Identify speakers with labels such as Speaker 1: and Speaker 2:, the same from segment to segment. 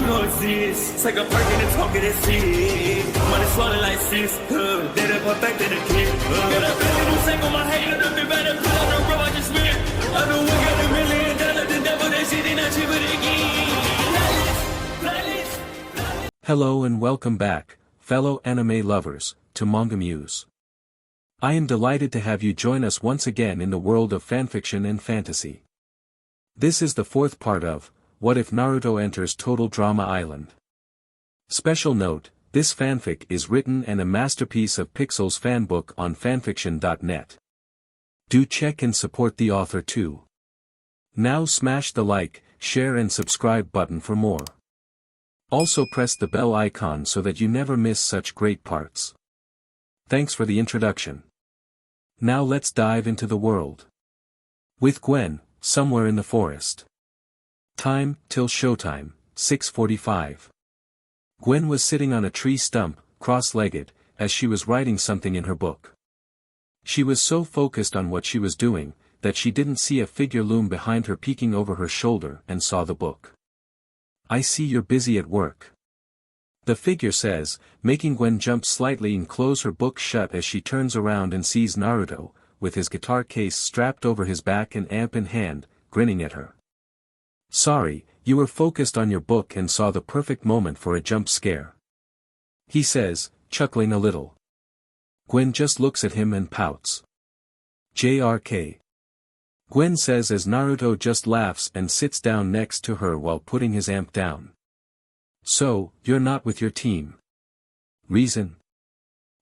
Speaker 1: You don't exist. Take a perk and a talk of that shit. Money swallowed like sis. Dead up perfect in the kid. Got a billion who sang on my head. Look up better put on the road I just spent. I know we got $1 million. The devil that shit ain't not cheaper again.
Speaker 2: Hello and welcome back, fellow anime lovers, to MangaMuse. I am delighted to have you join us once again in the world of fanfiction and fantasy. This is the fourth part of What If Naruto Enters Total Drama Island. Special note, this fanfic is written and a masterpiece of Pixel's Fanbook on FANFICTIONnet. Do check and support the author too. Now smash the like, share and subscribe button for more. Also press the bell icon so that you never miss such great parts. Thanks for the introduction. Now let's dive into the world. With Gwen, somewhere in the forest. Time, till showtime, 6:45. Gwen was sitting on a tree stump, cross-legged, as she was writing something in her book. She was so focused on what she was doing, that she didn't see a figure loom behind her peeking over her shoulder and saw the book. "I see you're busy at work," the figure says, making Gwen jump slightly and close her book shut as she turns around and sees Naruto, with his guitar case strapped over his back and amp in hand, grinning at her. "Sorry, you were focused on your book and saw the perfect moment for a jump scare," he says, chuckling a little. Gwen just looks at him and pouts. "JRK. Gwen says as Naruto just laughs and sits down next to her while putting his amp down. "So, you're not with your team? Reason?"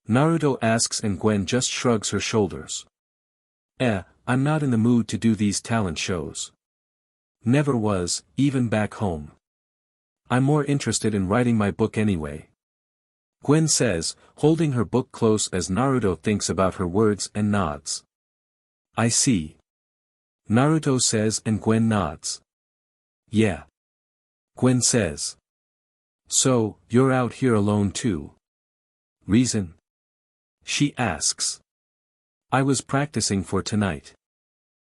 Speaker 2: Naruto asks and Gwen just shrugs her shoulders. I'm not in the mood to do these talent shows. Never was, even back home. I'm more interested in writing my book anyway," Gwen says, holding her book close as Naruto thinks about her words and nods. "I see," Naruto says and Gwen nods. "Yeah," Gwen says. "So, you're out here alone too? Reason?" she asks. "I was practicing for tonight,"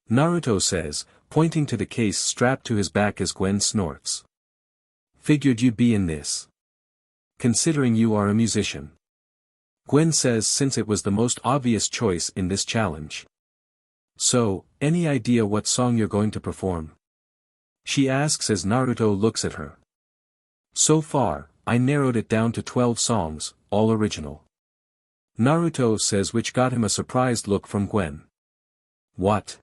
Speaker 2: Naruto says, pointing to the case strapped to his back as Gwen snorts. "Figured you'd be in this. Considering you are a musician," Gwen says since it was the most obvious choice in this challenge. "So, any idea what song you're going to perform?" she asks as Naruto looks at her. "So far, I narrowed it down to 12 songs, all original," Naruto says, which got him a surprised look from Gwen. "What?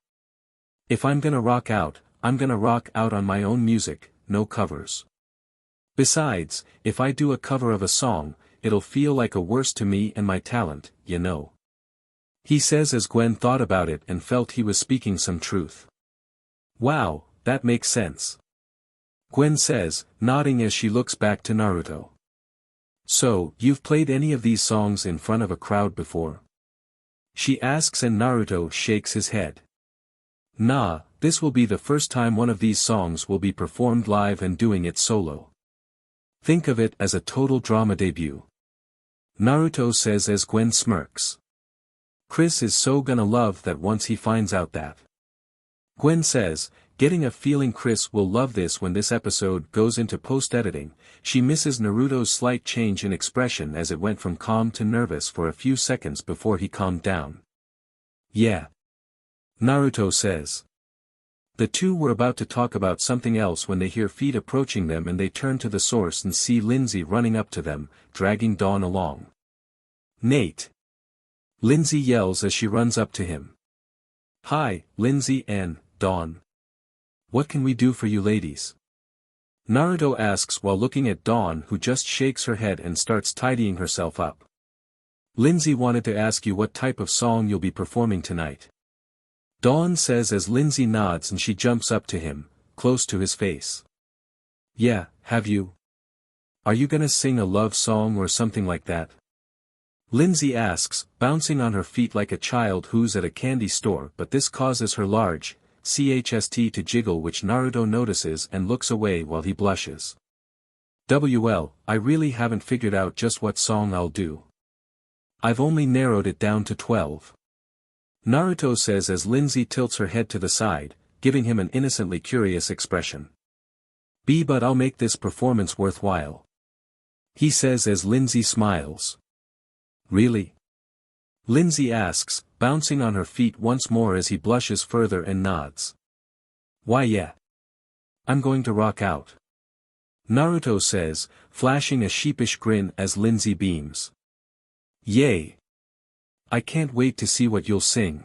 Speaker 2: If I'm gonna rock out, I'm gonna rock out on my own music, no covers. Besides, if I do a cover of a song, it'll feel like a worse to me and my talent, you know," he says as Gwen thought about it and felt he was speaking some truth. "Wow, that makes sense," Gwen says, nodding as she looks back to Naruto. "So, you've played any of these songs in front of a crowd before?" she asks and Naruto shakes his head. "Nah, this will be the first time one of these songs will be performed live and doing it solo. Think of it as a total drama debut," Naruto says as Gwen smirks. "Chris is so gonna love that once he finds out that," Gwen says, getting a feeling Chris will love this when this episode goes into post-editing. She misses Naruto's slight change in expression as it went from calm to nervous for a few seconds before he calmed down. "Yeah," Naruto says. The two were about to talk about something else when they hear feet approaching them and they turn to the source and see Lindsay running up to them, dragging Dawn along. "Nate!" Lindsay yells as she runs up to him. "Hi, Lindsay and Dawn. What can we do for you ladies?" Naruto asks while looking at Dawn, who just shakes her head and starts tidying herself up. "Lindsay wanted to ask you what type of song you'll be performing tonight," Dawn says as Lindsay nods and she jumps up to him, close to his face. "Yeah, have you? Are you gonna sing a love song or something like that?" Lindsay asks, bouncing on her feet like a child who's at a candy store, but this causes her large chest to jiggle, which Naruto notices and looks away while he blushes. "Well, I really haven't figured out just what song I'll do. I've only narrowed it down to 12. Naruto says as Lindsay tilts her head to the side, giving him an innocently curious expression. But I'll make this performance worthwhile. He says as Lindsay smiles. Really? Lindsay asks, bouncing on her feet once more as he blushes further and nods. Why yeah. I'm going to rock out. Naruto says, flashing a sheepish grin as Lindsay beams. Yay. I can't wait to see what you'll sing.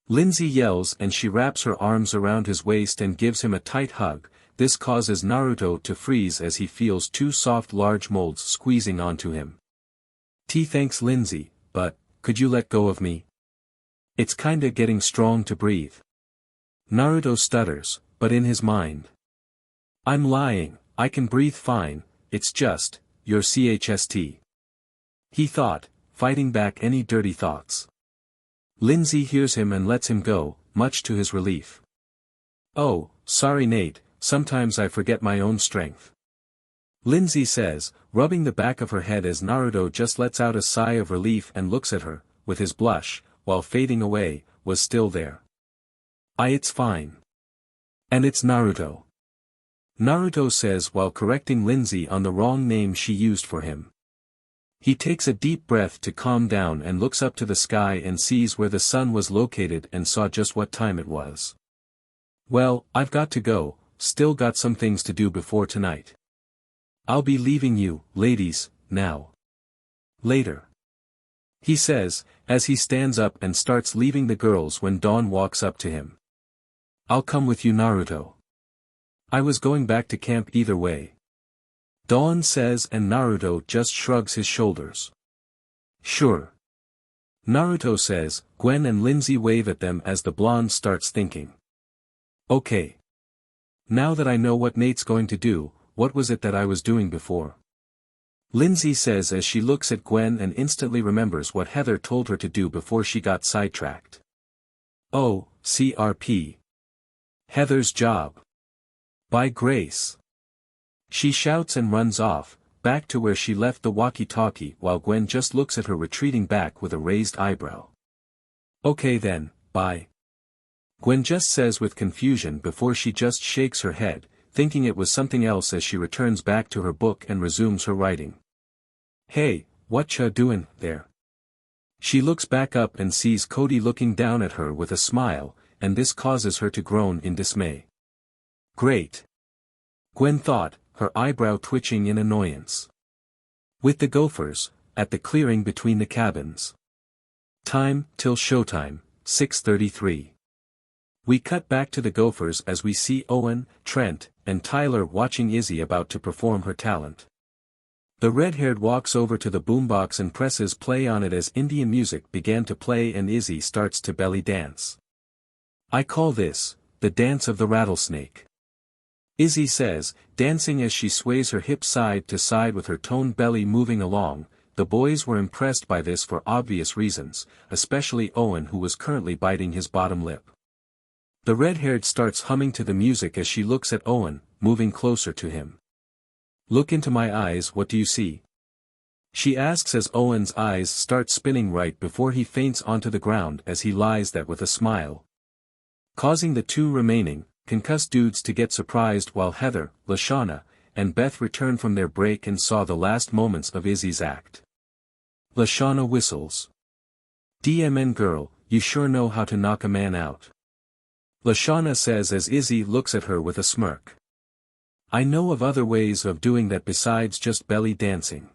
Speaker 2: Lindsay yells and she wraps her arms around his waist and gives him a tight hug. This causes Naruto to freeze as he feels two soft large molds squeezing onto him. Thanks Lindsay, but, could you let go of me? It's kinda getting strong to breathe. Naruto stutters, but in his mind. I'm lying, I can breathe fine, it's just, your CHST. He thought, fighting back any dirty thoughts. Lindsay hears him and lets him go, much to his relief. Oh, sorry Nate, sometimes I forget my own strength. Lindsay says, rubbing the back of her head as Naruto just lets out a sigh of relief and looks at her, with his blush, while fading away, was still there. It's fine. And it's Naruto. Naruto says while correcting Lindsay on the wrong name she used for him. He takes a deep breath to calm down and looks up to the sky and sees where the sun was located and saw just what time it was. Well, I've got to go, still got some things to do before tonight. I'll be leaving you, ladies, now. Later. He says, as he stands up and starts leaving the girls when Dawn walks up to him. I'll come with you Naruto. I was going back to camp either way. Dawn says and Naruto just shrugs his shoulders. Sure. Naruto says, Gwen and Lindsay wave at them as the blonde starts thinking. Okay. Now that I know what Nate's going to do, what was it that I was doing before? Lindsay says as she looks at Gwen and instantly remembers what Heather told her to do before she got sidetracked. Oh, CRP. Heather's job. By Grace. She shouts and runs off, back to where she left the walkie-talkie while Gwen just looks at her retreating back with a raised eyebrow. Okay then, bye. Gwen just says with confusion before she just shakes her head, thinking it was something else as she returns back to her book and resumes her writing. Hey, what ya doin' there? She looks back up and sees Cody looking down at her with a smile, and this causes her to groan in dismay. Great. Gwen thought, her eyebrow twitching in annoyance. With the Gophers, at the clearing between the cabins. Time, till showtime, 6:33. We cut back to the Gophers as we see Owen, Trent, and Tyler watching Izzy about to perform her talent. The red-haired walks over to the boombox and presses play on it as Indian music began to play and Izzy starts to belly dance. I call this, the dance of the rattlesnake. Izzy says, dancing as she sways her hips side to side with her toned belly moving along. The boys were impressed by this for obvious reasons, especially Owen who was currently biting his bottom lip. The red-haired starts humming to the music as she looks at Owen, moving closer to him. Look into my eyes, what do you see? She asks as Owen's eyes start spinning right before he faints onto the ground as he lies that with a smile. Causing the two remaining, concussed dudes to get surprised while Heather, Lashana, and Beth returned from their break and saw the last moments of Izzy's act. Lashana whistles. DMN girl, you sure know how to knock a man out. Lashana says as Izzy looks at her with a smirk. I know of other ways of doing that besides just belly dancing.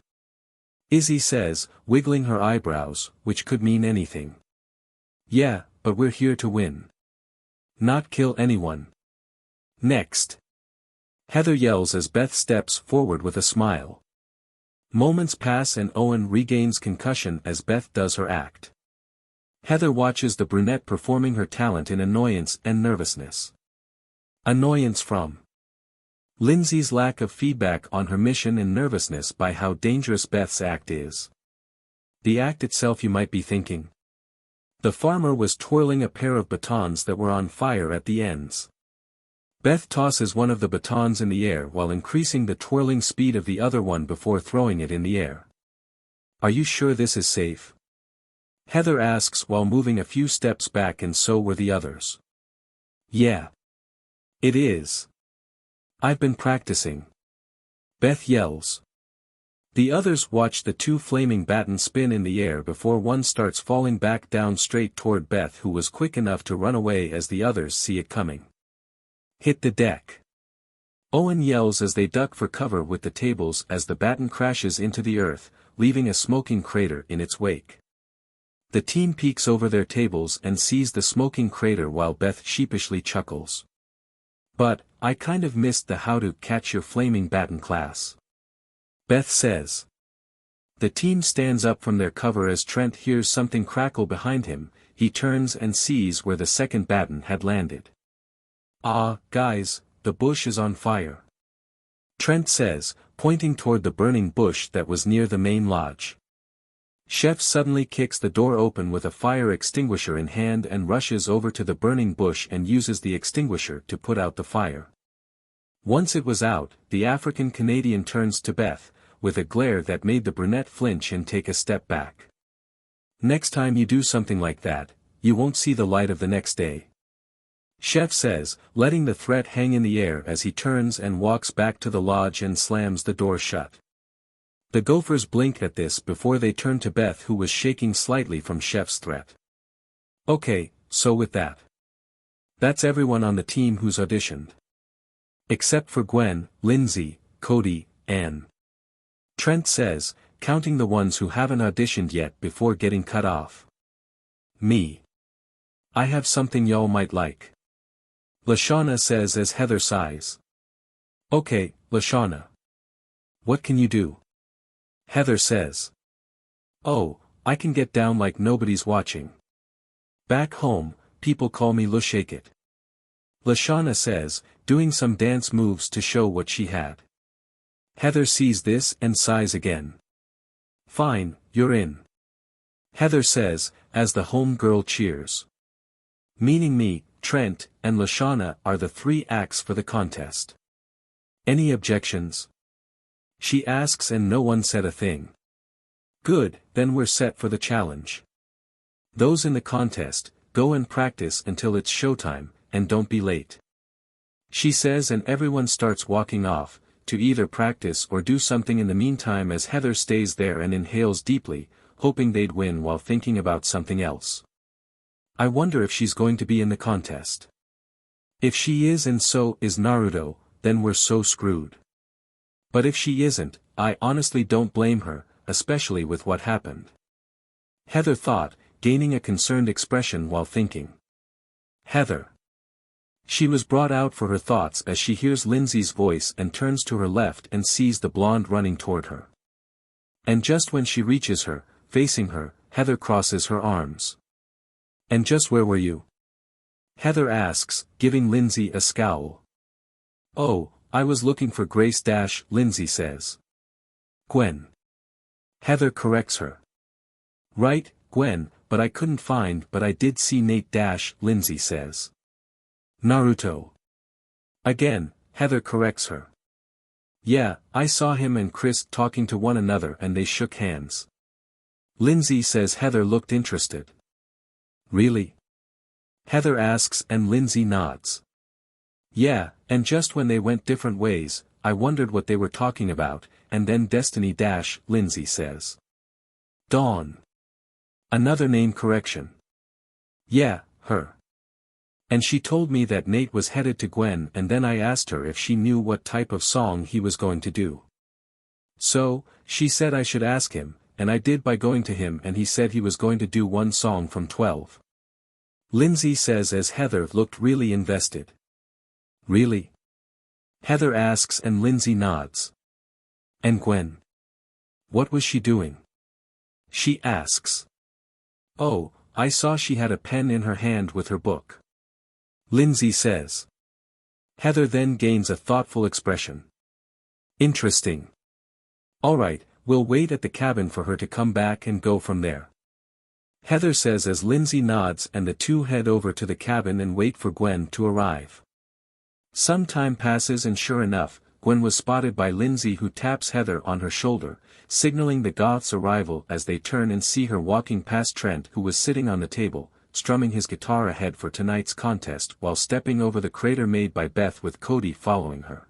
Speaker 2: Izzy says, wiggling her eyebrows, which could mean anything. Yeah, but we're here to win. Not kill anyone. Next. Heather yells as Beth steps forward with a smile. Moments pass and Owen regains concussion as Beth does her act. Heather watches the brunette performing her talent in annoyance and nervousness. Annoyance from Lindsay's lack of feedback on her mission and nervousness by how dangerous Beth's act is. The act itself, you might be thinking. The farmer was twirling a pair of batons that were on fire at the ends. Beth tosses one of the batons in the air while increasing the twirling speed of the other one before throwing it in the air. Are you sure this is safe? Heather asks while moving a few steps back, and so were the others. Yeah. It is. I've been practicing. Beth yells. The others watch the two flaming batons spin in the air before one starts falling back down straight toward Beth, who was quick enough to run away as the others see it coming. Hit the deck. Owen yells as they duck for cover with the tables as the baton crashes into the earth, leaving a smoking crater in its wake. The team peeks over their tables and sees the smoking crater while Beth sheepishly chuckles. But, I kind of missed the how to catch your flaming baton class. Beth says. The team stands up from their cover as Trent hears something crackle behind him. He turns and sees where the second baton had landed. Ah, guys, the bush is on fire. Trent says, pointing toward the burning bush that was near the main lodge. Chef suddenly kicks the door open with a fire extinguisher in hand and rushes over to the burning bush and uses the extinguisher to put out the fire. Once it was out, the African Canadian turns to Beth, with a glare that made the brunette flinch and take a step back. Next time you do something like that, you won't see the light of the next day. Chef says, letting the threat hang in the air as he turns and walks back to the lodge and slams the door shut. The Gophers blink at this before they turn to Beth, who was shaking slightly from Chef's threat. Okay, so with that. That's everyone on the team who's auditioned. Except for Gwen, Lindsay, Cody, Anne. Trent says, counting the ones who haven't auditioned yet before getting cut off. Me. I have something y'all might like. Lashana says as Heather sighs. Okay, Lashana. What can you do? Heather says. Oh, I can get down like nobody's watching. Back home, people call me Lushake. Lashana says, doing some dance moves to show what she had. Heather sees this and sighs again. Fine, you're in. Heather says, as the home girl cheers. Meaning me, Trent, and Lashana are the three acts for the contest. Any objections? She asks and no one said a thing. Good, then we're set for the challenge. Those in the contest, go and practice until it's showtime, and don't be late. She says, and everyone starts walking off, to either practice or do something in the meantime, as Heather stays there and inhales deeply, hoping they'd win while thinking about something else. I wonder if she's going to be in the contest. If she is and so is Naruto, then we're so screwed. But if she isn't, I honestly don't blame her, especially with what happened. Heather thought, gaining a concerned expression while thinking. Heather. She was brought out for her thoughts as she hears Lindsay's voice and turns to her left and sees the blonde running toward her. And just when she reaches her, facing her, Heather crosses her arms. And just where were you? Heather asks, giving Lindsay a scowl. Oh, I was looking for Grace - Lindsay says. Gwen. Heather corrects her. Right, Gwen, but I couldn't find, but I did see Nate - Lindsay says. Naruto. Again, Heather corrects her. Yeah, I saw him and Chris talking to one another and they shook hands. Lindsay says. Heather looked interested. Really? Heather asks and Lindsay nods. Yeah, and just when they went different ways, I wondered what they were talking about, and then Destiny - Lindsay says. Dawn. Another name correction. Yeah, her. And she told me that Nate was headed to Gwen, and then I asked her if she knew what type of song he was going to do. So, she said I should ask him, and I did by going to him, and he said he was going to do one song from 12. Lindsay says as Heather looked really invested. Really? Heather asks and Lindsay nods. And Gwen? What was she doing? She asks. Oh, I saw she had a pen in her hand with her book. Lindsay says. Heather then gains a thoughtful expression. Interesting. Alright, we'll wait at the cabin for her to come back and go from there. Heather says as Lindsay nods, and the two head over to the cabin and wait for Gwen to arrive. Some time passes and sure enough, Gwen was spotted by Lindsay, who taps Heather on her shoulder, signaling the goth's arrival as they turn and see her walking past Trent, who was sitting on the table, strumming his guitar ahead for tonight's contest while stepping over the crater made by Beth, with Cody following her.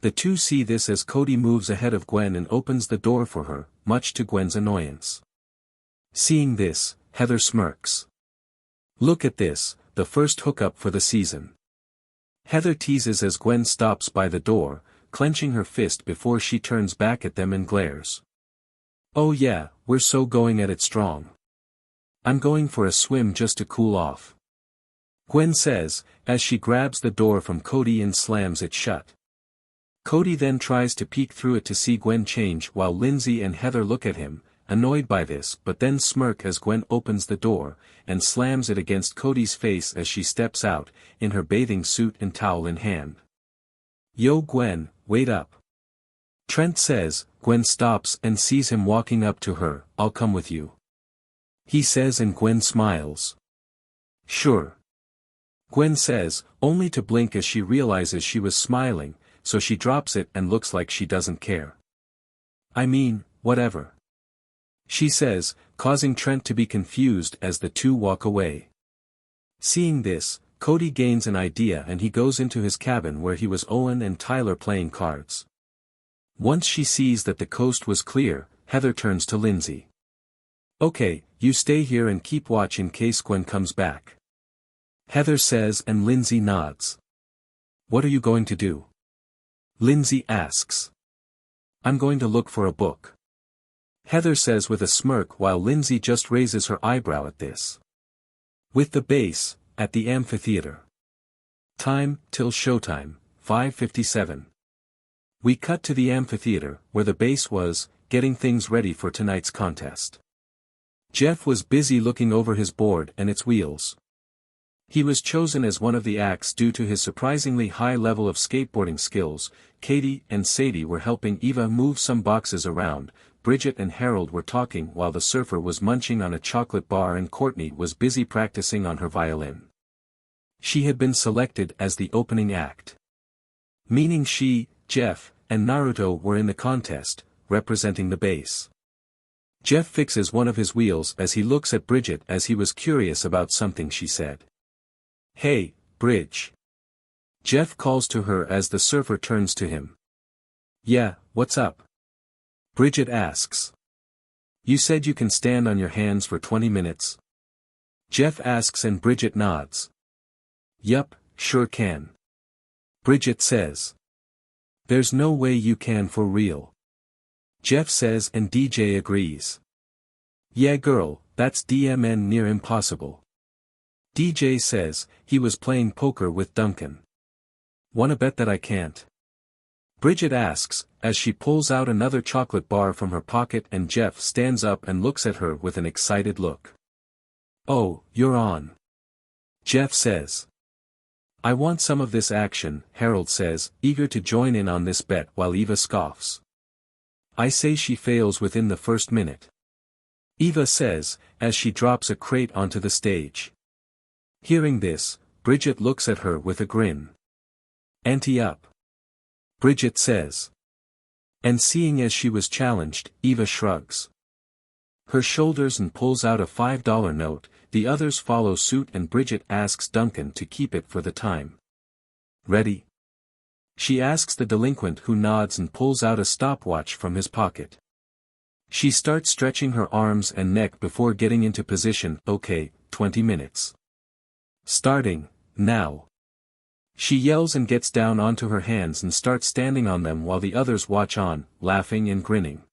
Speaker 2: The two see this as Cody moves ahead of Gwen and opens the door for her, much to Gwen's annoyance. Seeing this, Heather smirks. Look at this, the first hookup for the season. Heather teases as Gwen stops by the door, clenching her fist before she turns back at them and glares. Oh yeah, we're so going at it strong. I'm going for a swim just to cool off. Gwen says, as she grabs the door from Cody and slams it shut. Cody then tries to peek through it to see Gwen change while Lindsay and Heather look at him, annoyed by this but then smirk as Gwen opens the door, and slams it against Cody's face as she steps out, in her bathing suit and towel in hand. Yo Gwen, wait up. Trent says. Gwen stops and sees him walking up to her. I'll come with you. He says and Gwen smiles. Sure. Gwen says, only to blink as she realizes she was smiling, so she drops it and looks like she doesn't care. I mean, whatever. She says, causing Trent to be confused as the two walk away. Seeing this, Cody gains an idea and he goes into his cabin where he was Owen and Tyler playing cards. Once she sees that the coast was clear, Heather turns to Lindsay. Okay, you stay here and keep watch in case Gwen comes back. Heather says and Lindsay nods. What are you going to do? Lindsay asks. I'm going to look for a book. Heather says with a smirk while Lindsay just raises her eyebrow at this. With the base, at the amphitheater. Time, till showtime, 5:57. We cut to the amphitheater, where the base was, getting things ready for tonight's contest. Jeff was busy looking over his board and its wheels. He was chosen as one of the acts due to his surprisingly high level of skateboarding skills. Katie and Sadie were helping Eva move some boxes around, Bridget and Harold were talking while the surfer was munching on a chocolate bar and Courtney was busy practicing on her violin. She had been selected as the opening act. Meaning she, Jeff, and Naruto were in the contest, representing the base. Jeff fixes one of his wheels as he looks at Bridget as he was curious about something she said. Hey, Bridge. Jeff calls to her as the surfer turns to him. Yeah, what's up? Bridget asks. You said you can stand on your hands for 20 minutes? Jeff asks and Bridget nods. Yup, sure can. Bridget says. There's no way you can for real. Jeff says and DJ agrees. Yeah girl, that's DMN near impossible. DJ says, he was playing poker with Duncan. Wanna bet that I can't? Bridget asks, as she pulls out another chocolate bar from her pocket and Jeff stands up and looks at her with an excited look. Oh, you're on. Jeff says. I want some of this action, Harold says, eager to join in on this bet while Eva scoffs. I say she fails within the first minute. Eva says, as she drops a crate onto the stage. Hearing this, Bridget looks at her with a grin. Ante up. Bridget says. And seeing as she was challenged, Eva shrugs her shoulders and pulls out a $5 note. The others follow suit and Bridget asks Duncan to keep it for the time. Ready? She asks the delinquent who nods and pulls out a stopwatch from his pocket. She starts stretching her arms and neck before getting into position. Okay, 20 minutes. Starting, now. She yells and gets down onto her hands and starts standing on them while the others watch on, laughing and grinning.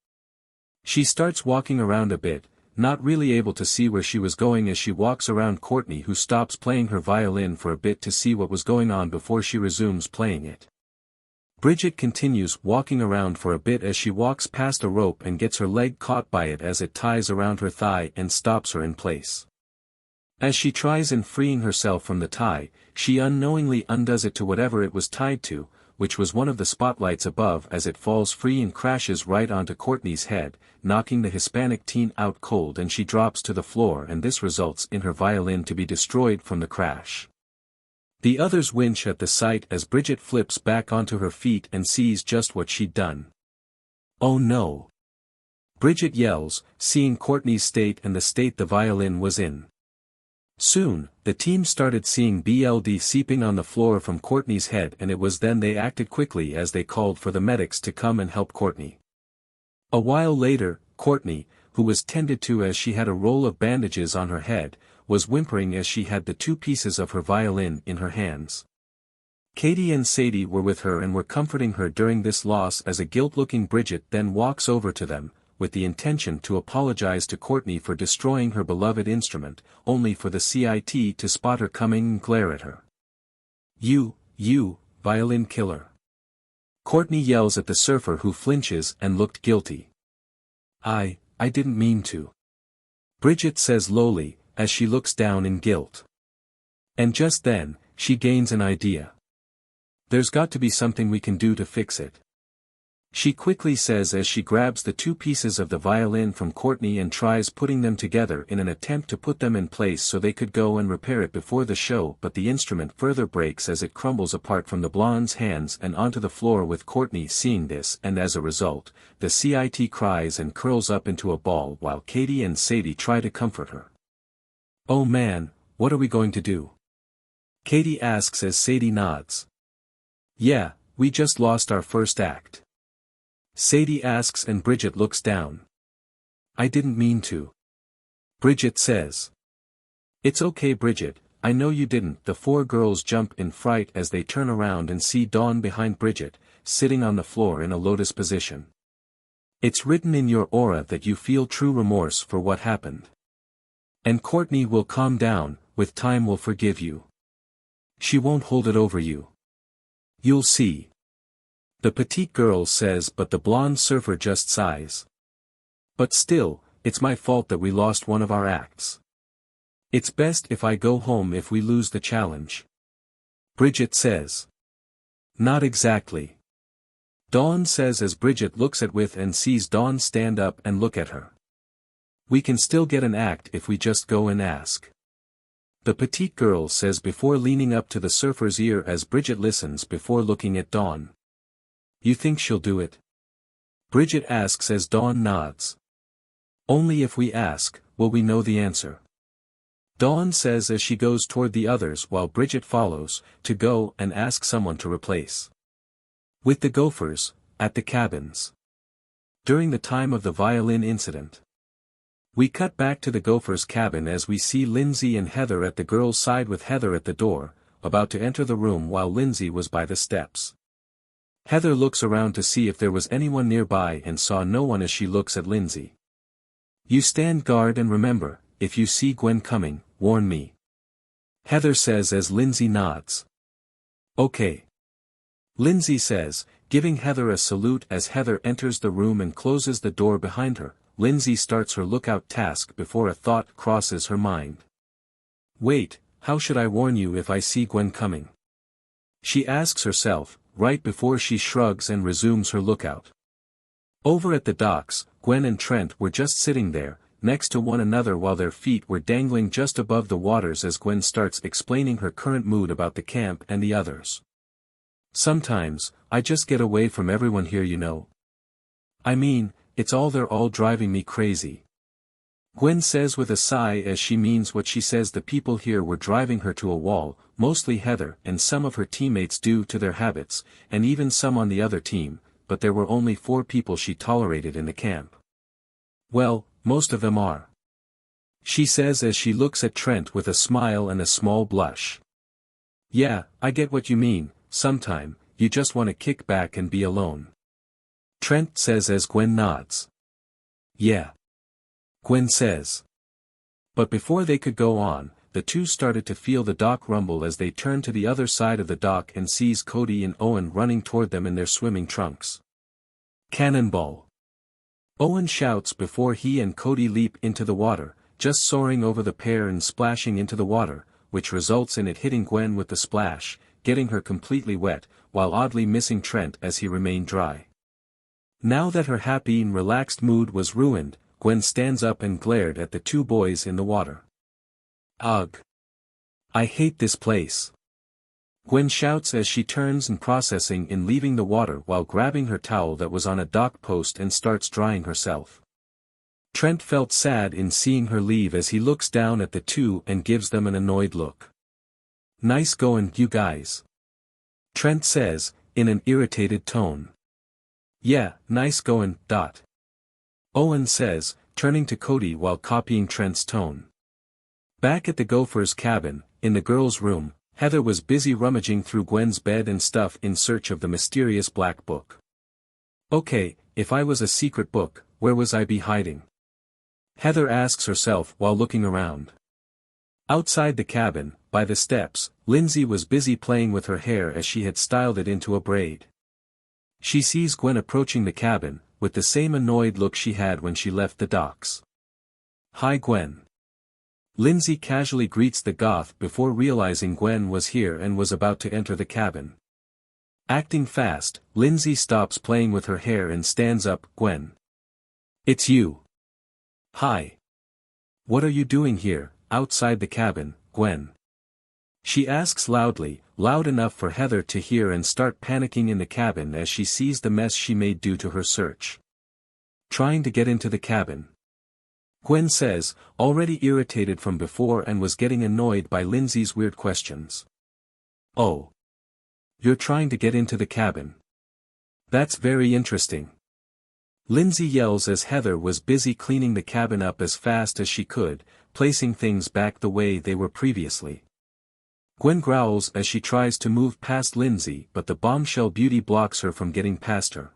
Speaker 2: She starts walking around a bit, not really able to see where she was going as she walks around Courtney who stops playing her violin for a bit to see what was going on before she resumes playing it. Bridget continues walking around for a bit as she walks past a rope and gets her leg caught by it as it ties around her thigh and stops her in place. As she tries in freeing herself from the tie, she unknowingly undoes it to whatever it was tied to, which was one of the spotlights above as it falls free and crashes right onto Courtney's head, knocking the Hispanic teen out cold and she drops to the floor and this results in her violin to be destroyed from the crash. The others winch at the sight as Bridget flips back onto her feet and sees just what she'd done. Oh no! Bridget yells, seeing Courtney's state and the state the violin was in. Soon, the team started seeing blood seeping on the floor from Courtney's head, and it was then they acted quickly as they called for the medics to come and help Courtney. A while later, Courtney, who was tended to as she had a roll of bandages on her head, was whimpering as she had the two pieces of her violin in her hands. Katie and Sadie were with her and were comforting her during this loss as a guilt-looking Bridget then walks over to them, with the intention to apologize to Courtney for destroying her beloved instrument, only for the CIT to spot her coming and glare at her. You, violin killer. Courtney yells at the surfer, who flinches and looked guilty. I didn't mean to. Bridget says lowly, as she looks down in guilt. And just then, she gains an idea. There's got to be something we can do to fix it. She quickly says as she grabs the two pieces of the violin from Courtney and tries putting them together in an attempt to put them in place so they could go and repair it before the show, but the instrument further breaks as it crumbles apart from the blonde's hands and onto the floor, with Courtney seeing this, and as a result, the CIT cries and curls up into a ball while Katie and Sadie try to comfort her. Oh man, what are we going to do? Katie asks as Sadie nods. Yeah, we just lost our first act. Sadie asks and Bridget looks down. I didn't mean to. Bridget says. It's okay Bridget, I know you didn't. The four girls jump in fright as they turn around and see Dawn behind Bridget, sitting on the floor in a lotus position. It's written in your aura that you feel true remorse for what happened. And Courtney will calm down, with time will forgive you. She won't hold it over you. You'll see. The petite girl says, but the blonde surfer just sighs. But still, it's my fault that we lost one of our acts. It's best if I go home if we lose the challenge. Bridget says. Not exactly. Dawn says as Bridget looks at With and sees Dawn stand up and look at her. We can still get an act if we just go and ask. The petite girl says before leaning up to the surfer's ear as Bridget listens before looking at Dawn. You think she'll do it? Bridget asks as Dawn nods. Only if we ask, will we know the answer. Dawn says as she goes toward the others while Bridget follows, to go and ask someone to replace. With the Gophers, at the cabins. During the time of the violin incident. We cut back to the Gophers' cabin as we see Lindsay and Heather at the girls' side, with Heather at the door, about to enter the room while Lindsay was by the steps. Heather looks around to see if there was anyone nearby and saw no one as she looks at Lindsay. You stand guard and remember, if you see Gwen coming, warn me. Heather says as Lindsay nods. Okay. Lindsay says, giving Heather a salute as Heather enters the room and closes the door behind her. Lindsay starts her lookout task before a thought crosses her mind. Wait, how should I warn you if I see Gwen coming? She asks herself, right before she shrugs and resumes her lookout. Over at the docks, Gwen and Trent were just sitting there, next to one another while their feet were dangling just above the waters as Gwen starts explaining her current mood about the camp and the others. Sometimes, I just get away from everyone here, you know. I mean, they're all driving me crazy. Gwen says with a sigh as she means what she says. The people here were driving her to a wall, mostly Heather and some of her teammates due to their habits, and even some on the other team, but there were only 4 people she tolerated in the camp. Well, most of them are. She says as she looks at Trent with a smile and a small blush. Yeah, I get what you mean, sometime, you just want to kick back and be alone. Trent says as Gwen nods. Yeah. Gwen says. But before they could go on, the two started to feel the dock rumble as they turned to the other side of the dock and sees Cody and Owen running toward them in their swimming trunks. Cannonball! Owen shouts before he and Cody leap into the water, just soaring over the pair and splashing into the water, which results in it hitting Gwen with the splash, getting her completely wet, while oddly missing Trent as he remained dry. Now that her happy and relaxed mood was ruined, Gwen stands up and glared at the two boys in the water. Ugh! I hate this place! Gwen shouts as she turns and processing in leaving the water while grabbing her towel that was on a dock post and starts drying herself. Trent felt sad in seeing her leave as he looks down at the two and gives them an annoyed look. "Nice goin', you guys," Trent says, in an irritated tone. "Yeah, nice goin', dot," Owen says, turning to Cody while copying Trent's tone. Back at the Gophers' cabin, in the girls' room, Heather was busy rummaging through Gwen's bed and stuff in search of the mysterious black book. "Okay, if I was a secret book, where was I be hiding?" Heather asks herself while looking around. Outside the cabin, by the steps, Lindsay was busy playing with her hair as she had styled it into a braid. She sees Gwen approaching the cabin, with the same annoyed look she had when she left the docks. "Hi Gwen." Lindsay casually greets the goth before realizing Gwen was here and was about to enter the cabin. Acting fast, Lindsay stops playing with her hair and stands up. "Gwen. It's you." "Hi. What are you doing here, outside the cabin, Gwen?" She asks loudly, loud enough for Heather to hear and start panicking in the cabin as she sees the mess she made due to her search. "Trying to get into the cabin," Gwen says, already irritated from before and was getting annoyed by Lindsay's weird questions. "Oh. You're trying to get into the cabin. That's very interesting." Lindsay yells as Heather was busy cleaning the cabin up as fast as she could, placing things back the way they were previously. Gwen growls as she tries to move past Lindsay but the bombshell beauty blocks her from getting past her.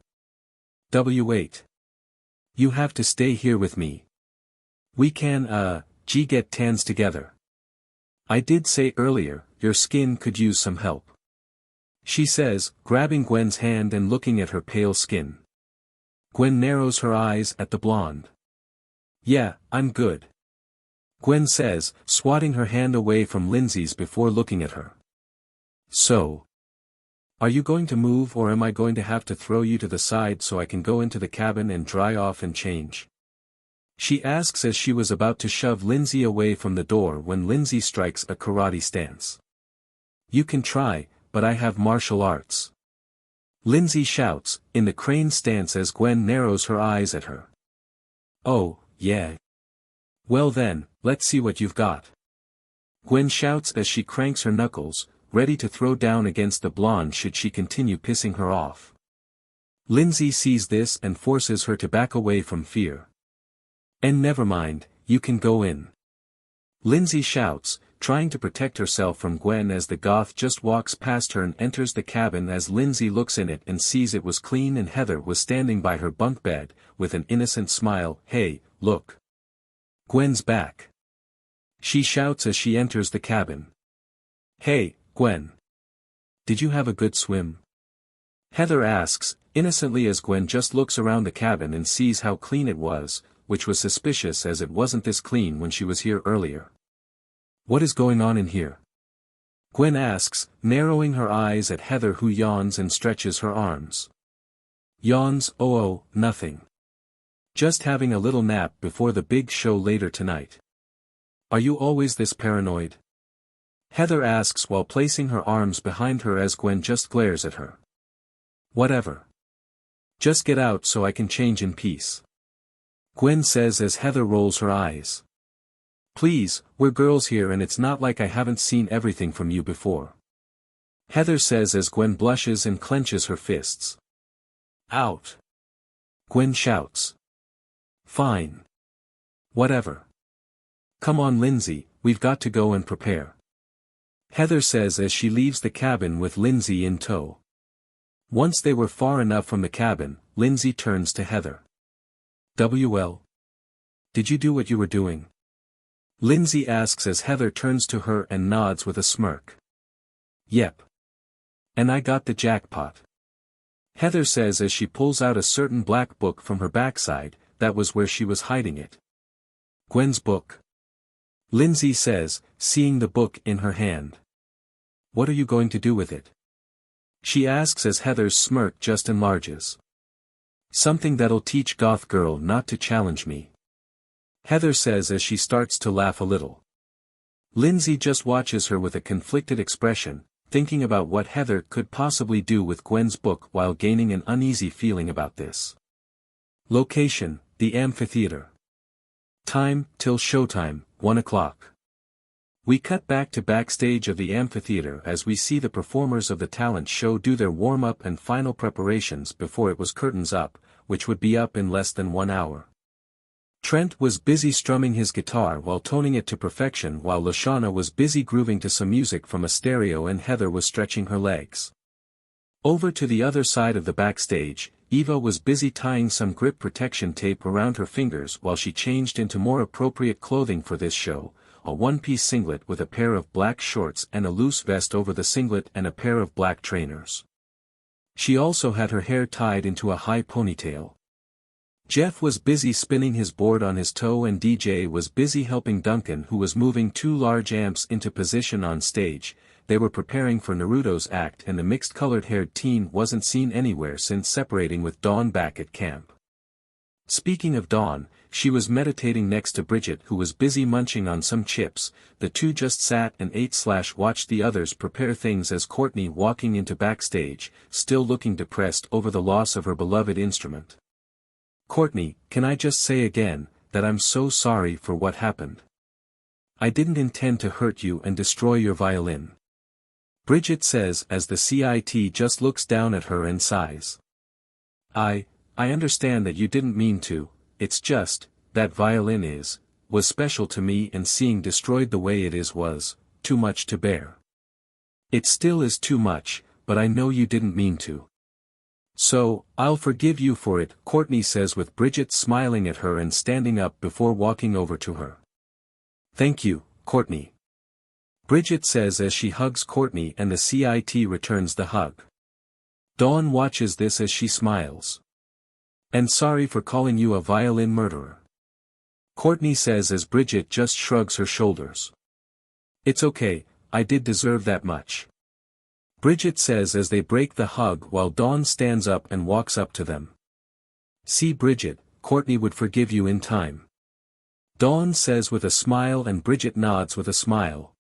Speaker 2: "Wait. You have to stay here with me. We can, get tans together. I did say earlier, your skin could use some help," she says, grabbing Gwen's hand and looking at her pale skin. Gwen narrows her eyes at the blonde. "Yeah, I'm good," Gwen says, swatting her hand away from Lindsay's before looking at her. "So, are you going to move or am I going to have to throw you to the side so I can go into the cabin and dry off and change?" she asks as she was about to shove Lindsay away from the door when Lindsay strikes a karate stance. "You can try, but I have martial arts," Lindsay shouts, in the crane stance as Gwen narrows her eyes at her. "Oh, yeah. Well then, let's see what you've got," Gwen shouts as she cranks her knuckles, ready to throw down against the blonde should she continue pissing her off. Lindsay sees this and forces her to back away from fear. "And never mind, you can go in," Lindsay shouts, trying to protect herself from Gwen as the goth just walks past her and enters the cabin as Lindsay looks in it and sees it was clean and Heather was standing by her bunk bed, with an innocent smile. "Hey, look. Gwen's back," she shouts as she enters the cabin. "Hey, Gwen. Did you have a good swim?" Heather asks, innocently as Gwen just looks around the cabin and sees how clean it was, which was suspicious as it wasn't this clean when she was here earlier. "What is going on in here?" Gwen asks, narrowing her eyes at Heather who yawns and stretches her arms. Yawns. Oh, nothing. Just having a little nap before the big show later tonight." "Are you always this paranoid?" Heather asks while placing her arms behind her as Gwen just glares at her. "Whatever. Just get out so I can change in peace," Gwen says as Heather rolls her eyes. "Please, we're girls here and it's not like I haven't seen everything from you before," Heather says as Gwen blushes and clenches her fists. "Out!" Gwen shouts. "Fine. Whatever. Come on Lindsay, we've got to go and prepare," Heather says as she leaves the cabin with Lindsay in tow. Once they were far enough from the cabin, Lindsay turns to Heather. "Well? Did you do what you were doing?" Lindsay asks as Heather turns to her and nods with a smirk. "Yep. And I got the jackpot," Heather says as she pulls out a certain black book from her backside. That was where she was hiding it. "Gwen's book," Lindsay says, seeing the book in her hand. "What are you going to do with it?" she asks as Heather's smirk just enlarges. "Something that'll teach goth girl not to challenge me," Heather says as she starts to laugh a little. Lindsay just watches her with a conflicted expression, thinking about what Heather could possibly do with Gwen's book while gaining an uneasy feeling about this. Location: the amphitheater. Time, till showtime, 1 o'clock. We cut back to backstage of the amphitheater as we see the performers of the talent show do their warm-up and final preparations before it was curtains up, which would be up in less than 1 hour. Trent was busy strumming his guitar while toning it to perfection while Lashana was busy grooving to some music from a stereo and Heather was stretching her legs. Over to the other side of the backstage, Eva was busy tying some grip protection tape around her fingers while she changed into more appropriate clothing for this show, a one-piece singlet with a pair of black shorts and a loose vest over the singlet and a pair of black trainers. She also had her hair tied into a high ponytail. Jeff was busy spinning his board on his toe and DJ was busy helping Duncan who was moving 2 large amps into position on stage. They were preparing for Naruto's act and the mixed-colored haired teen wasn't seen anywhere since separating with Dawn back at camp. Speaking of Dawn, she was meditating next to Bridget who was busy munching on some chips. The two just sat and ate/watched the others prepare things as Courtney walking into backstage, still looking depressed over the loss of her beloved instrument. "Courtney, can I just say again, that I'm so sorry for what happened. I didn't intend to hurt you and destroy your violin." Bridget says as the CIT just looks down at her and sighs. I understand that you didn't mean to, it's just, that violin was special to me and seeing destroyed the way it was, too much to bear. It still is too much, but I know you didn't mean to. So, I'll forgive you for it, Courtney says with Bridget smiling at her and standing up before walking over to her. Thank you, Courtney. Bridget says as she hugs Courtney and the CIT returns the hug. Dawn watches this as she smiles. And sorry for calling you a violin murderer. Courtney says as Bridget just shrugs her shoulders. It's okay, I did deserve that much. Bridget says as they break the hug while Dawn stands up and walks up to them. See Bridget, Courtney would forgive you in time. Dawn says with a smile and Bridget nods with a smile.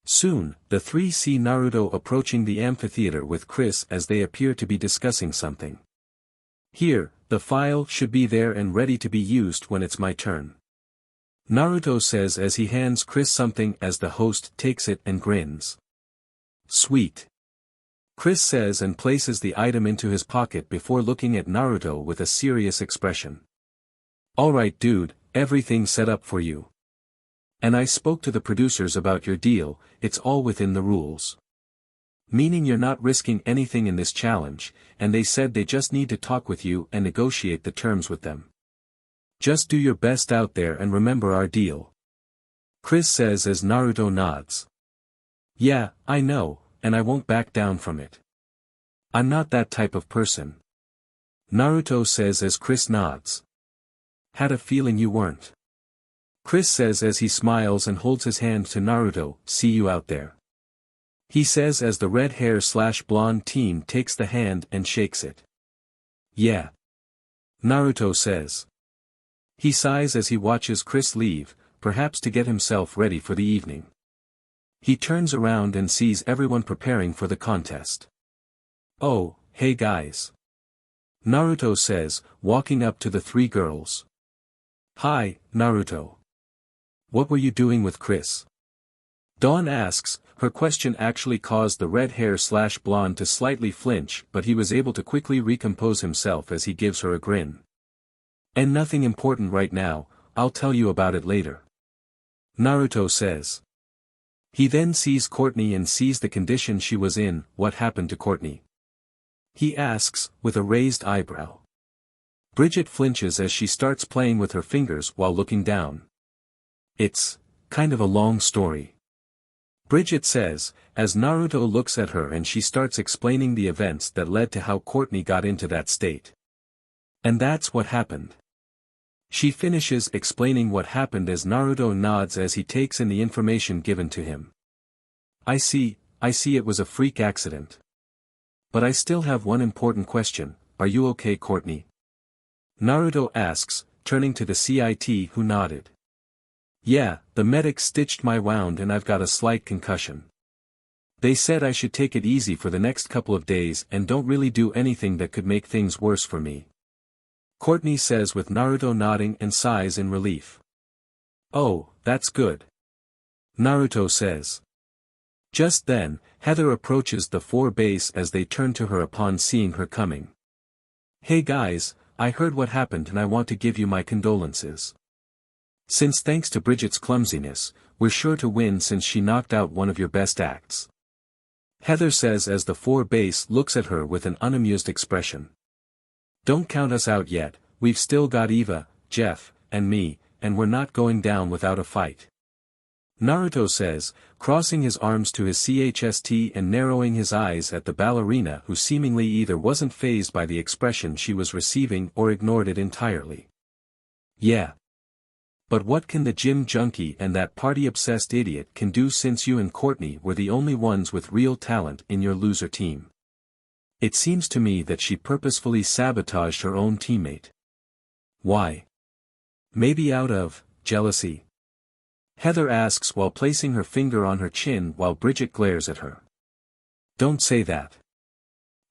Speaker 2: Soon, the three see Naruto approaching the amphitheater with Chris as they appear to be discussing something. Here, the file should be there and ready to be used when it's my turn. Naruto says as he hands Chris something as the host takes it and grins. Sweet. Chris says and places the item into his pocket before looking at Naruto with a serious expression. Alright dude, everything set up for you. And I spoke to the producers about your deal, it's all within the rules. Meaning you're not risking anything in this challenge, and they said they just need to talk with you and negotiate the terms with them. Just do your best out there and remember our deal. Chris says as Naruto nods. Yeah, I know, and I won't back down from it. I'm not that type of person. Naruto says as Chris nods. Had a feeling you weren't. Chris says as he smiles and holds his hand to Naruto, see you out there. He says as the red hair/blonde teen takes the hand and shakes it. Yeah. Naruto says. He sighs as he watches Chris leave, perhaps to get himself ready for the evening. He turns around and sees everyone preparing for the contest. Oh, hey guys. Naruto says, walking up to the three girls. Hi, Naruto. What were you doing with Chris? Dawn asks, her question actually caused the red hair/blonde to slightly flinch but he was able to quickly recompose himself as he gives her a grin. And nothing important right now, I'll tell you about it later. Naruto says. He then sees Courtney and sees the condition she was in. What happened to Courtney? He asks, with a raised eyebrow. Bridget flinches as she starts playing with her fingers while looking down. It's kind of a long story. Bridget says, as Naruto looks at her and she starts explaining the events that led to how Courtney got into that state. And that's what happened. She finishes explaining what happened as Naruto nods as he takes in the information given to him. I see it was a freak accident. But I still have one important question, are you okay Courtney? Naruto asks, turning to the CIT who nodded. Yeah, the medic stitched my wound and I've got a slight concussion. They said I should take it easy for the next couple of days and don't really do anything that could make things worse for me. Courtney says with Naruto nodding and sighs in relief. Oh, that's good. Naruto says. Just then, Heather approaches the four base as they turn to her upon seeing her coming. Hey guys, I heard what happened and I want to give you my condolences. Since thanks to Bridget's clumsiness, we're sure to win since she knocked out one of your best acts. Heather says as the four base looks at her with an unamused expression. Don't count us out yet, we've still got Eva, Jeff, and me, and we're not going down without a fight. Naruto says, crossing his arms to his chest and narrowing his eyes at the ballerina who seemingly either wasn't fazed by the expression she was receiving or ignored it entirely. Yeah. But what can the gym junkie and that party-obsessed idiot can do since you and Courtney were the only ones with real talent in your loser team? It seems to me that she purposefully sabotaged her own teammate. Why? Maybe out of jealousy? Heather asks while placing her finger on her chin while Bridget glares at her. Don't say that.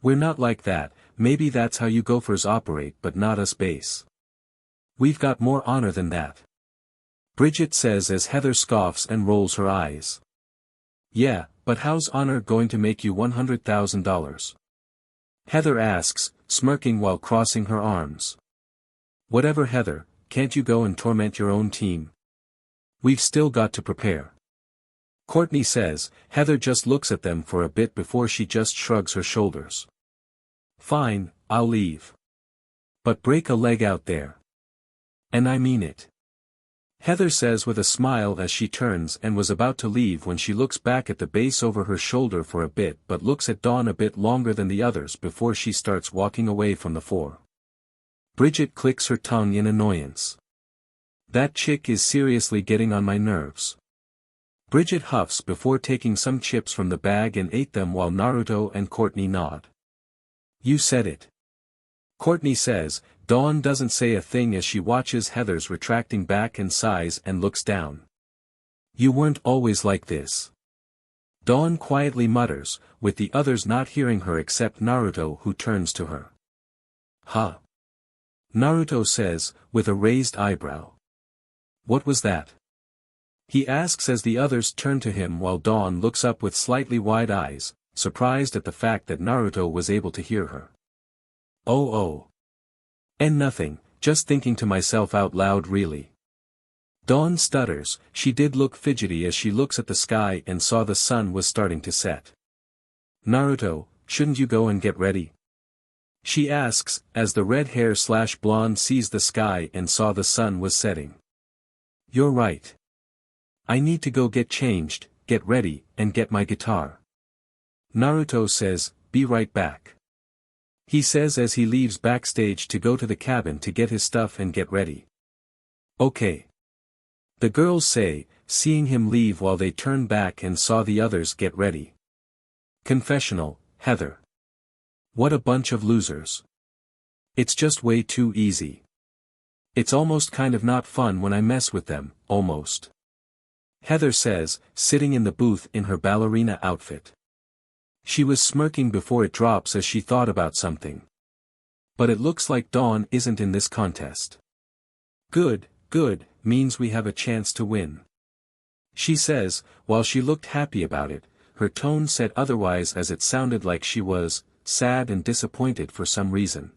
Speaker 2: We're not like that, maybe that's how you Gophers operate but not us base. We've got more honor than that. Bridget says as Heather scoffs and rolls her eyes. Yeah, but how's honor going to make you $100,000? Heather asks, smirking while crossing her arms. Whatever Heather, can't you go and torment your own team? We've still got to prepare. Courtney says. Heather just looks at them for a bit before she just shrugs her shoulders. Fine, I'll leave. But break a leg out there. And I mean it. Heather says with a smile as she turns and was about to leave when she looks back at the base over her shoulder for a bit but looks at Dawn a bit longer than the others before she starts walking away from the four. Bridget clicks her tongue in annoyance. That chick is seriously getting on my nerves. Bridget huffs before taking some chips from the bag and ate them while Naruto and Courtney nod. You said it. Courtney says. Dawn doesn't say a thing as she watches Heather's retracting back and sighs and looks down. You weren't always like this. Dawn quietly mutters, with the others not hearing her except Naruto who turns to her. Huh? Naruto says, with a raised eyebrow. What was that? He asks as the others turn to him while Dawn looks up with slightly wide eyes, surprised at the fact that Naruto was able to hear her. Oh. And nothing, just thinking to myself out loud really. Dawn stutters. She did look fidgety as she looks at the sky and saw the sun was starting to set. Naruto, shouldn't you go and get ready? She asks, as the red-hair/blonde sees the sky and saw the sun was setting. You're right. I need to go get changed, get ready, and get my guitar. Naruto says, be right back. He says as he leaves Backstage to go to the cabin to get his stuff and get ready. Okay. The girls say, seeing him leave while they turn back and saw the others get ready. Confessional, Heather. What a bunch of losers. It's just way too easy. It's almost kind of not fun when I mess with them, almost. Heather says, sitting in the booth in her ballerina outfit. She was smirking before it drops as she thought about something. But it looks like Dawn isn't in this contest. Good, means we have a chance to win. She says, while she looked happy about it, her tone said otherwise as it sounded like she was sad and disappointed for some reason.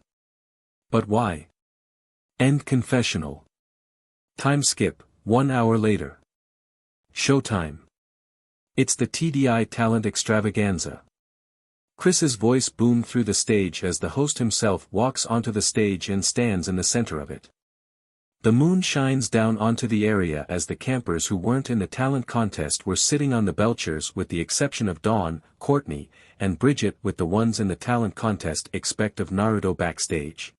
Speaker 2: But why? End confessional. Time skip, 1 hour later. Showtime. It's the TDI talent extravaganza. Chris's voice boomed through the stage as the host himself walks onto the stage and stands in the center of it. The moon shines down onto the area as the campers who weren't in the talent contest were sitting on the belchers with the exception of Dawn, Courtney, and Bridget with the ones in the talent contest expect of Naruto backstage.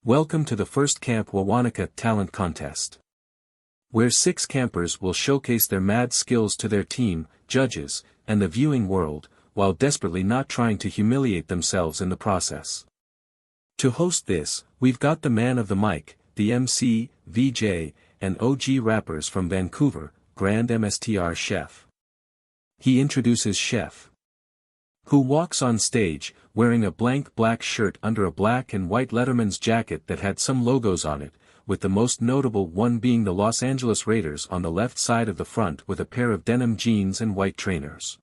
Speaker 2: Welcome to the first Camp Wawanaka talent contest. Where 6 campers will showcase their mad skills to their team, judges, and the viewing world, while desperately not trying to humiliate themselves in the process. To host this, we've got the man of the mic, the MC, VJ, and OG rappers from Vancouver, Grand MSTR Chef. He introduces Chef, who walks on stage, wearing a blank black shirt under a black and white Letterman's jacket that had some logos on it, with the most notable one being the Los Angeles Raiders on the left side of the front with a pair of denim jeans and white trainers.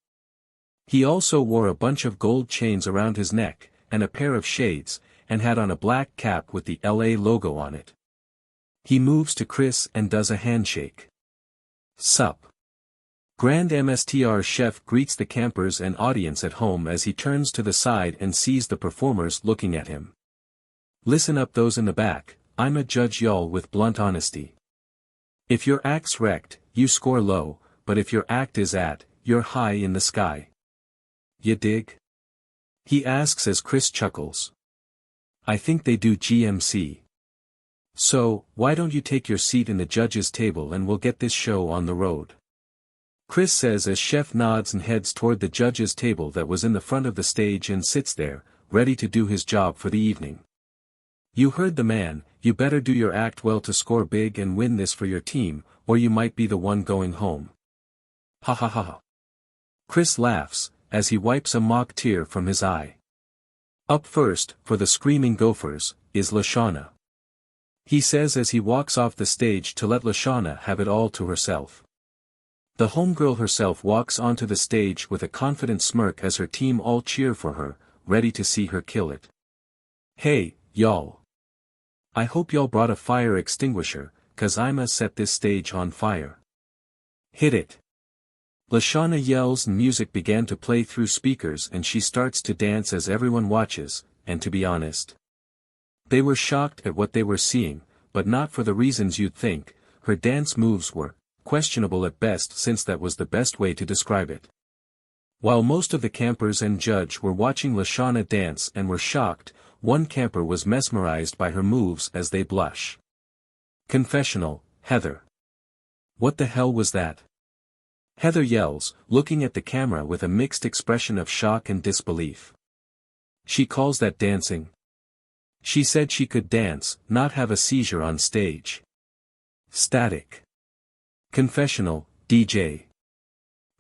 Speaker 2: He also wore a bunch of gold chains around his neck, and a pair of shades, and had on a black cap with the LA logo on it. He moves to Chris and does a handshake. Sup. Grand MSTR Chef greets the campers and audience at home as he turns to the side and sees the performers looking at him. Listen up those in the back, I'm a judge y'all with blunt honesty. If your act's wrecked, you score low, but if your act is at, you're high in the sky. Ya dig? He asks as Chris chuckles. I think they do GMC. So, why don't you take your seat in the judge's table and we'll get this show on the road? Chris says as Chef nods and heads toward the judge's table that was in the front of the stage and sits there, ready to do his job for the evening. You heard the man, you better do your act well to score big and win this for your team, or you might be the one going home. Ha ha ha ha. Chris laughs, as he wipes a mock tear from his eye. Up first, for the screaming Gophers, is Lashana. He says as he walks off the stage to let Lashana have it all to herself. The homegirl herself walks onto the stage with a confident smirk as her team all cheer for her, ready to see her kill it. Hey, y'all. I hope y'all brought a fire extinguisher, 'cause I'ma set this stage on fire. Hit it. Lashana yells and music began to play through speakers and she starts to dance as everyone watches, and to be honest, they were shocked at what they were seeing, but not for the reasons you'd think. Her dance moves were questionable at best, since that was the best way to describe it. While most of the campers and judge were watching Lashana dance and were shocked, one camper was mesmerized by her moves as they blush. Confessional, Heather. What the hell was that? Heather yells, looking at the camera with a mixed expression of shock and disbelief. She calls that dancing? She said she could dance, not have a seizure on stage. Static. Confessional, DJ.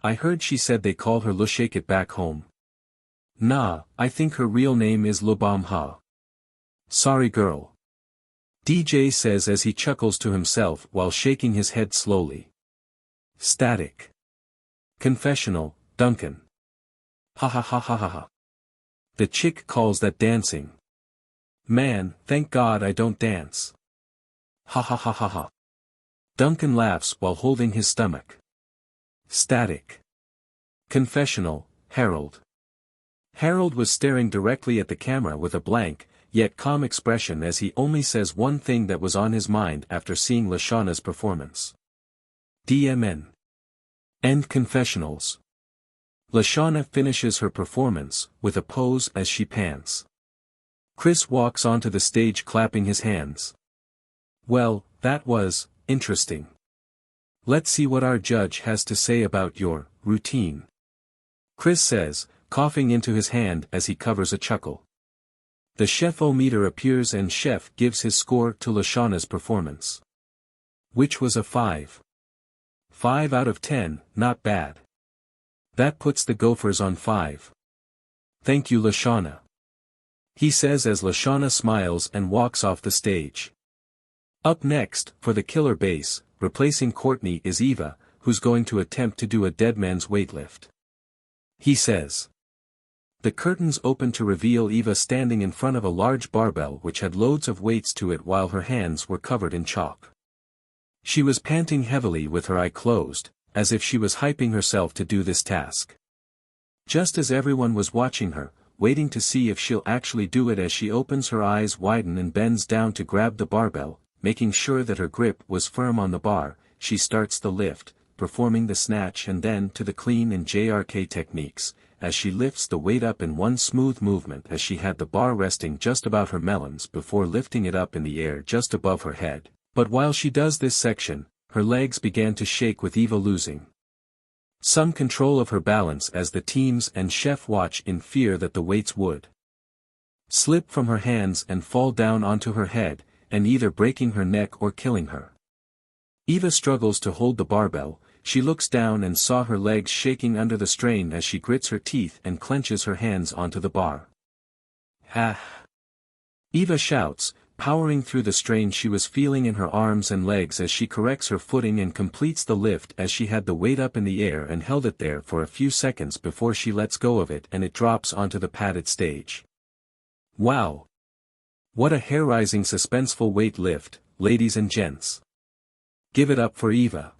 Speaker 2: I heard she said they call her Shake It Back Home. Nah, I think her real name is Lobamha. Sorry girl. DJ says as he chuckles to himself while shaking his head slowly. Static. Confessional, Duncan. Ha ha ha ha ha ha. The chick calls that dancing. Man, thank God I don't dance. Ha ha ha ha ha. Duncan laughs while holding his stomach. Static. Confessional, Harold. Harold was staring directly at the camera with a blank, yet calm expression as he only says one thing that was on his mind after seeing Lashana's performance. DMN. End confessionals. Lashana finishes her performance, with a pose as she pants. Chris walks onto the stage clapping his hands. Well, that was interesting. Let's see what our judge has to say about your routine. Chris says, coughing into his hand as he covers a chuckle. The chef-o-meter appears and Chef gives his score to Lashana's performance. Which was a 5. 5 out of 10, not bad. That puts the Gophers on 5. Thank you Lashana. He says as Lashana smiles and walks off the stage. Up next, for the killer bass, replacing Courtney is Eva, who's going to attempt to do a dead man's weightlift. He says. The curtains open to reveal Eva standing in front of a large barbell which had loads of weights to it while her hands were covered in chalk. She was panting heavily with her eye closed, as if she was hyping herself to do this task. Just as everyone was watching her, waiting to see if she'll actually do it, as she opens her eyes widen and bends down to grab the barbell, making sure that her grip was firm on the bar, she starts the lift, performing the snatch and then to the clean and JRK techniques, as she lifts the weight up in one smooth movement as she had the bar resting just about her melons before lifting it up in the air just above her head. But while she does this section, her legs began to shake with Eva losing some control of her balance as the teams and Chef watch in fear that the weights would slip from her hands and fall down onto her head, and either breaking her neck or killing her. Eva struggles to hold the barbell. She looks down and saw her legs shaking under the strain as she grits her teeth and clenches her hands onto the bar. Ha! Eva shouts, powering through the strain she was feeling in her arms and legs as she corrects her footing and completes the lift as she had the weight up in the air and held it there for a few seconds before she lets go of it and it drops onto the padded stage. Wow! What a hair-raising suspenseful weight lift, ladies and gents. Give it up for Eva.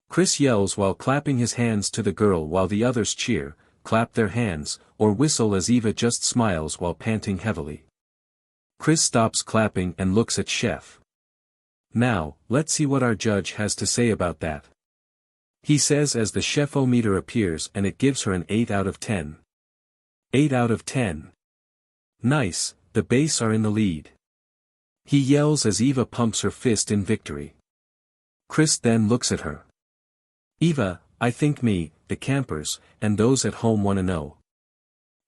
Speaker 2: Chris yells while clapping his hands to the girl while the others cheer, clap their hands, or whistle as Eva just smiles while panting heavily. Chris stops clapping and looks at Chef. Now, let's see what our judge has to say about that. He says as the chef-o-meter appears and it gives her an 8 out of 10. 8 out of 10. Nice, the base are in the lead. He yells as Eva pumps her fist in victory. Chris then looks at her. Eva, I think me, the campers, and those at home want to know.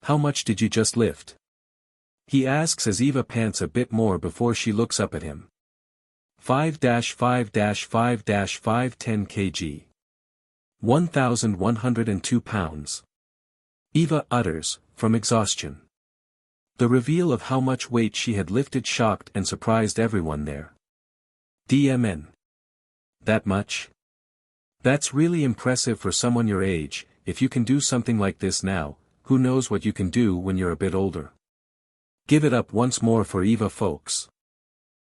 Speaker 2: How much did you just lift? He asks as Eva pants a bit more before she looks up at him. 5-5-5-5 10 kg. 1,102 pounds. Eva utters, from exhaustion. The reveal of how much weight she had lifted shocked and surprised everyone there. DMN. That much? That's really impressive for someone your age. If you can do something like this now, who knows what you can do when you're a bit older. Give it up once more for Eva, folks.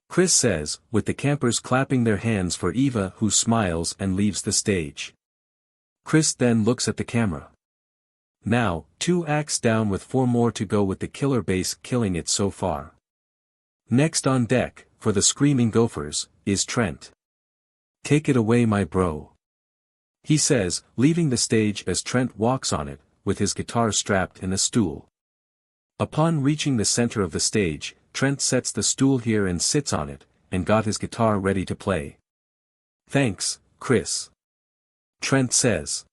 Speaker 2: Chris says, with the campers clapping their hands for Eva, who smiles and leaves the stage. Chris then looks at the camera. Now, 2 acts down with 4 more to go with the killer bass killing it so far. Next on deck, for the screaming Gophers, is Trent. Take it away, my bro. He says, leaving the stage as Trent walks on it, with his guitar strapped in a stool. Upon reaching the center of the stage, Trent sets the stool here and sits on it, and got his guitar ready to play. Thanks, Chris. Trent says.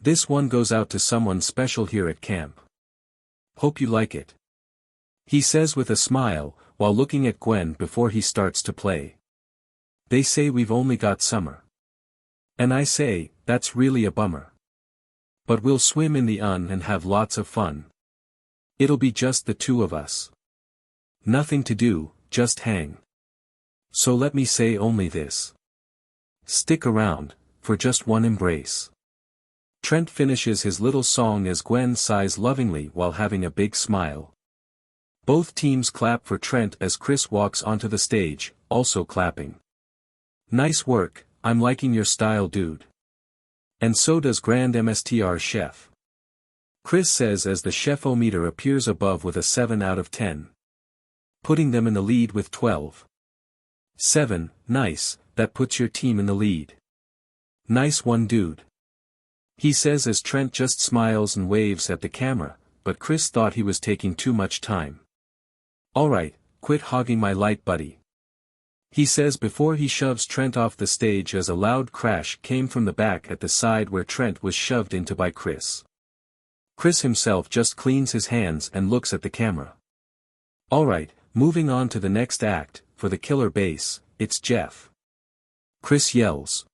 Speaker 2: This one goes out to someone special here at camp. Hope you like it. He says with a smile, while looking at Gwen before he starts to play. They say we've only got summer. And I say, that's really a bummer. But we'll swim in the UN and have lots of fun. It'll be just the 2 of us. Nothing to do, just hang. So let me say only this. Stick around, for just one embrace. Trent finishes his little song as Gwen sighs lovingly while having a big smile. Both teams clap for Trent as Chris walks onto the stage, also clapping. Nice work, I'm liking your style, dude. And so does Grand Mstr Chef. Chris says as the chef-o-meter appears above with a 7 out of 10. Putting them in the lead with 12. 7, nice, that puts your team in the lead. Nice one, dude. He says as Trent just smiles and waves at the camera, but Chris thought he was taking too much time. Alright, quit hogging my light, buddy. He says before he shoves Trent off the stage as a loud crash came from the back at the side where Trent was shoved into by Chris. Chris himself just cleans his hands and looks at the camera. Alright, moving on to the next act, for the killer bass, it's Jeff. Chris yells.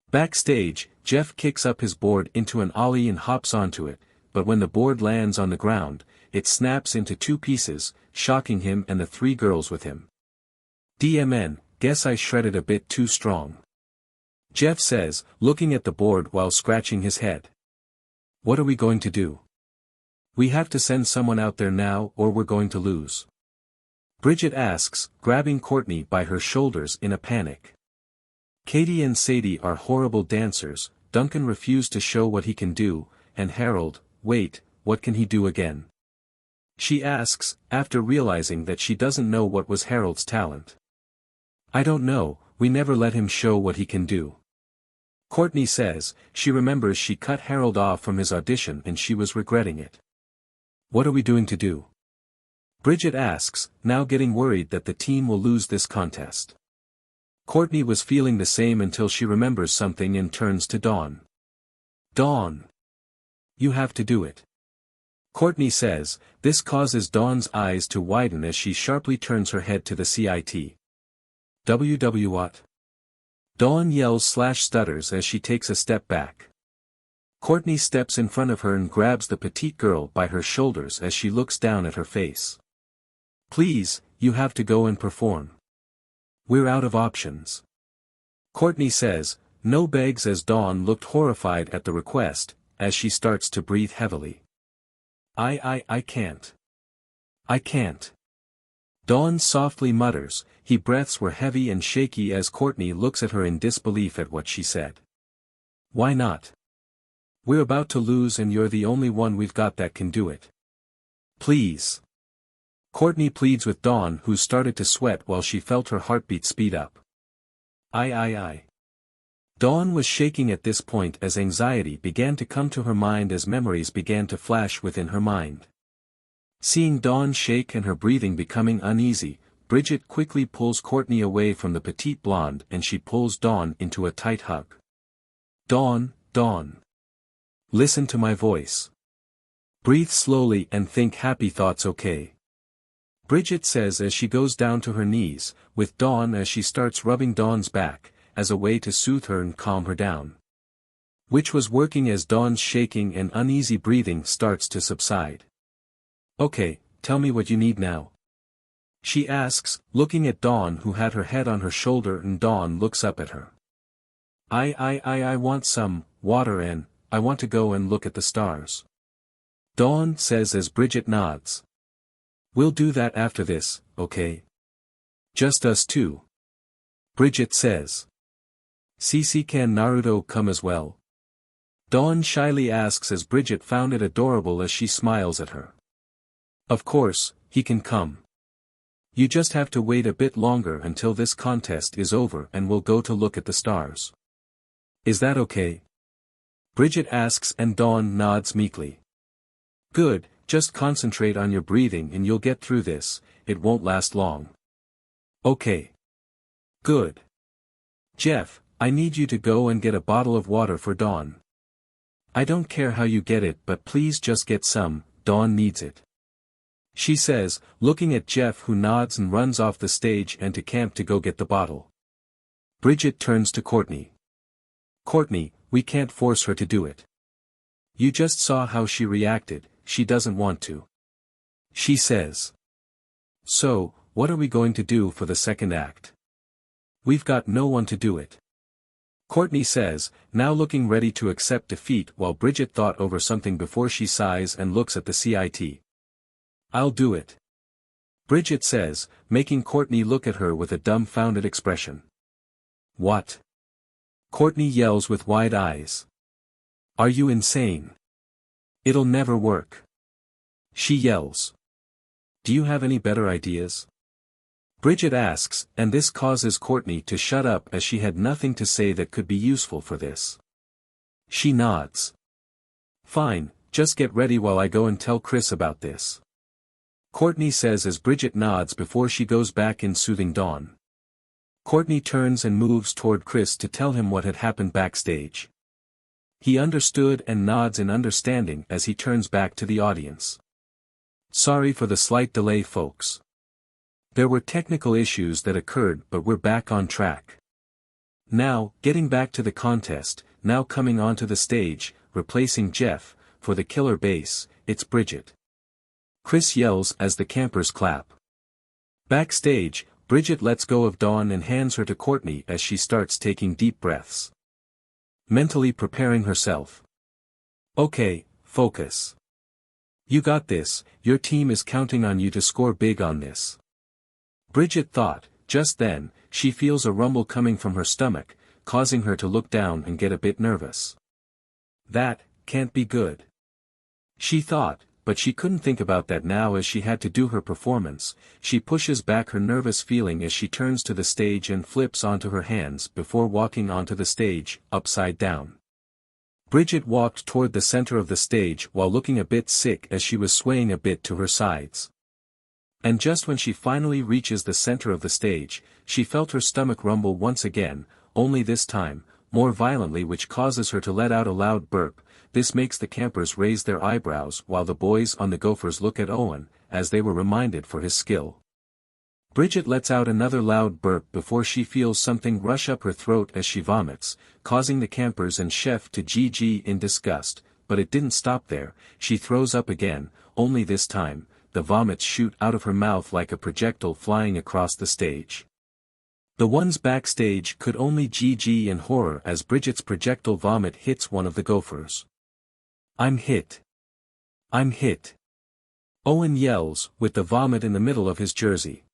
Speaker 2: Backstage, Jeff kicks up his board into an ollie and hops onto it, but when the board lands on the ground, it snaps into 2 pieces, shocking him and the 3 girls with him. DMN, guess I shredded a bit too strong. Jeff says, looking at the board while scratching his head. What are we going to do? We have to send someone out there now or we're going to lose. Bridget asks, grabbing Courtney by her shoulders in a panic. Katie and Sadie are horrible dancers, Duncan refused to show what he can do, and Harold, wait, what can he do again? She asks, after realizing that she doesn't know what was Harold's talent. I don't know, we never let him show what he can do. Courtney says, she remembers she cut Harold off from his audition and she was regretting it. What are we doing to do? Bridget asks, now getting worried that the team will lose this contest. Courtney was feeling the same until she remembers something and turns to Dawn. Dawn! You have to do it. Courtney says, this causes Dawn's eyes to widen as she sharply turns her head to the CIT. What? Dawn yells/stutters as she takes a step back. Courtney steps in front of her and grabs the petite girl by her shoulders as she looks down at her face. Please, you have to go and perform. We're out of options. Courtney says, no begs as Dawn looked horrified at the request, as she starts to breathe heavily. I can't. I can't. Dawn softly mutters, her breaths were heavy and shaky as Courtney looks at her in disbelief at what she said. Why not? We're about to lose and you're the only one we've got that can do it. Please. Courtney pleads with Dawn, who started to sweat while she felt her heartbeat speed up. I. Dawn was shaking at this point as anxiety began to come to her mind as memories began to flash within her mind. Seeing Dawn shake and her breathing becoming uneasy, Bridget quickly pulls Courtney away from the petite blonde and she pulls Dawn into a tight hug. Dawn. Listen to my voice. Breathe slowly and think happy thoughts, okay? Bridget says as she goes down to her knees, with Dawn as she starts rubbing Dawn's back, as a way to soothe her and calm her down. Which was working as Dawn's shaking and uneasy breathing starts to subside. Okay, tell me what you need now. She asks, looking at Dawn, who had her head on her shoulder, and Dawn looks up at her. I want some water and I want to go and look at the stars. Dawn says as Bridget nods. We'll do that after this, okay? Just us two. Bridget says. Can Naruto come as well? Dawn shyly asks as Bridget found it adorable as she smiles at her. Of course, he can come. You just have to wait a bit longer until this contest is over and we'll go to look at the stars. Is that okay? Bridget asks and Dawn nods meekly. Good, just concentrate on your breathing and you'll get through this, it won't last long. Okay. Good. Jeff, I need you to go and get a bottle of water for Dawn. I don't care how you get it, but please just get some, Dawn needs it. She says, looking at Jeff, who nods and runs off the stage and to camp to go get the bottle. Bridget turns to Courtney. Courtney, we can't force her to do it. You just saw how she reacted, she doesn't want to. She says. So, what are we going to do for the second act? We've got no one to do it. Courtney says, now looking ready to accept defeat, while Bridget thought over something before she sighs and looks at the CIT. I'll do it. Bridget says, making Courtney look at her with a dumbfounded expression. What? Courtney yells with wide eyes. Are you insane? It'll never work. She yells. Do you have any better ideas? Bridget asks, and this causes Courtney to shut up as she had nothing to say that could be useful for this. She nods. Fine, just get ready while I go and tell Chris about this. Courtney says as Bridget nods before she goes back in soothing Dawn. Courtney turns and moves toward Chris to tell him what had happened backstage. He understood and nods in understanding as he turns back to the audience. Sorry for the slight delay, folks. There were technical issues that occurred, but we're back on track. Now, getting back to the contest, now coming onto the stage, replacing Jeff, for the killer bass, it's Bridget. Chris yells as the campers clap. Backstage, Bridget lets go of Dawn and hands her to Courtney as she starts taking deep breaths. Mentally preparing herself. Okay, focus. You got this, your team is counting on you to score big on this. Bridget thought. Just then, she feels a rumble coming from her stomach, causing her to look down and get a bit nervous. That can't be good. She thought, but she couldn't think about that now as she had to do her performance. She pushes back her nervous feeling as she turns to the stage and flips onto her hands before walking onto the stage, upside down. Bridget walked toward the center of the stage while looking a bit sick as she was swaying a bit to her sides. And just when she finally reaches the center of the stage, she felt her stomach rumble once again, only this time, more violently, which causes her to let out a loud burp. This makes the campers raise their eyebrows while the boys on the Gophers look at Owen, as they were reminded for his skill. Bridget lets out another loud burp before she feels something rush up her throat as she vomits, causing the campers and Chef to GG in disgust, but it didn't stop there. She throws up again, only this time, the vomits shoot out of her mouth like a projectile flying across the stage. The ones backstage could only GG in horror as Bridget's projectile vomit hits one of the Gophers. "I'm hit. I'm hit." Owen yells, with the vomit in the middle of his jersey.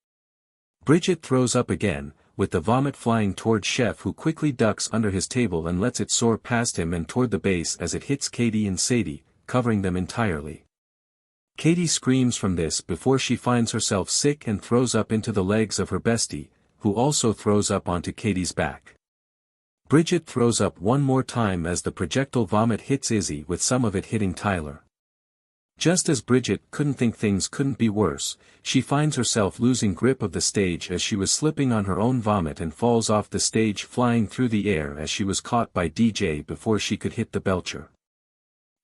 Speaker 2: Bridget throws up again, with the vomit flying toward Chef, who quickly ducks under his table and lets it soar past him and toward the base as it hits Katie and Sadie, covering them entirely. Katie screams from this before she finds herself sick and throws up into the legs of her bestie, who also throws up onto Katie's back. Bridget throws up one more time as the projectile vomit hits Izzy, with some of it hitting Tyler. Just as Bridget couldn't think things couldn't be worse, she finds herself losing grip of the stage as she was slipping on her own vomit and falls off the stage, flying through the air as she was caught by DJ before she could hit the belcher.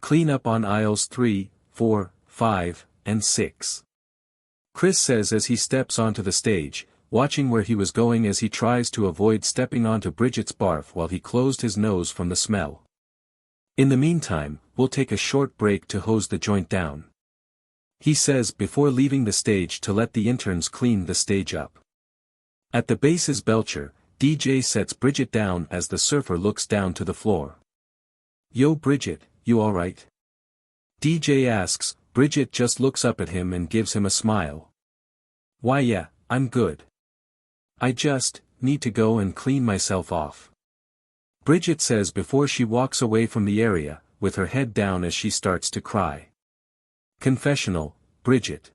Speaker 2: Clean up on aisles 3, 4, 5, and 6. Chris says as he steps onto the stage, watching where he was going as he tries to avoid stepping onto Bridget's barf while he closed his nose from the smell. "In the meantime, we'll take a short break to hose the joint down," he says before leaving the stage to let the interns clean the stage up. At the base's belcher, DJ sets Bridget down as the surfer looks down to the floor. "Yo Bridget, you alright?" DJ asks. Bridget just looks up at him and gives him a smile. "Why yeah, I'm good. I just need to go and clean myself off," Bridget says before she walks away from the area, with her head down as she starts to cry. Confessional, Bridget.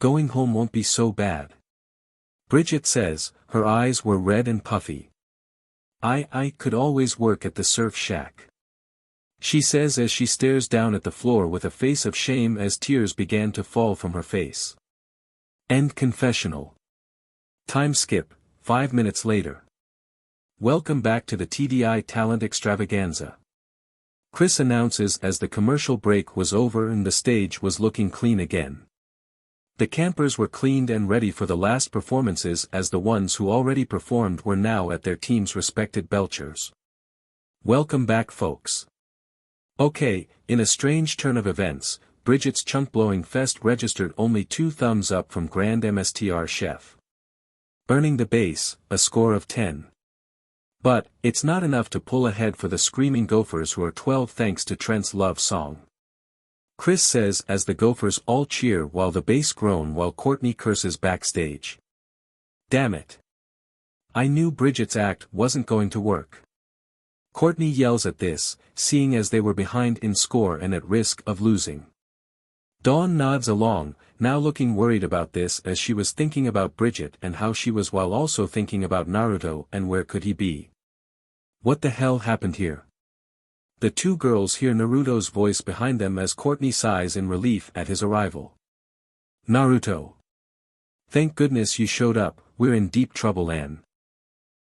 Speaker 2: "Going home won't be so bad," Bridget says, her eyes were red and puffy. I could always work at the surf shack," she says as she stares down at the floor with a face of shame as tears began to fall from her face. End confessional. Time skip, 5 minutes later. Welcome back to the TDI Talent Extravaganza. Chris announces as the commercial break was over and the stage was looking clean again. The campers were cleaned and ready for the last performances as the ones who already performed were now at their team's respected belchers. "Welcome back folks. Okay, in a strange turn of events, Bridget's chunk-blowing fest registered only 2 thumbs up from Grand MSTR Chef, earning the base, a score of 10. But, it's not enough to pull ahead for the screaming Gophers, who are 12 thanks to Trent's love song. Chris says as the Gophers all cheer while the bass groan while Courtney curses backstage. "Damn it. I knew Bridget's act wasn't going to work." Courtney yells at this, seeing as they were behind in score and at risk of losing. Dawn nods along, now looking worried about this as she was thinking about Bridget and how she was, while also thinking about Naruto and where could he be. What the hell happened here? The 2 girls hear Naruto's voice behind them as Courtney sighs in relief at his arrival. "Naruto. Thank goodness you showed up, we're in deep trouble, Anne,"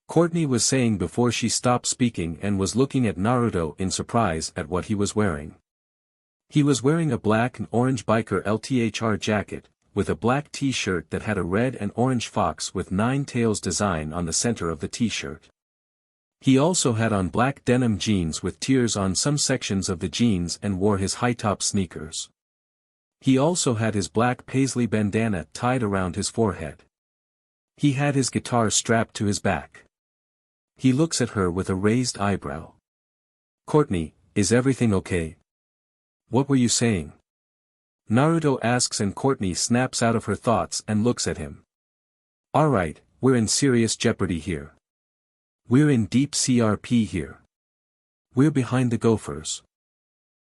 Speaker 2: Courtney was saying before she stopped speaking and was looking at Naruto in surprise at what he was wearing. He was wearing a black and orange biker LTHR jacket, with a black t-shirt that had a red and orange fox with 9 tails design on the center of the t-shirt. He also had on black denim jeans with tears on some sections of the jeans and wore his high-top sneakers. He also had his black paisley bandana tied around his forehead. He had his guitar strapped to his back. He looks at her with a raised eyebrow. "Courtney, is everything okay? What were you saying?" Naruto asks and Courtney snaps out of her thoughts and looks at him. "Alright, we're in serious jeopardy here. We're in deep CRP here. We're behind the Gophers,"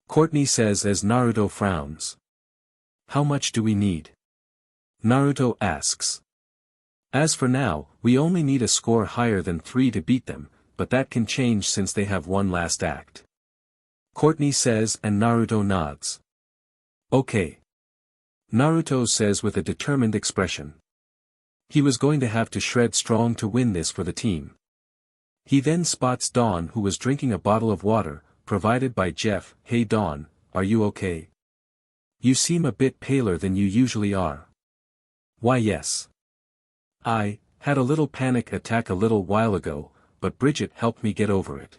Speaker 2: Courtney says as Naruto frowns. "How much do we need?" Naruto asks. "As for now, we only need a score higher than 3 to beat them, but that can change since they have one last act," Courtney says and Naruto nods. "Okay," Naruto says with a determined expression. He was going to have to shred strong to win this for the team. He then spots Dawn, who was drinking a bottle of water, provided by Jeff. "Hey Dawn, are you okay? You seem a bit paler than you usually are." "Why yes. I had a little panic attack a little while ago, but Bridget helped me get over it,"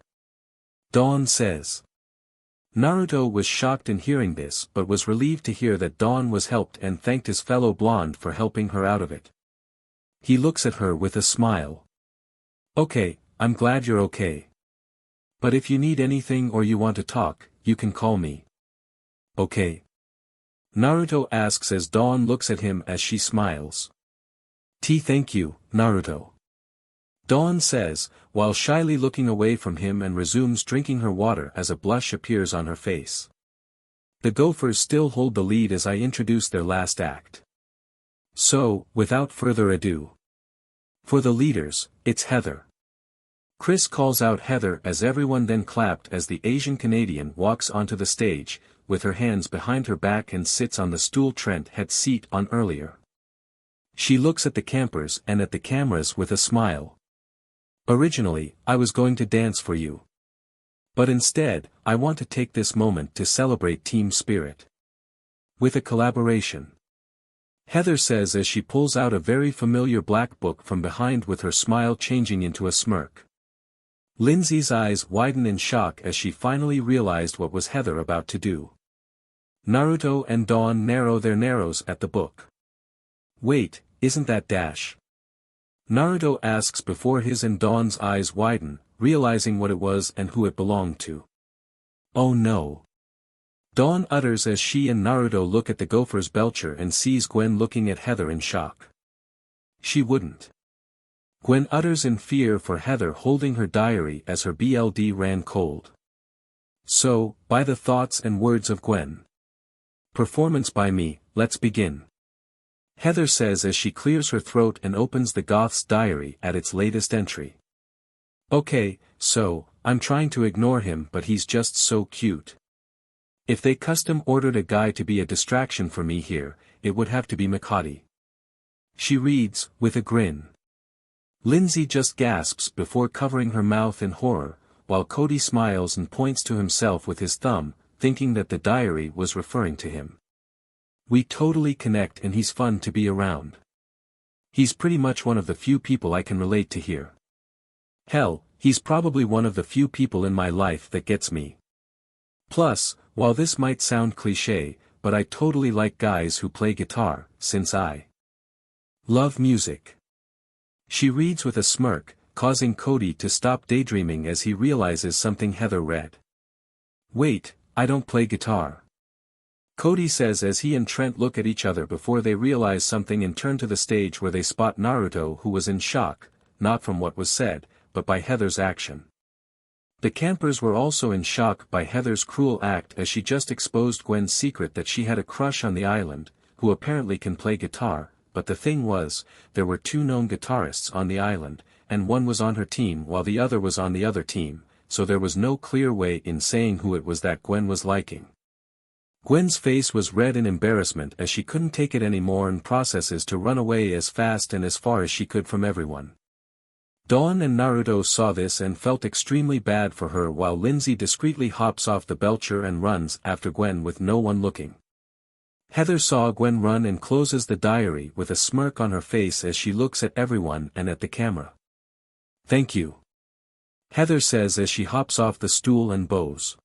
Speaker 2: Dawn says. Naruto was shocked in hearing this but was relieved to hear that Dawn was helped and thanked his fellow blonde for helping her out of it. He looks at her with a smile. Okay, I'm glad you're okay. But if you need anything or you want to talk, you can call me. Okay? Naruto asks as Dawn looks at him as she smiles. Thank you, Naruto. Dawn says, while shyly looking away from him and resumes drinking her water as a blush appears on her face. The Gophers still hold the lead as I introduce their last act. So, without further ado. For the leaders, it's Heather. Chris calls out Heather as everyone then clapped as the Asian Canadian walks onto the stage, with her hands behind her back and sits on the stool Trent had seat on earlier. She looks at the campers and at the cameras with a smile. Originally, I was going to dance for you. But instead, I want to take this moment to celebrate team spirit. With a collaboration. Heather says as she pulls out a very familiar black book from behind with her smile changing into a smirk. Lindsay's eyes widen in shock as she finally realized what was Heather about to do. Naruto and Dawn narrow their narrows at the book. Wait, isn't that Dash? Naruto asks before his and Dawn's eyes widen, realizing what it was and who it belonged to. Oh no. Dawn utters as she and Naruto look at the Gophers belcher and sees Gwen looking at Heather in shock. She wouldn't. Gwen utters in fear for Heather holding her diary as her BLD ran cold. So, by the thoughts and words of Gwen. Performance by me, let's begin. Heather says as she clears her throat and opens the Goth's diary at its latest entry. Okay, so, I'm trying to ignore him but he's just so cute. If they custom ordered a guy to be a distraction for me here, it would have to be Makati. She reads, with a grin. Lindsay just gasps before covering her mouth in horror, while Cody smiles and points to himself with his thumb, thinking that the diary was referring to him. We totally connect and he's fun to be around. He's pretty much one of the few people I can relate to here. Hell, he's probably one of the few people in my life that gets me. Plus, while this might sound cliché, but I totally like guys who play guitar, since I love music. She reads with a smirk, causing Cody to stop daydreaming as he realizes something Heather read. Wait, I don't play guitar. Cody says as he and Trent look at each other before they realize something and turn to the stage where they spot Naruto who was in shock, not from what was said, but by Heather's action. The campers were also in shock by Heather's cruel act as she just exposed Gwen's secret that she had a crush on the island, who apparently can play guitar, but the thing was, there were two known guitarists on the island, and one was on her team while the other was on the other team, so there was no clear way in saying who it was that Gwen was liking. Gwen's face was red in embarrassment as she couldn't take it anymore and processes to run away as fast and as far as she could from everyone. Dawn and Naruto saw this and felt extremely bad for her while Lindsay discreetly hops off the belcher and runs after Gwen with no one looking. Heather saw Gwen run and closes the diary with a smirk on her face as she looks at everyone and at the camera. Thank you. Heather says as she hops off the stool and bows.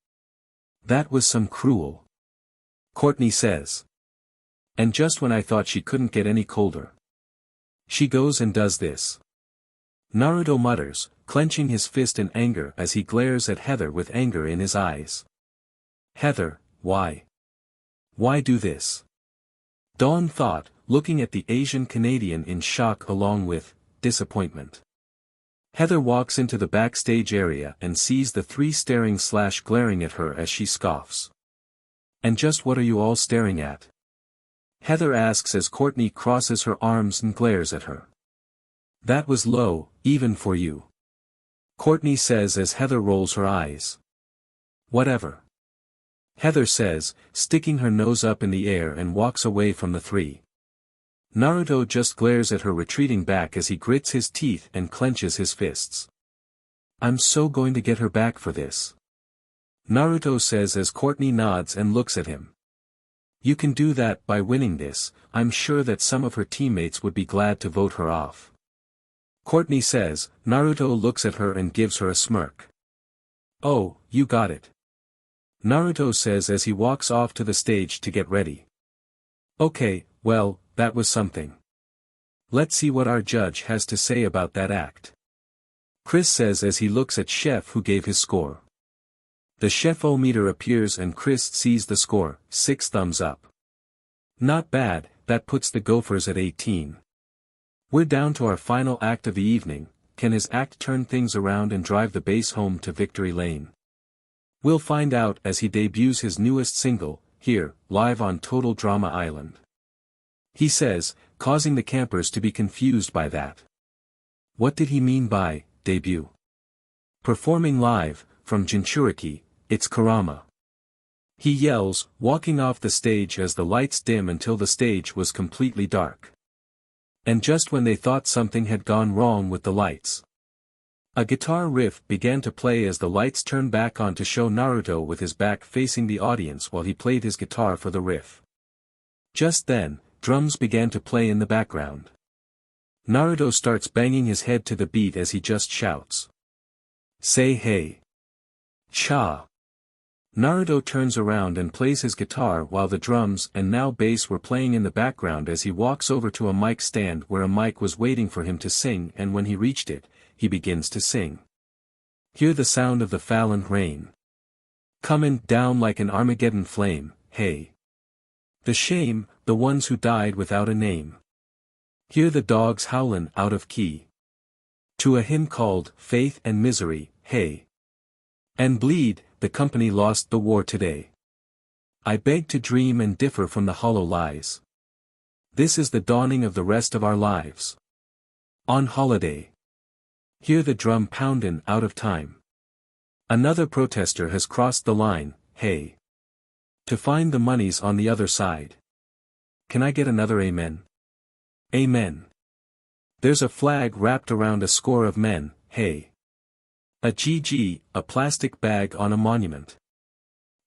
Speaker 2: That was some cruel. Courtney says. And just when I thought she couldn't get any colder. She goes and does this. Naruto mutters, clenching his fist in anger as he glares at Heather with anger in his eyes. Heather, why? Why do this? Dawn thought, looking at the Asian Canadian in shock along with disappointment. Heather walks into the backstage area and sees the three staring/glaring at her as she scoffs. And just what are you all staring at? Heather asks as Courtney crosses her arms and glares at her. That was low, even for you. Courtney says as Heather rolls her eyes. Whatever. Heather says, sticking her nose up in the air and walks away from the three. Naruto just glares at her retreating back as he grits his teeth and clenches his fists. I'm so going to get her back for this. Naruto says as Courtney nods and looks at him. You can do that by winning this. I'm sure that some of her teammates would be glad to vote her off. Courtney says. Naruto looks at her and gives her a smirk. Oh, you got it. Naruto says as he walks off to the stage to get ready. Okay, well, that was something. Let's see what our judge has to say about that act. Chris says as he looks at Chef who gave his score. The chef-o-meter appears and Chris sees the score, 6 thumbs up. Not bad, that puts the Gophers at 18. We're down to our final act of the evening. Can his act turn things around and drive the base home to victory lane? We'll find out as he debuts his newest single, here, live on Total Drama Island. He says, causing the campers to be confused by that. What did he mean by debut? Performing live, from Jinchuriki, it's Kurama. He yells, walking off the stage as the lights dim until the stage was completely dark. And just when they thought something had gone wrong with the lights, a guitar riff began to play as the lights turned back on to show Naruto with his back facing the audience while he played his guitar for the riff. Just then, drums began to play in the background. Naruto starts banging his head to the beat as he just shouts. Say hey. Cha. Naruto turns around and plays his guitar while the drums and now bass were playing in the background as he walks over to a mic stand where a mic was waiting for him to sing, and when he reached it, he begins to sing. Hear the sound of the fallen rain. Comin' down like an Armageddon flame, hey. The shame, the ones who died without a name. Hear the dogs howlin' out of key. To a hymn called, Faith and Misery, hey. And bleed, the company lost the war today. I beg to dream and differ from the hollow lies. This is the dawning of the rest of our lives. On holiday. Hear the drum poundin' out of time. Another protester has crossed the line, hey. To find the money's on the other side. Can I get another amen? Amen. There's a flag wrapped around a score of men, hey. A GG, a plastic bag on a monument.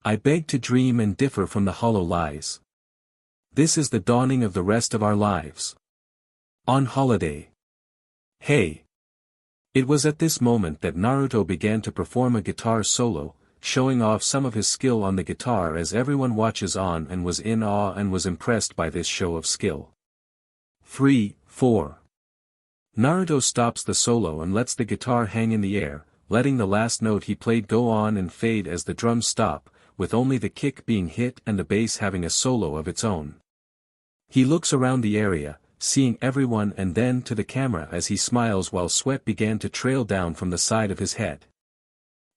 Speaker 2: I beg to dream and differ from the hollow lies. This is the dawning of the rest of our lives. On holiday. Hey. It was at this moment that Naruto began to perform a guitar solo, showing off some of his skill on the guitar as everyone watches on and was in awe and was impressed by this show of skill. 3, 4. Naruto stops the solo and lets the guitar hang in the air, letting the last note he played go on and fade as the drums stop, with only the kick being hit and the bass having a solo of its own. He looks around the area, seeing everyone and then to the camera as he smiles while sweat began to trail down from the side of his head.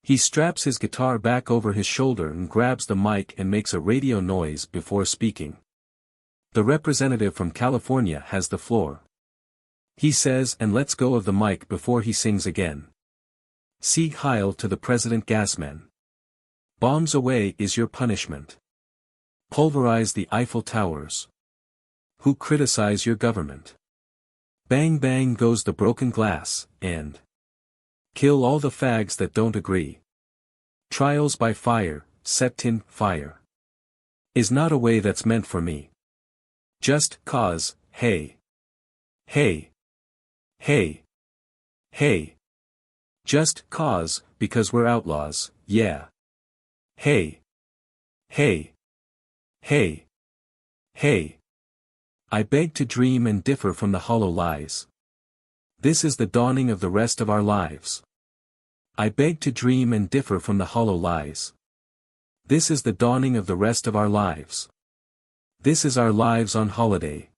Speaker 2: He straps his guitar back over his shoulder and grabs the mic and makes a radio noise before speaking. The representative from California has the floor. He says and lets go of the mic before he sings again. Sieg Heil to the President Gasman. Bombs away is your punishment. Pulverize the Eiffel Towers. Who criticize your government? Bang bang goes the broken glass, and kill all the fags that don't agree. Trials by fire, set-in fire. Is not a way that's meant for me. Just cause, hey. Hey. Hey. Hey. Just cause, because we're outlaws, yeah. Hey. Hey. Hey. Hey. I beg to dream and differ from the hollow lies. This is the dawning of the rest of our lives. I beg to dream and differ from the hollow lies. This is the dawning of the rest of our lives. This is our lives on holiday.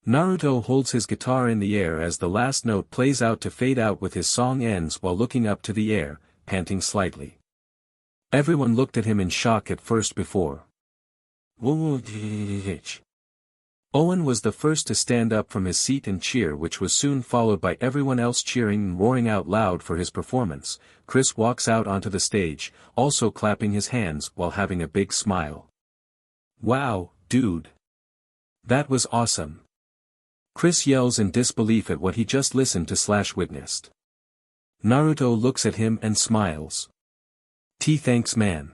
Speaker 2: Naruto holds his guitar in the air as the last note plays out to fade out with his song ends while looking up to the air, panting slightly. Everyone looked at him in shock at first before. Owen was the first to stand up from his seat and cheer, which was soon followed by everyone else cheering and roaring out loud for his performance. Chris walks out onto the stage, also clapping his hands while having a big smile. Wow, dude. That was awesome. Chris yells in disbelief at what he just listened to / witnessed. Naruto looks at him and smiles. Thanks man.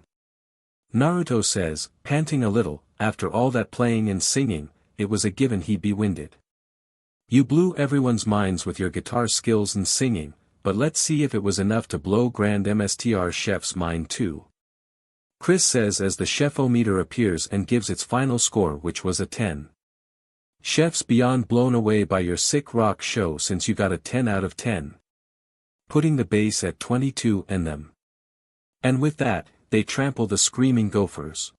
Speaker 2: Naruto says, panting a little, after all that playing and singing, it was a given he'd be winded. You blew everyone's minds with your guitar skills and singing, but let's see if it was enough to blow Grand Mstr Chef's mind too. Chris says as the chef-o-meter appears and gives its final score, which was a 10. Chef's beyond blown away by your sick rock show since you got a 10 out of 10. Putting the base at 22 and them. And with that, they trample the screaming Gophers.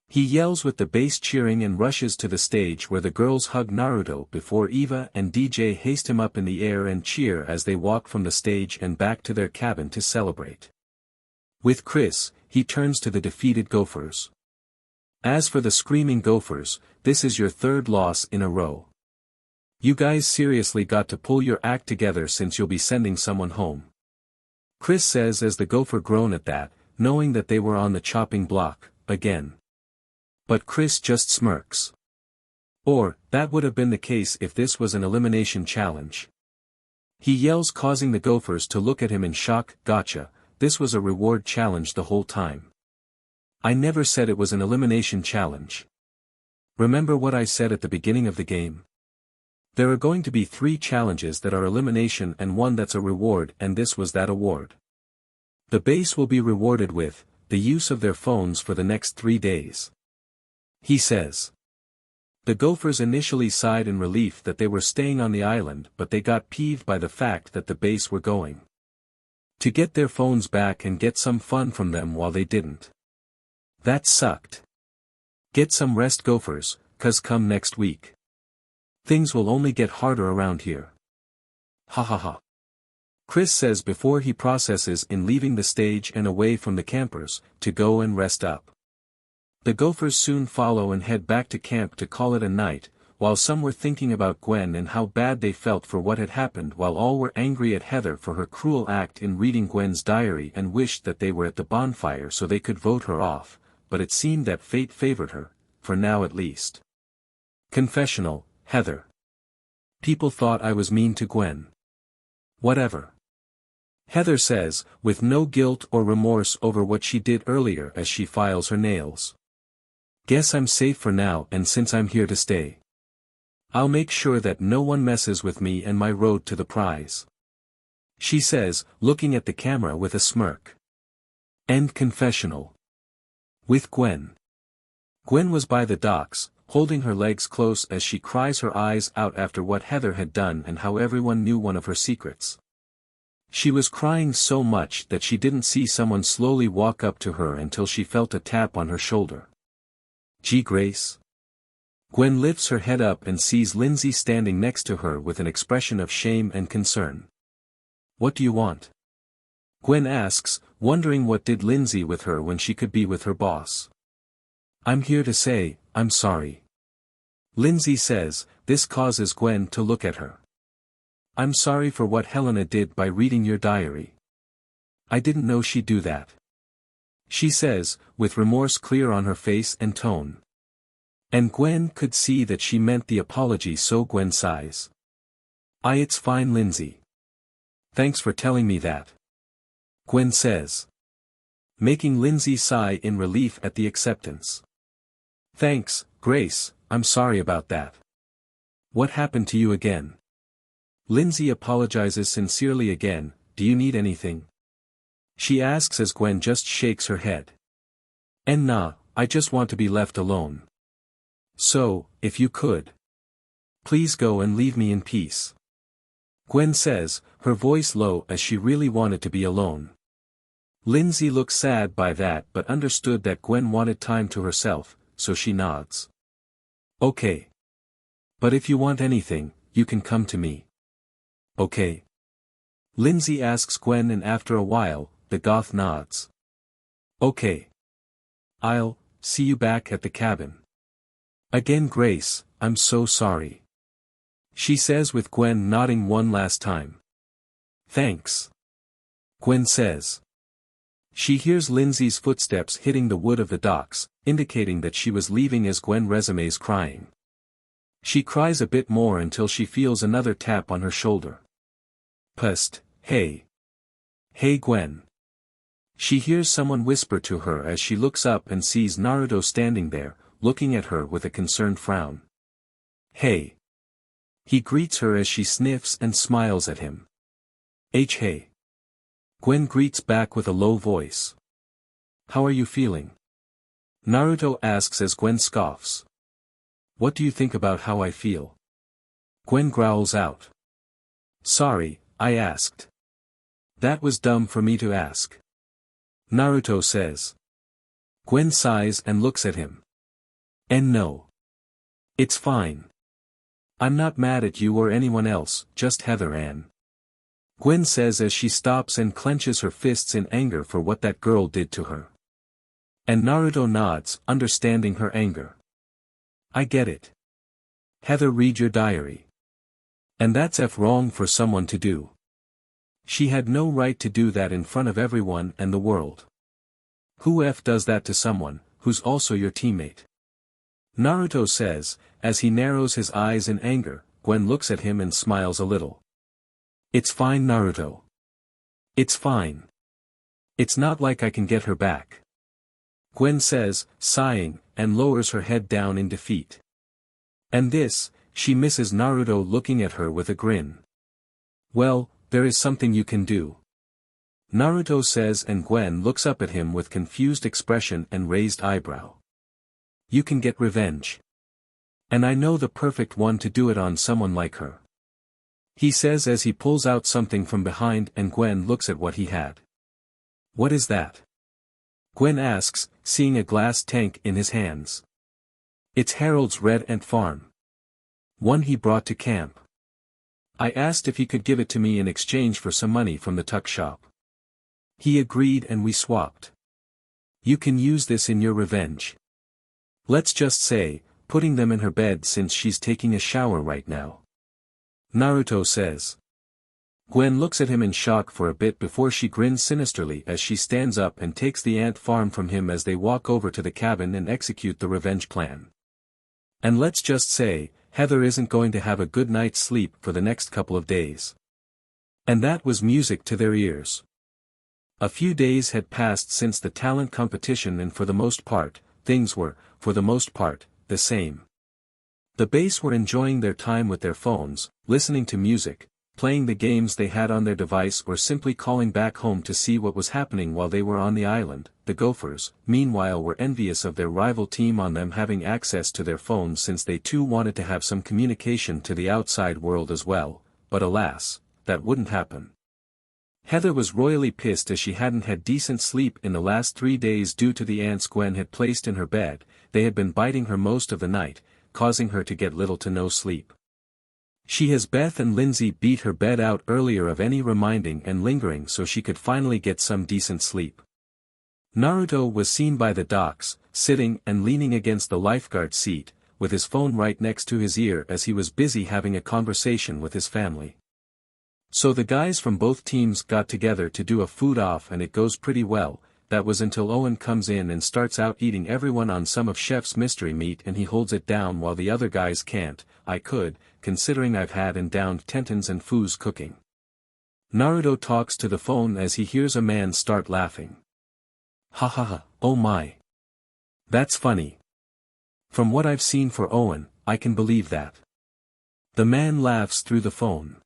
Speaker 2: He yells with the bass cheering and rushes to the stage where the girls hug Naruto before Eva and DJ haste him up in the air and cheer as they walk from the stage and back to their cabin to celebrate. With Chris, he turns to the defeated Gophers. As for the screaming Gophers, this is your third loss in a row. You guys seriously got to pull your act together since you'll be sending someone home. Chris says as the Gopher groan at that, knowing that they were on the chopping block, again. But Chris just smirks. Or, that would have been the case if this was an elimination challenge. He yells, causing the Gophers to look at him in shock. Gotcha, this was a reward challenge the whole time. I never said it was an elimination challenge. Remember what I said at the beginning of the game? There are going to be 3 challenges that are elimination and 1 that's a reward, and this was that award. The base will be rewarded with the use of their phones for the next 3 days. He says. The Gophers initially sighed in relief that they were staying on the island, but they got peeved by the fact that the base were going to get their phones back and get some fun from them while they didn't. That sucked. Get some rest, Gophers, 'cause come next week, things will only get harder around here. Ha ha ha. Chris says before he processes in leaving the stage and away from the campers, to go and rest up. The Gophers soon follow and head back to camp to call it a night, while some were thinking about Gwen and how bad they felt for what had happened, while all were angry at Heather for her cruel act in reading Gwen's diary and wished that they were at the bonfire so they could vote her off, but it seemed that fate favored her, for now at least. Confessional, Heather. People thought I was mean to Gwen. Whatever. Heather says, with no guilt or remorse over what she did earlier as she files her nails. Guess I'm safe for now, and since I'm here to stay, I'll make sure that no one messes with me and my road to the prize. She says, looking at the camera with a smirk. End confessional. With Gwen. Gwen was by the docks, holding her legs close as she cries her eyes out after what Heather had done and how everyone knew one of her secrets. She was crying so much that she didn't see someone slowly walk up to her until she felt a tap on her shoulder. Gee Grace. Gwen lifts her head up and sees Lindsay standing next to her with an expression of shame and concern. What do you want? Gwen asks, wondering what did Lindsay with her when she could be with her boss. I'm here to say, I'm sorry. Lindsay says, this causes Gwen to look at her. I'm sorry for what Helena did by reading your diary. I didn't know she'd do that. She says, with remorse clear on her face and tone. And Gwen could see that she meant the apology, so Gwen sighs. It's fine, Lindsay. Thanks for telling me that. Gwen says. Making Lindsay sigh in relief at the acceptance. Thanks, Grace, I'm sorry about that. What happened to you again? Lindsay apologizes sincerely again. Do you need anything? She asks as Gwen just shakes her head. And nah, I just want to be left alone. So, if you could, please go and leave me in peace. Gwen says, her voice low as she really wanted to be alone. Lindsay looked sad by that but understood that Gwen wanted time to herself, so she nods. Okay. But if you want anything, you can come to me. Okay. Lindsay asks Gwen, and after a while, the goth nods. Okay. I'll see you back at the cabin. Again, Grace, I'm so sorry. She says with Gwen nodding one last time. Thanks. Gwen says. She hears Lindsay's footsteps hitting the wood of the docks, indicating that she was leaving as Gwen resumes crying. She cries a bit more until she feels another tap on her shoulder. Psst, hey. Hey Gwen. She hears someone whisper to her as she looks up and sees Naruto standing there, looking at her with a concerned frown. Hey. He greets her as she sniffs and smiles at him. Hey. Gwen greets back with a low voice. How are you feeling? Naruto asks as Gwen scoffs. What do you think about how I feel? Gwen growls out. Sorry, I asked. That was dumb for me to ask. Naruto says. Gwen sighs and looks at him. And no. It's fine. I'm not mad at you or anyone else, just Heather Ann. Gwen says as she stops and clenches her fists in anger for what that girl did to her. And Naruto nods, understanding her anger. I get it. Heather, read your diary. And that's wrong for someone to do. She had no right to do that in front of everyone and the world. Who does that to someone, who's also your teammate? Naruto says, as he narrows his eyes in anger. Gwen looks at him and smiles a little. It's fine, Naruto. It's fine. It's not like I can get her back. Gwen says, sighing, and lowers her head down in defeat. And this, she misses Naruto looking at her with a grin. Well, there is something you can do. Naruto says, and Gwen looks up at him with confused expression and raised eyebrow. You can get revenge. And I know the perfect one to do it on someone like her. He says as he pulls out something from behind, and Gwen looks at what he had. What is that? Gwen asks, seeing a glass tank in his hands. It's Harold's red ant farm. One he brought to camp. I asked if he could give it to me in exchange for some money from the tuck shop. He agreed and we swapped. You can use this in your revenge. Let's just say, putting them in her bed since she's taking a shower right now. Naruto says. Gwen looks at him in shock for a bit before she grins sinisterly as she stands up and takes the ant farm from him as they walk over to the cabin and execute the revenge plan. And let's just say, Heather isn't going to have a good night's sleep for the next couple of days. And that was music to their ears. A few days had passed since the talent competition, and for the most part, things were, for the most part, the same. The base were enjoying their time with their phones, listening to music, playing the games they had on their device, or simply calling back home to see what was happening while they were on the island. The Gophers, meanwhile, were envious of their rival team on them having access to their phones, since they too wanted to have some communication to the outside world as well, but alas, that wouldn't happen. Heather was royally pissed as she hadn't had decent sleep in the last 3 days due to the ants Gwen had placed in her bed. They had been biting her most of the night, causing her to get little to no sleep. She has Beth and Lindsay beat her bed out earlier of any reminding and lingering so she could finally get some decent sleep. Naruto was seen by the docks, sitting and leaning against the lifeguard seat, with his phone right next to his ear as he was busy having a conversation with his family. So the guys from both teams got together to do a food off, and it goes pretty well. That was until Owen comes in and starts out eating everyone on some of Chef's mystery meat, and he holds it down while the other guys can't. I could, considering I've had and downed Tenten's and Fu's cooking. Naruto talks to the phone as he hears a man start laughing. Ha ha ha, oh my. That's funny. From what I've seen for Owen, I can believe that. The man laughs through the phone.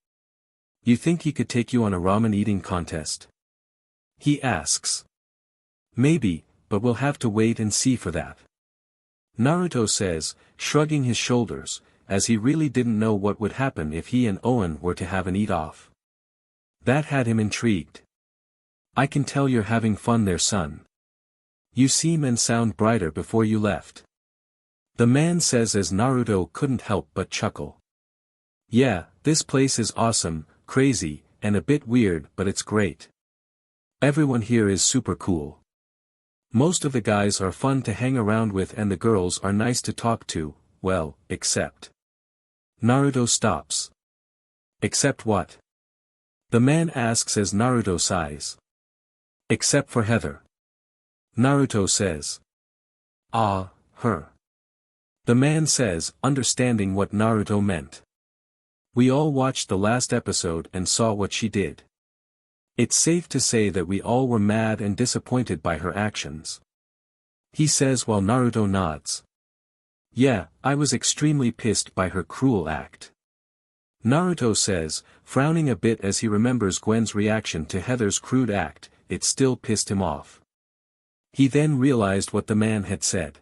Speaker 2: You think he could take you on a ramen eating contest? He asks. Maybe, but we'll have to wait and see for that. Naruto says, shrugging his shoulders, as he really didn't know what would happen if he and Owen were to have an eat-off. That had him intrigued. I can tell you're having fun there, son. You seem and sound brighter before you left. The man says as Naruto couldn't help but chuckle. Yeah, this place is awesome, crazy, and a bit weird, but it's great. Everyone here is super cool. Most of the guys are fun to hang around with and the girls are nice to talk to, well, except. Naruto stops. Except what? The man asks as Naruto sighs. Except for Heather. Naruto says. Ah, her. The man says, understanding what Naruto meant. We all watched the last episode and saw what she did. It's safe to say that we all were mad and disappointed by her actions. He says while Naruto nods. Yeah, I was extremely pissed by her cruel act. Naruto says, frowning a bit as he remembers Gwen's reaction to Heather's crude act. It still pissed him off. He then realized what the man had said.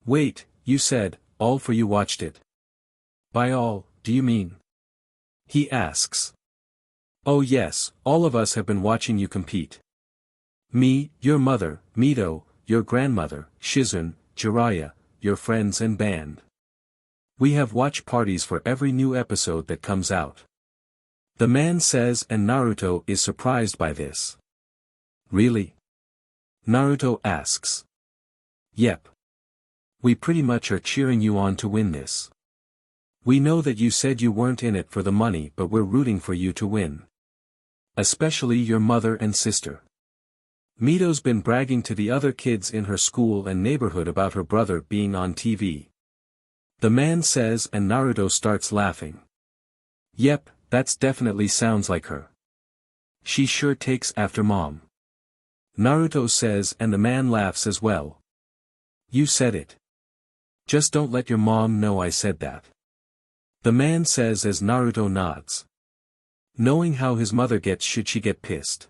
Speaker 2: Wait, you said, all for you watched it. By all, do you mean? He asks. Oh yes, all of us have been watching you compete. Me, your mother, Mito, your grandmother, Shizun, Jiraiya, your friends and band. We have watch parties for every new episode that comes out. The man says, and Naruto is surprised by this. Really? Naruto asks. Yep. We pretty much are cheering you on to win this. We know that you said you weren't in it for the money, but we're rooting for you to win. Especially your mother and sister. Mito's been bragging to the other kids in her school and neighborhood about her brother being on TV. The man says, and Naruto starts laughing. Yep, that's definitely sounds like her. She sure takes after mom. Naruto says, and the man laughs as well. You said it. Just don't let your mom know I said that. The man says as Naruto nods. Knowing how his mother gets should she get pissed.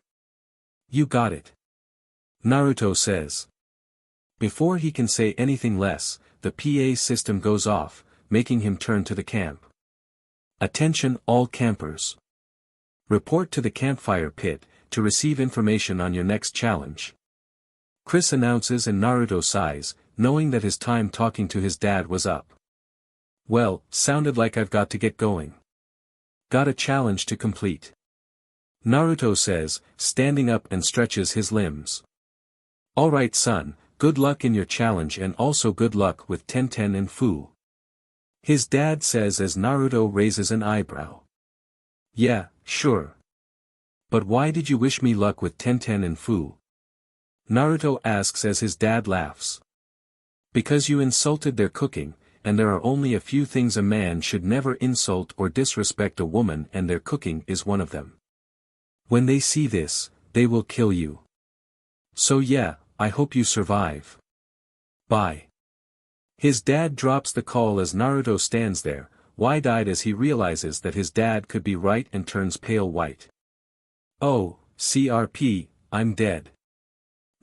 Speaker 2: You got it. Naruto says. Before he can say anything less, the PA system goes off, making him turn to the camp. Attention all campers. Report to the campfire pit, to receive information on your next challenge. Chris announces and Naruto sighs, knowing that his time talking to his dad was up. Well, sounded like I've got to get going. Got a challenge to complete. Naruto says, standing up and stretches his limbs. Alright son, good luck in your challenge and also good luck with Tenten and Fu. His dad says as Naruto raises an eyebrow. Yeah, sure. But why did you wish me luck with Tenten and Fu? Naruto asks as his dad laughs. Because you insulted their cooking, and there are only a few things a man should never insult or disrespect a woman, and their cooking is one of them. When they see this, they will kill you. So yeah, I hope you survive. Bye. His dad drops the call as Naruto stands there, wide-eyed as he realizes that his dad could be right and turns pale white. Oh, CRP, I'm dead.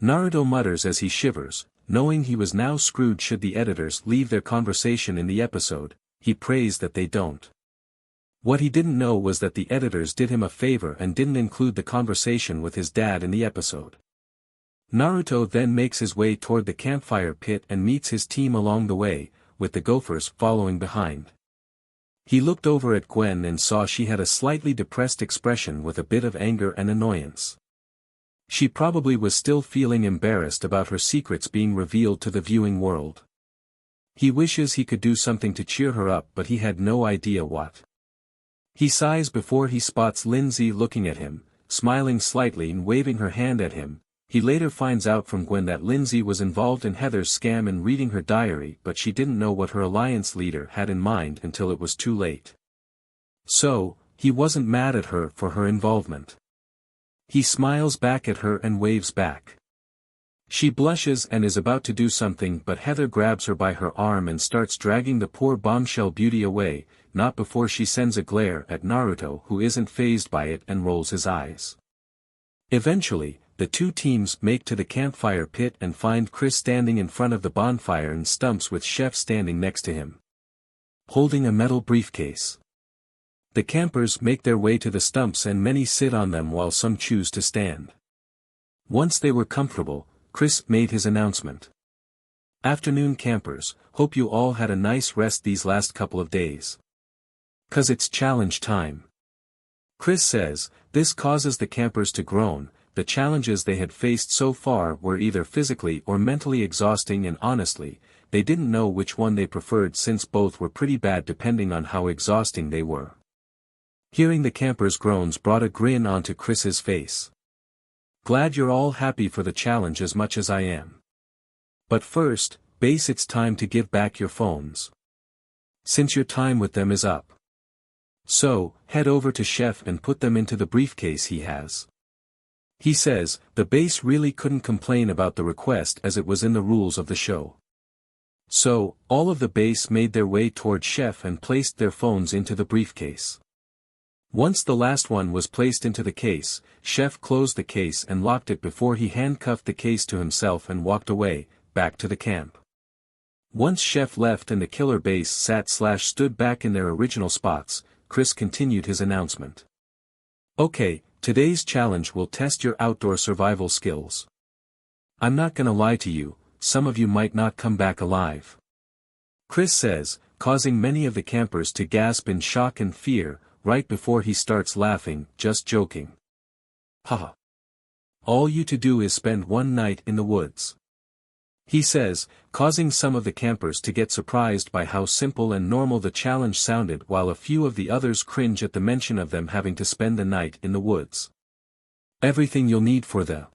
Speaker 2: Naruto mutters as he shivers, knowing he was now screwed should the editors leave their conversation in the episode. He prays that they don't. What he didn't know was that the editors did him a favor and didn't include the conversation with his dad in the episode. Naruto then makes his way toward the campfire pit and meets his team along the way, with the Gophers following behind. He looked over at Gwen and saw she had a slightly depressed expression with a bit of anger and annoyance. She probably was still feeling embarrassed about her secrets being revealed to the viewing world. He wishes he could do something to cheer her up, but he had no idea what. He sighs before he spots Lindsay looking at him, smiling slightly and waving her hand at him. He later finds out from Gwen that Lindsay was involved in Heather's scam and reading her diary, but she didn't know what her alliance leader had in mind until it was too late. So, he wasn't mad at her for her involvement. He smiles back at her and waves back. She blushes and is about to do something, but Heather grabs her by her arm and starts dragging the poor bombshell beauty away, not before she sends a glare at Naruto, who isn't fazed by it and rolls his eyes. Eventually, the two teams make to the campfire pit and find Chris standing in front of the bonfire and stumps with Chef standing next to him, holding a metal briefcase. The campers make their way to the stumps and many sit on them while some choose to stand. Once they were comfortable, Chris made his announcement. Afternoon campers, hope you all had a nice rest these last couple of days. 'Cause it's challenge time. Chris says, this causes the campers to groan. The challenges they had faced so far were either physically or mentally exhausting, and honestly, they didn't know which one they preferred since both were pretty bad depending on how exhausting they were. Hearing the campers' groans brought a grin onto Chris's face. Glad you're all happy for the challenge as much as I am. But first, Base, it's time to give back your phones. Since your time with them is up. So, head over to Chef and put them into the briefcase he has. He says, the Base really couldn't complain about the request as it was in the rules of the show. So, all of the Base made their way toward Chef and placed their phones into the briefcase. Once the last one was placed into the case, Chef closed the case and locked it before he handcuffed the case to himself and walked away, back to the camp. Once Chef left and the killer base stood back in their original spots, Chris continued his announcement. Okay, today's challenge will test your outdoor survival skills. I'm not gonna lie to you, some of you might not come back alive. Chris says, causing many of the campers to gasp in shock and fear, right before he starts laughing, just joking. Haha. All you to do is spend one night in the woods. He says, causing some of the campers to get surprised by how simple and normal the challenge sounded while a few of the others cringe at the mention of them having to spend the night in the woods. Everything you'll need for the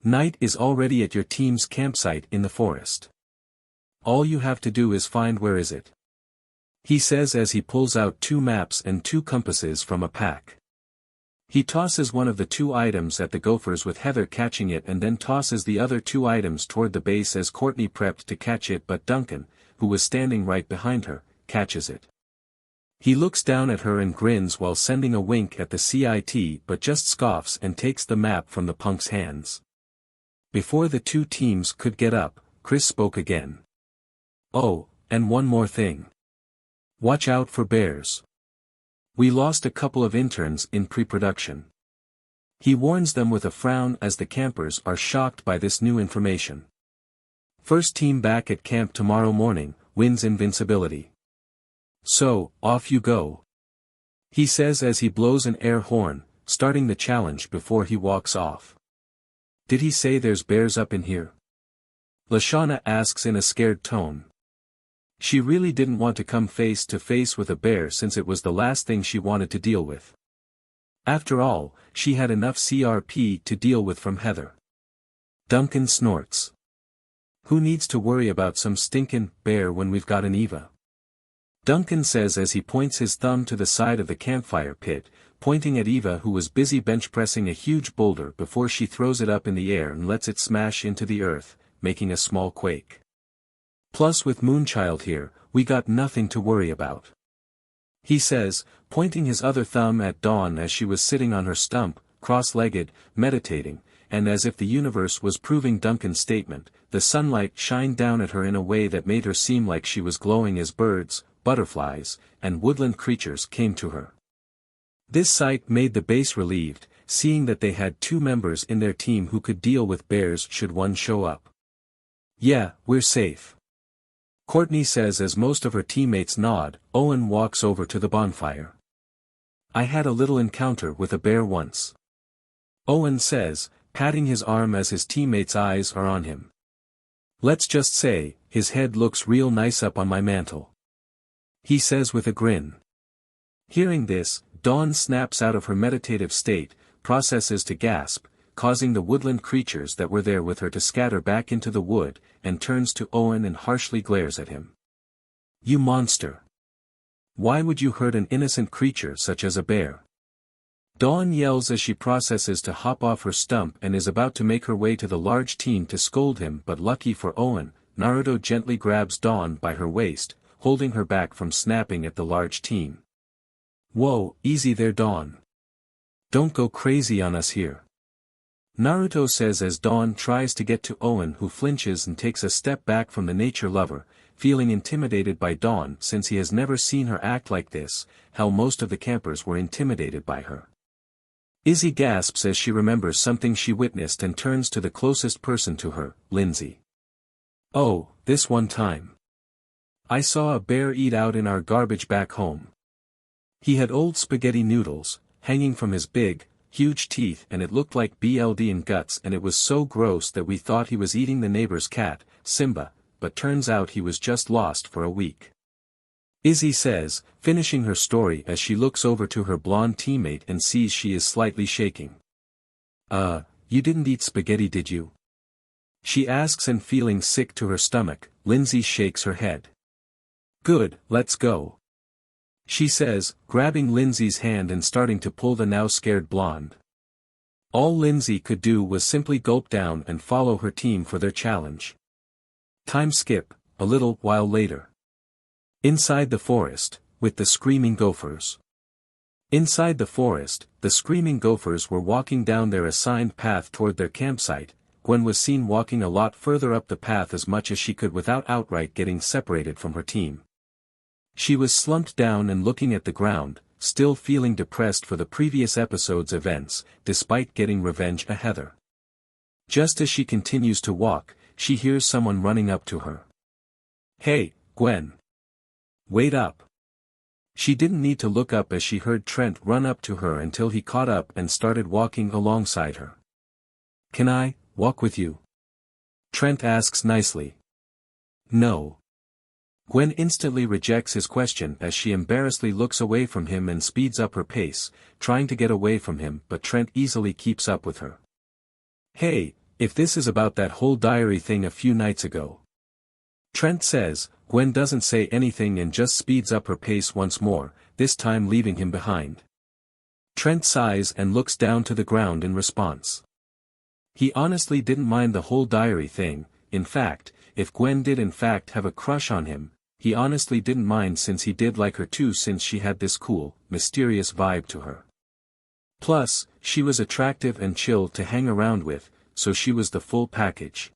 Speaker 2: night is already at your team's campsite in the forest. All you have to do is find where is it. He says as he pulls out 2 maps and 2 compasses from a pack. He tosses one of the 2 items at the Gophers with Heather catching it and then tosses the other 2 items toward the base as Courtney prepped to catch it but Duncan, who was standing right behind her, catches it. He looks down at her and grins while sending a wink at the CIT but just scoffs and takes the map from the punk's hands. Before the 2 teams could get up, Chris spoke again. Oh, and one more thing. Watch out for bears. We lost a couple of interns in pre-production. He warns them with a frown as the campers are shocked by this new information. First team back at camp tomorrow morning, wins invincibility. So, off you go. He says as he blows an air horn, starting the challenge before he walks off. Did he say there's bears up in here? Lashana asks in a scared tone. She really didn't want to come face to face with a bear since it was the last thing she wanted to deal with. After all, she had enough CRP to deal with from Heather. Duncan snorts. Who needs to worry about some stinkin' bear when we've got an Eva? Duncan says as he points his thumb to the side of the campfire pit, pointing at Eva who was busy bench pressing a huge boulder before she throws it up in the air and lets it smash into the earth, making a small quake. Plus with Moonchild here, we got nothing to worry about. He says, pointing his other thumb at Dawn as she was sitting on her stump, cross-legged, meditating, and as if the universe was proving Duncan's statement, the sunlight shined down at her in a way that made her seem like she was glowing as birds, butterflies, and woodland creatures came to her. This sight made the base relieved, seeing that they had 2 members in their team who could deal with bears should one show up. Yeah, we're safe. Courtney says as most of her teammates nod. Owen walks over to the bonfire. I had a little encounter with a bear once. Owen says, patting his arm as his teammates' eyes are on him. Let's just say, his head looks real nice up on my mantle. He says with a grin. Hearing this, Dawn snaps out of her meditative state, processes to gasp, causing the woodland creatures that were there with her to scatter back into the wood, and turns to Owen and harshly glares at him. You monster! Why would you hurt an innocent creature such as a bear? Dawn yells as she processes to hop off her stump and is about to make her way to the large team to scold him, but lucky for Owen, Naruto gently grabs Dawn by her waist, holding her back from snapping at the large team. Whoa, easy there Dawn. Don't go crazy on us here. Naruto says as Dawn tries to get to Owen who flinches and takes a step back from the nature lover, feeling intimidated by Dawn since he has never seen her act like this, how most of the campers were intimidated by her. Izzy gasps as she remembers something she witnessed and turns to the closest person to her, Lindsay. Oh, this one time. I saw a bear eat out in our garbage back home. He had old spaghetti noodles, hanging from his big, huge teeth and it looked like BLD and guts and it was so gross that we thought he was eating the neighbor's cat, Simba, but turns out he was just lost for a week. Izzy says, finishing her story as she looks over to her blonde teammate and sees she is slightly shaking. You didn't eat spaghetti did you? She asks and feeling sick to her stomach, Lindsay shakes her head. Good, let's go. She says, grabbing Lindsay's hand and starting to pull the now scared blonde. All Lindsay could do was simply gulp down and follow her team for their challenge. Time skip, a little while later. Inside the forest, with the screaming Gophers. Inside the forest, the screaming gophers were walking down their assigned path toward their campsite. Gwen was seen walking a lot further up the path as much as she could without outright getting separated from her team. She was slumped down and looking at the ground, still feeling depressed for the previous episode's events, despite getting revenge on Heather. Just as she continues to walk, she hears someone running up to her. "Hey, Gwen. Wait up." She didn't need to look up as she heard Trent run up to her until he caught up and started walking alongside her. "Can I walk with you?" Trent asks nicely. "No." Gwen instantly rejects his question as she embarrassedly looks away from him and speeds up her pace, trying to get away from him, but Trent easily keeps up with her. "Hey, if this is about that whole diary thing a few nights ago." Trent says. Gwen doesn't say anything and just speeds up her pace once more, this time leaving him behind. Trent sighs and looks down to the ground in response. He honestly didn't mind the whole diary thing. In fact, if Gwen did in fact have a crush on him, he honestly didn't mind since he did like her too, since she had this cool, mysterious vibe to her. Plus, she was attractive and chill to hang around with, so she was the full package.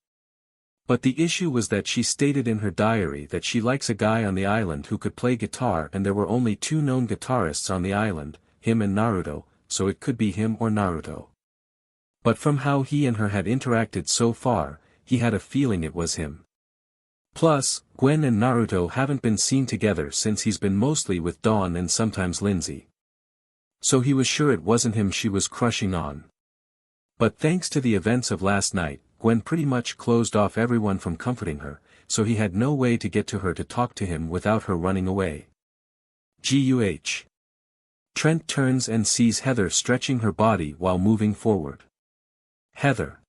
Speaker 2: But the issue was that she stated in her diary that she likes a guy on the island who could play guitar, and there were only 2 known guitarists on the island, him and Naruto, so it could be him or Naruto. But from how he and her had interacted so far, he had a feeling it was him. Plus, Gwen and Naruto haven't been seen together since he's been mostly with Dawn and sometimes Lindsay. So he was sure it wasn't him she was crushing on. But thanks to the events of last night, Gwen pretty much closed off everyone from comforting her, so he had no way to get to her to talk to him without her running away. Guh. Trent turns and sees Heather stretching her body while moving forward. Heather.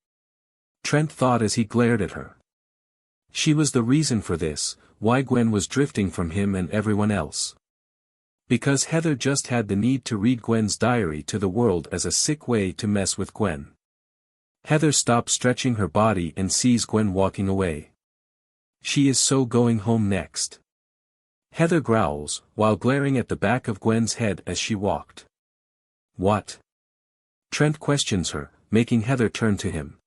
Speaker 2: Trent thought as he glared at her. She was the reason for this, why Gwen was drifting from him and everyone else. Because Heather just had the need to read Gwen's diary to the world as a sick way to mess with Gwen. Heather stops stretching her body and sees Gwen walking away. She is so going home next. Heather growls, while glaring at the back of Gwen's head as she walked. What? Trent questions her, making Heather turn to him.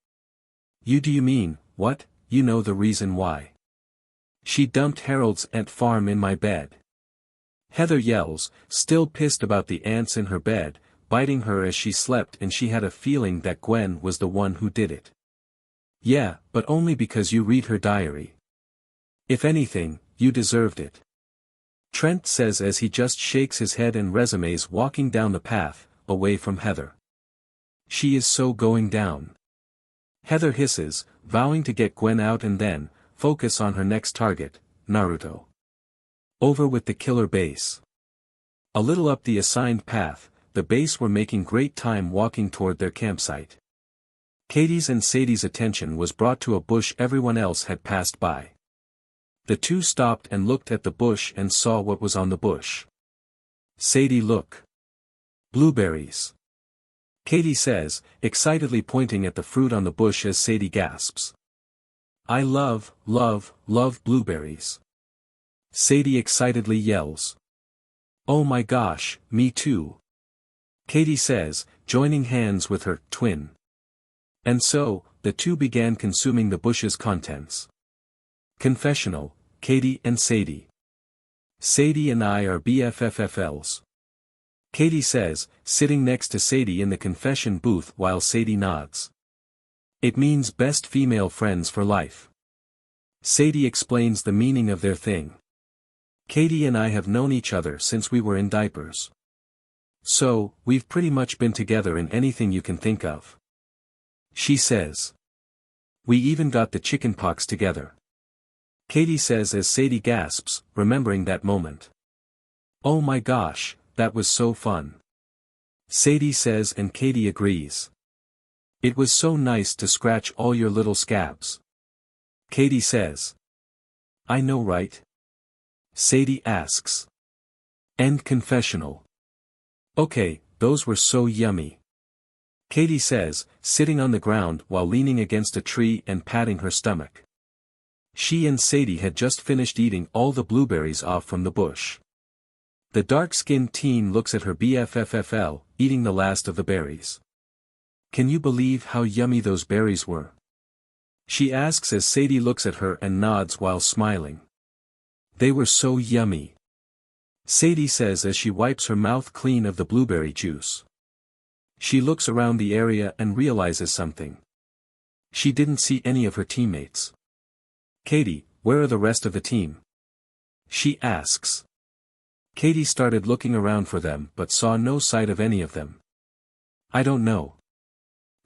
Speaker 2: Do you mean, what? You know the reason why. She dumped Harold's ant farm in my bed. Heather yells, still pissed about the ants in her bed, biting her as she slept, and she had a feeling that Gwen was the one who did it. Yeah, but only because you read her diary. If anything, you deserved it. Trent says as he just shakes his head and resumes walking down the path, away from Heather. She is so going down. Heather hisses, vowing to get Gwen out and then focus on her next target, Naruto. Over with the killer base. A little up the assigned path, the base were making great time walking toward their campsite. Katie's and Sadie's attention was brought to a bush everyone else had passed by. The two stopped and looked at the bush and saw what was on the bush. Sadie, look. Blueberries. Katie says, excitedly pointing at the fruit on the bush as Sadie gasps. I love blueberries. Sadie excitedly yells. Oh my gosh, me too. Katie says, joining hands with her twin. And so, the two began consuming the bush's contents. Confessional, Katie and Sadie. Sadie and I are BFFFLs. Katie says, sitting next to Sadie in the confession booth while Sadie nods. It means best female friends for life. Sadie explains the meaning of their thing. Katie and I have known each other since we were in diapers. So, we've pretty much been together in anything you can think of. She says. We even got the chickenpox together. Katie says as Sadie gasps, remembering that moment. Oh my gosh, that was so fun. Sadie says and Katie agrees. It was so nice to scratch all your little scabs. Katie says. I know, right? Sadie asks. End confessional. Okay, those were so yummy. Katie says, sitting on the ground while leaning against a tree and patting her stomach. She and Sadie had just finished eating all the blueberries off from the bush. The dark-skinned teen looks at her BFFFL, eating the last of the berries. Can you believe how yummy those berries were? She asks as Sadie looks at her and nods while smiling. They were so yummy. Sadie says as she wipes her mouth clean of the blueberry juice. She looks around the area and realizes something. She didn't see any of her teammates. Katie, where are the rest of the team? She asks. Katie started looking around for them but saw no sight of any of them. I don't know.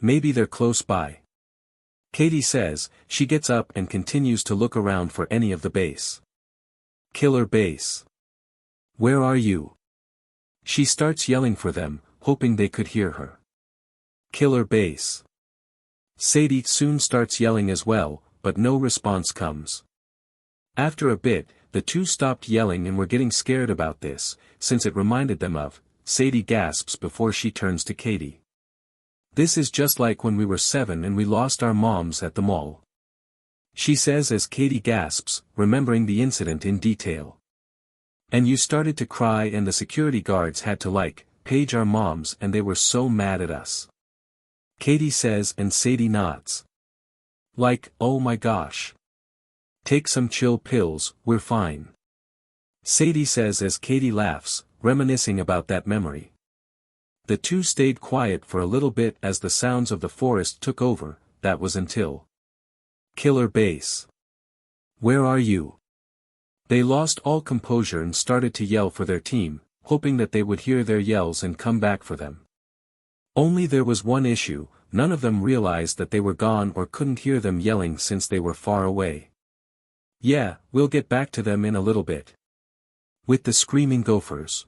Speaker 2: Maybe they're close by. Katie says. She gets up and continues to look around for any of the base. Killer base. Where are you? She starts yelling for them, hoping they could hear her. Killer base. Sadie soon starts yelling as well, but no response comes. After a bit, the two stopped yelling and were getting scared about this, since it reminded them of. Sadie gasps before she turns to Katie. This is just like when we were 7 and we lost our moms at the mall. She says as Katie gasps, remembering the incident in detail. And you started to cry and the security guards had to page our moms and they were so mad at us. Katie says and Sadie nods. Oh my gosh. Take some chill pills, we're fine. Sadie says as Katie laughs, reminiscing about that memory. The two stayed quiet for a little bit as the sounds of the forest took over. That was until. Killer base. Where are you? They lost all composure and started to yell for their team, hoping that they would hear their yells and come back for them. Only there was one issue, none of them realized that they were gone or couldn't hear them yelling since they were far away. Yeah, we'll get back to them in a little bit. With the screaming gophers.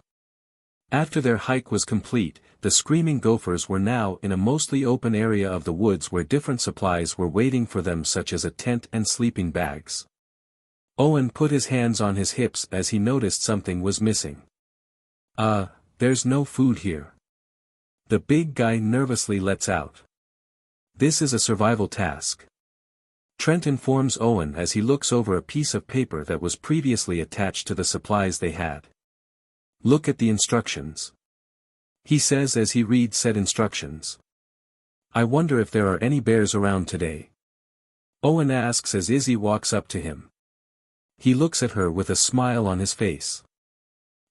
Speaker 2: After their hike was complete, the screaming gophers were now in a mostly open area of the woods where different supplies were waiting for them such as a tent and sleeping bags. Owen put his hands on his hips as he noticed something was missing. There's no food here. The big guy nervously lets out. This is a survival task. Trent informs Owen as he looks over a piece of paper that was previously attached to the supplies they had. Look at the instructions. He says as he reads said instructions. I wonder if there are any bears around today. Owen asks as Izzy walks up to him. He looks at her with a smile on his face.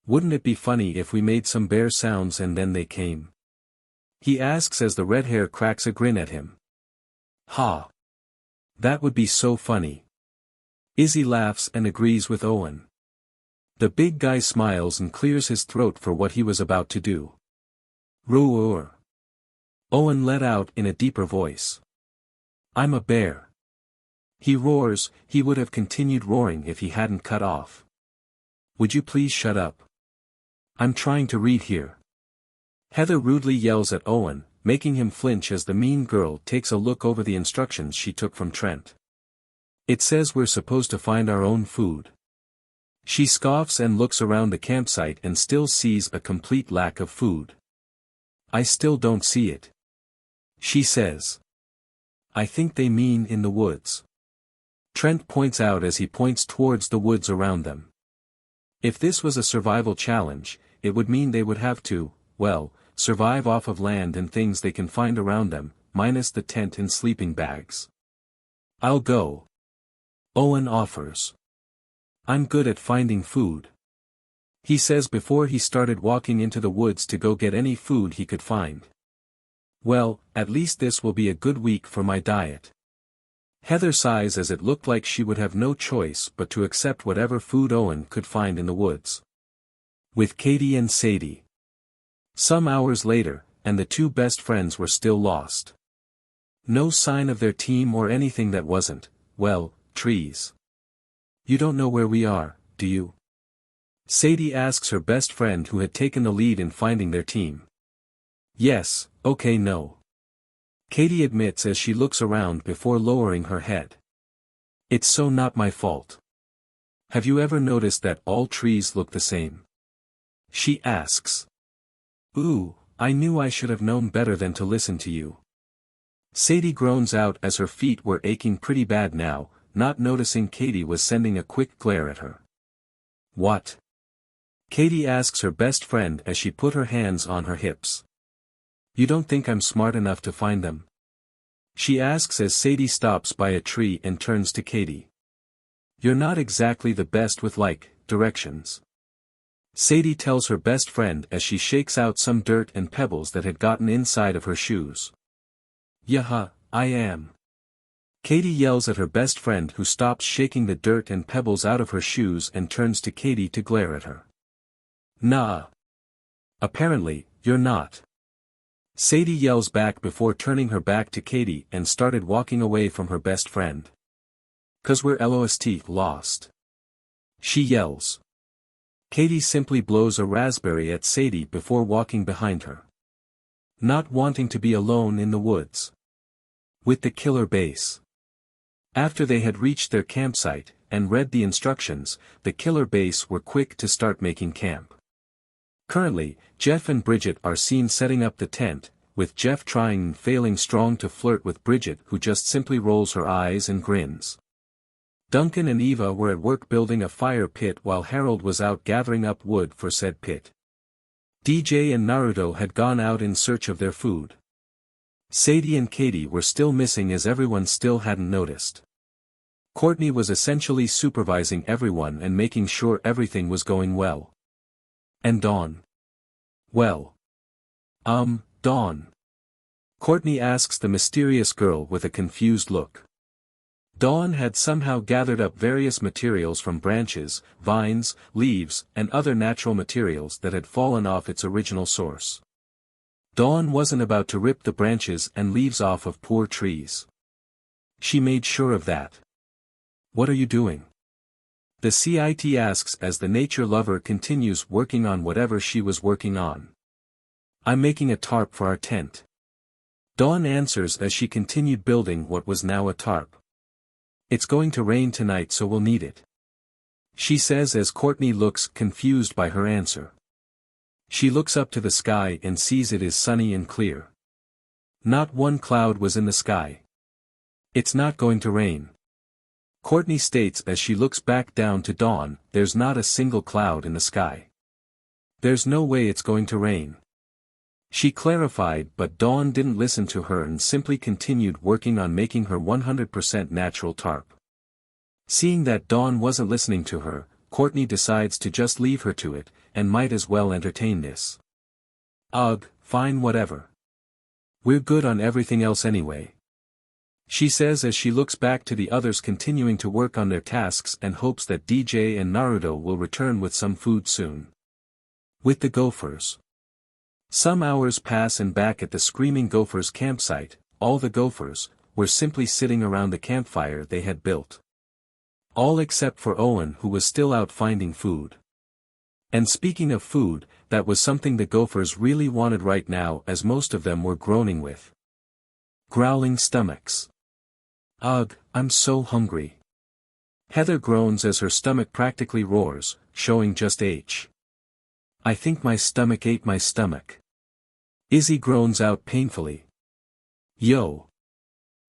Speaker 2: Wouldn't it be funny if we made some bear sounds and then they came? He asks as the red hair cracks a grin at him. Ha! That would be so funny. Izzy laughs and agrees with Owen. The big guy smiles and clears his throat for what he was about to do. Roar! Owen let out in a deeper voice. I'm a bear. He roars. He would have continued roaring if he hadn't cut off. Would you please shut up? I'm trying to read here. Heather rudely yells at Owen, making him flinch as the mean girl takes a look over the instructions she took from Trent. It says we're supposed to find our own food. She scoffs and looks around the campsite and still sees a complete lack of food. I still don't see it. She says. I think they mean in the woods. Trent points out as he points towards the woods around them. If this was a survival challenge, it would mean they would have to, survive off of land and things they can find around them, minus the tent and sleeping bags. I'll go. Owen offers. I'm good at finding food. He says before he started walking into the woods to go get any food he could find. Well, at least this will be a good week for my diet. Heather sighs as it looked like she would have no choice but to accept whatever food Owen could find in the woods. With Katie and Sadie. Some hours later, and the two best friends were still lost. No sign of their team or anything that wasn't, trees. You don't know where we are, do you? Sadie asks her best friend who had taken the lead in finding their team. Yes, okay, no. Katie admits as she looks around before lowering her head. It's so not my fault. Have you ever noticed that all trees look the same? She asks. Ooh, I knew I should have known better than to listen to you. Sadie groans out as her feet were aching pretty bad now, not noticing Katie was sending a quick glare at her. What? Katie asks her best friend as she put her hands on her hips. You don't think I'm smart enough to find them? She asks as Sadie stops by a tree and turns to Katie. You're not exactly the best with directions. Sadie tells her best friend as she shakes out some dirt and pebbles that had gotten inside of her shoes. Yaha, I am. Katie yells at her best friend who stops shaking the dirt and pebbles out of her shoes and turns to Katie to glare at her. Nah. Apparently, you're not. Sadie yells back before turning her back to Katie and started walking away from her best friend. 'Cause we're lost. She yells. Katie simply blows a raspberry at Sadie before walking behind her. Not wanting to be alone in the woods. With the killer base. After they had reached their campsite, and read the instructions, the killer base were quick to start making camp. Currently, Jeff and Bridget are seen setting up the tent, with Jeff trying and failing strong to flirt with Bridget who just simply rolls her eyes and grins. Duncan and Eva were at work building a fire pit while Harold was out gathering up wood for said pit. DJ and Naruto had gone out in search of their food. Sadie and Katie were still missing as everyone still hadn't noticed. Courtney was essentially supervising everyone and making sure everything was going well. And Dawn? Well. Dawn. Courtney asks the mysterious girl with a confused look. Dawn had somehow gathered up various materials from branches, vines, leaves, and other natural materials that had fallen off its original source. Dawn wasn't about to rip the branches and leaves off of poor trees. She made sure of that. What are you doing? The CIT asks as the nature lover continues working on whatever she was working on. I'm making a tarp for our tent. Dawn answers as she continued building what was now a tarp. It's going to rain tonight so we'll need it. She says as Courtney looks confused by her answer. She looks up to the sky and sees it is sunny and clear. Not one cloud was in the sky. It's not going to rain. Courtney states as she looks back down to Dawn, there's not a single cloud in the sky. There's no way it's going to rain. She clarified but Dawn didn't listen to her and simply continued working on making her 100% natural tarp. Seeing that Dawn wasn't listening to her, Courtney decides to just leave her to it, and might as well entertain this. Ugh, fine whatever. We're good on everything else anyway. She says as she looks back to the others continuing to work on their tasks and hopes that DJ and Naruto will return with some food soon. With the Gophers. Some hours pass and back at the Screaming Gophers campsite, all the Gophers were simply sitting around the campfire they had built. All except for Owen who was still out finding food. And speaking of food, that was something the Gophers really wanted right now as most of them were groaning with growling stomachs. Ugh, I'm so hungry. Heather groans as her stomach practically roars, showing just I think my stomach ate my stomach. Izzy groans out painfully. Yo.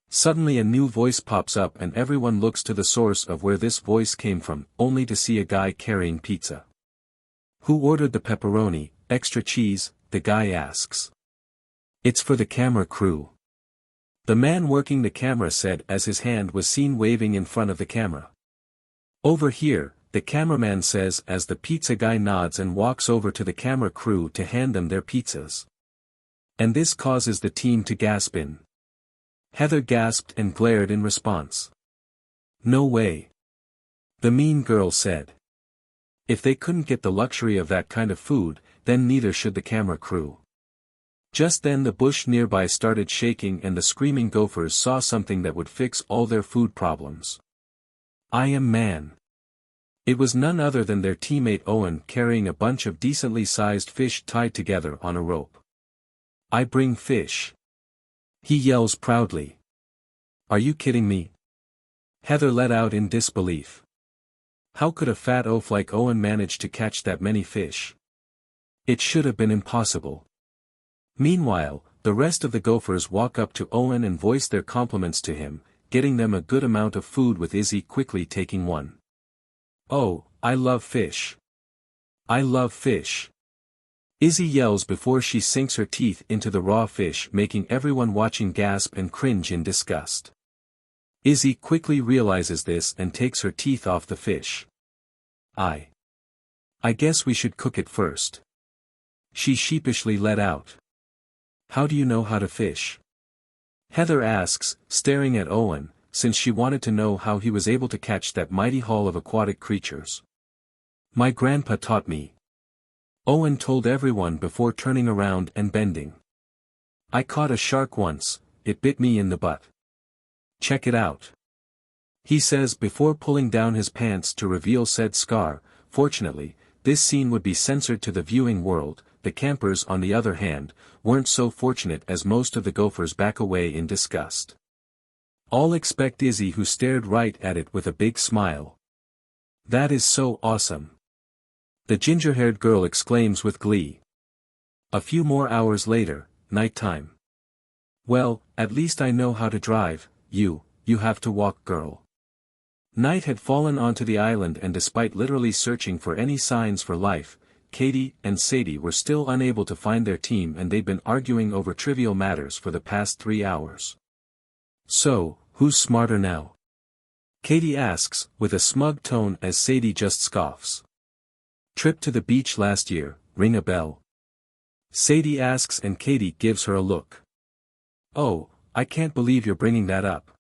Speaker 2: Suddenly a new voice pops up and everyone looks to the source of where this voice came from, only to see a guy carrying pizza. Who ordered the pepperoni, extra cheese? The guy asks. It's for the camera crew. The man working the camera said as his hand was seen waving in front of the camera. Over here, the cameraman says as the pizza guy nods and walks over to the camera crew to hand them their pizzas. And this causes the team to gasp in. Heather gasped and glared in response. No way. The mean girl said. If they couldn't get the luxury of that kind of food, then neither should the camera crew. Just then the bush nearby started shaking and the Screaming Gophers saw something that would fix all their food problems. I am man. It was none other than their teammate Owen carrying a bunch of decently sized fish tied together on a rope. I bring fish. He yells proudly. Are you kidding me? Heather let out in disbelief. How could a fat oaf like Owen manage to catch that many fish? It should have been impossible. Meanwhile, the rest of the Gophers walk up to Owen and voice their compliments to him, getting them a good amount of food with Izzy quickly taking one. Oh, I love fish. I love fish. Izzy yells before she sinks her teeth into the raw fish, making everyone watching gasp and cringe in disgust. Izzy quickly realizes this and takes her teeth off the fish. I guess we should cook it first. She sheepishly let out. How do you know how to fish? Heather asks, staring at Owen, since she wanted to know how he was able to catch that mighty haul of aquatic creatures. My grandpa taught me. Owen told everyone before turning around and bending. I caught a shark once, it bit me in the butt. Check it out. He says before pulling down his pants to reveal said scar. Fortunately, this scene would be censored to the viewing world. The campers on the other hand, weren't so fortunate as most of the Gophers back away in disgust. All except Izzy, who stared right at it with a big smile. That is so awesome. The ginger-haired girl exclaims with glee. A few more hours later, nighttime. Well, at least I know how to drive. You have to walk, girl. Night had fallen onto the island, and despite literally searching for any signs for life, Katie and Sadie were still unable to find their team, and they'd been arguing over trivial matters for the past 3 hours. So, who's smarter now? Katie asks, with a smug tone, as Sadie just scoffs. Trip to the beach last year, ring a bell? Sadie asks, and Katie gives her a look. Oh, I can't believe you're bringing that up.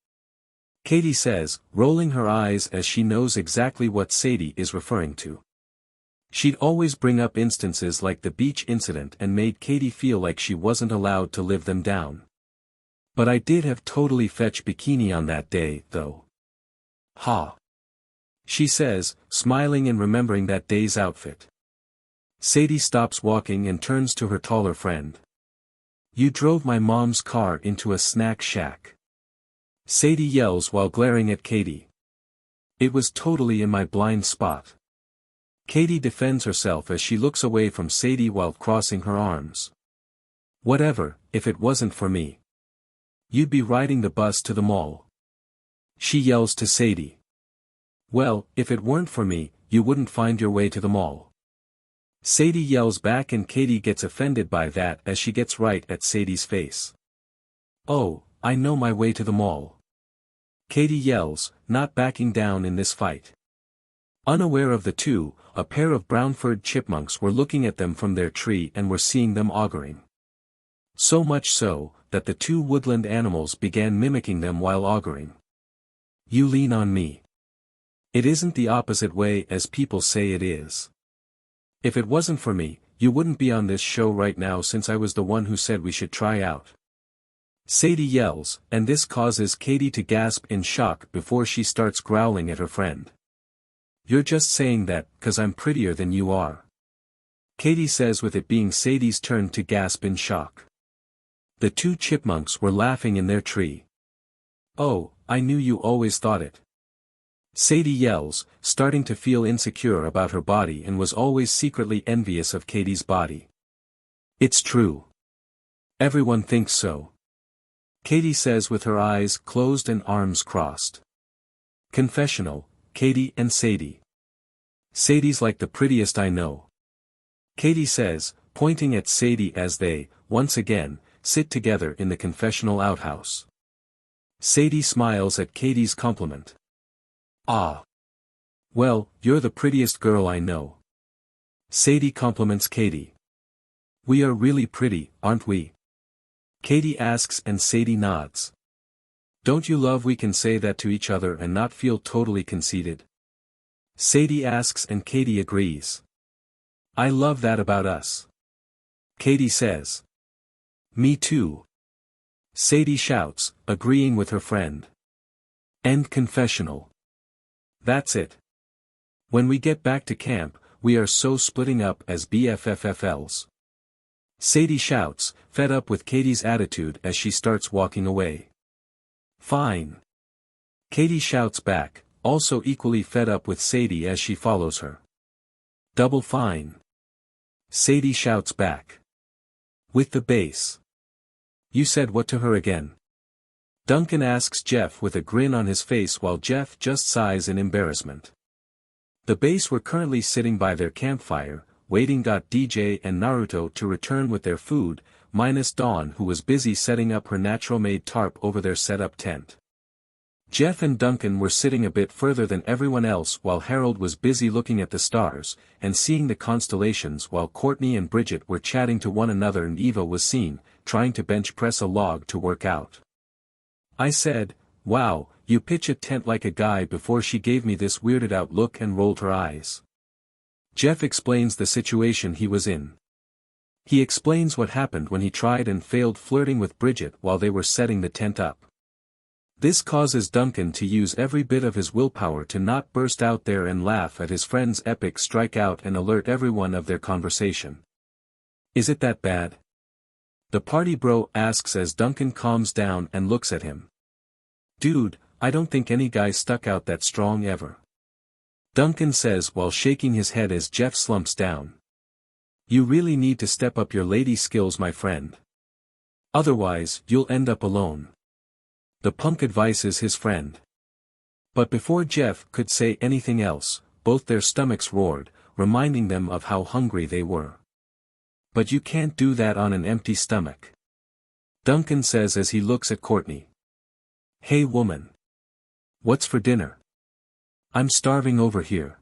Speaker 2: Katie says, rolling her eyes as she knows exactly what Sadie is referring to. She'd always bring up instances like the beach incident and made Katie feel like she wasn't allowed to live them down. But I did have totally fetch bikini on that day, though. Ha! She says, smiling and remembering that day's outfit. Sadie stops walking and turns to her taller friend. You drove my mom's car into a snack shack. Sadie yells while glaring at Katie. It was totally in my blind spot. Katie defends herself as she looks away from Sadie while crossing her arms. Whatever, if it wasn't for me. You'd be riding the bus to the mall. She yells to Sadie. Well, if it weren't for me, you wouldn't find your way to the mall. Sadie yells back, and Katie gets offended by that as she gets right at Sadie's face. Oh, I know my way to the mall. Katie yells, not backing down in this fight. Unaware of the two, a pair of brown-furred chipmunks were looking at them from their tree and were seeing them auguring. So much so, that the two woodland animals began mimicking them while auguring. You lean on me. It isn't the opposite way as people say it is. If it wasn't for me, you wouldn't be on this show right now, since I was the one who said we should try out. Sadie yells, and this causes Katie to gasp in shock before she starts growling at her friend. You're just saying that, 'cause I'm prettier than you are. Katie says, with it being Sadie's turn to gasp in shock. The two chipmunks were laughing in their tree. Oh, I knew you always thought it. Sadie yells, starting to feel insecure about her body and was always secretly envious of Katie's body. It's true. Everyone thinks so. Katie says with her eyes closed and arms crossed. Confessional, Katie and Sadie. Sadie's like the prettiest I know. Katie says, pointing at Sadie as they, once again, sit together in the confessional outhouse. Sadie smiles at Katie's compliment. Ah. Well, you're the prettiest girl I know. Sadie compliments Katie. We are really pretty, aren't we? Katie asks, and Sadie nods. Don't you love we can say that to each other and not feel totally conceited? Sadie asks, and Katie agrees. I love that about us. Katie says. Me too. Sadie shouts, agreeing with her friend. End confessional. That's it. When we get back to camp, we are so splitting up as BFFFLs. Sadie shouts, fed up with Katie's attitude as she starts walking away. Fine. Katie shouts back, also equally fed up with Sadie as she follows her. Double fine. Sadie shouts back. With the bass. You said what to her again? Duncan asks Jeff with a grin on his face while Jeff just sighs in embarrassment. The base were currently sitting by their campfire, waiting. DJ and Naruto to return with their food, minus Dawn who was busy setting up her natural-made tarp over their set-up tent. Jeff and Duncan were sitting a bit further than everyone else while Harold was busy looking at the stars, and seeing the constellations while Courtney and Bridget were chatting to one another and Eva was seen, trying to bench press a log to work out. I said, "Wow, you pitch a tent like a guy," before she gave me this weirded out look and rolled her eyes. Jeff explains the situation he was in. He explains what happened when he tried and failed flirting with Bridget while they were setting the tent up. This causes Duncan to use every bit of his willpower to not burst out there and laugh at his friend's epic strikeout and alert everyone of their conversation. "Is it that bad?" The party bro asks as Duncan calms down and looks at him. "Dude, I don't think any guy stuck out that strong ever," Duncan says while shaking his head as Jeff slumps down. "You really need to step up your lady skills, my friend. Otherwise, you'll end up alone." The punk advises his friend. But before Jeff could say anything else, both their stomachs roared, reminding them of how hungry they were. "But you can't do that on an empty stomach," Duncan says as he looks at Courtney. "Hey woman. What's for dinner? I'm starving over here,"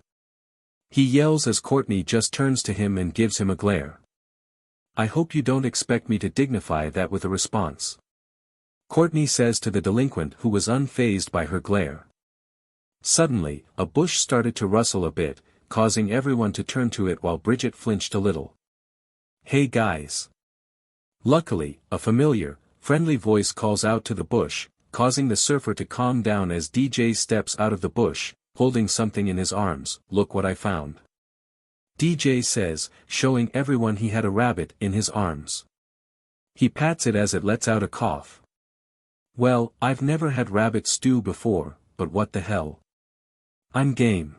Speaker 2: he yells as Courtney just turns to him and gives him a glare. "I hope you don't expect me to dignify that with a response," Courtney says to the delinquent who was unfazed by her glare. Suddenly, a bush started to rustle a bit, causing everyone to turn to it while Bridget flinched a little. "Hey guys." Luckily, a familiar, friendly voice calls out to the bush, causing the surfer to calm down as DJ steps out of the bush, holding something in his arms. "Look what I found," DJ says, showing everyone he had a rabbit in his arms. He pats it as it lets out a cough. "Well, I've never had rabbit stew before, but what the hell? I'm game."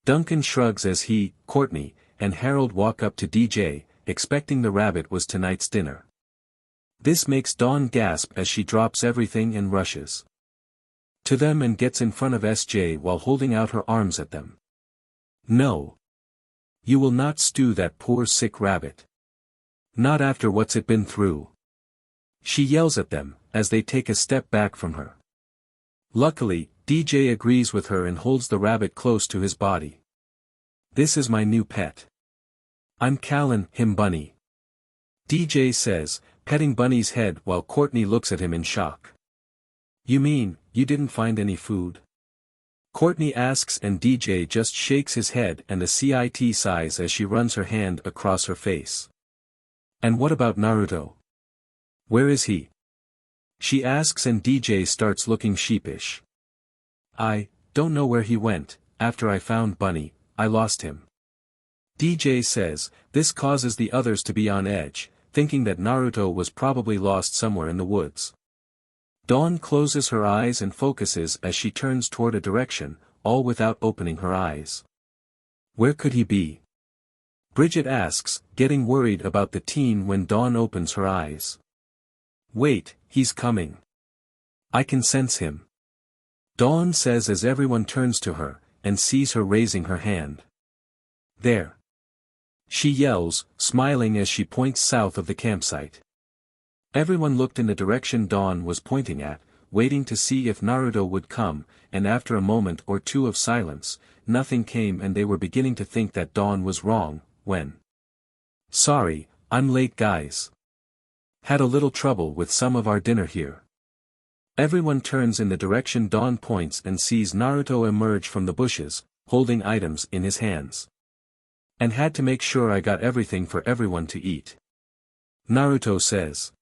Speaker 2: Duncan shrugs as he, Courtney, and Harold walk up to DJ, expecting the rabbit was tonight's dinner. This makes Dawn gasp as she drops everything and rushes to them and gets in front of SJ while holding out her arms at them. "No. You will not stew that poor sick rabbit. Not after what's it been through," she yells at them, as they take a step back from her. Luckily, DJ agrees with her and holds the rabbit close to his body. "This is my new pet. I'm calling him Bunny," DJ says, petting Bunny's head while Courtney looks at him in shock. "You mean, you didn't find any food?" Courtney asks and DJ just shakes his head and a CIT sighs as she runs her hand across her face. "And what about Naruto? Where is he?" she asks and DJ starts looking sheepish. "I don't know where he went. After I found Bunny, I lost him," DJ says. This causes the others to be on edge, thinking that Naruto was probably lost somewhere in the woods. Dawn closes her eyes and focuses as she turns toward a direction, all without opening her eyes. "Where could he be?" Bridget asks, getting worried about the teen when Dawn opens her eyes. "Wait, he's coming. I can sense him," Dawn says as everyone turns to her, and sees her raising her hand. "There," she yells, smiling as she points south of the campsite. Everyone looked in the direction Dawn was pointing at, waiting to see if Naruto would come, and after a moment or two of silence, nothing came and they were beginning to think that Dawn was wrong, when... "Sorry, I'm late guys. Had a little trouble with some of our dinner here." Everyone turns in the direction Dawn points and sees Naruto emerge from the bushes, holding items in his hands. "And had to make sure I got everything for everyone to eat," Naruto says.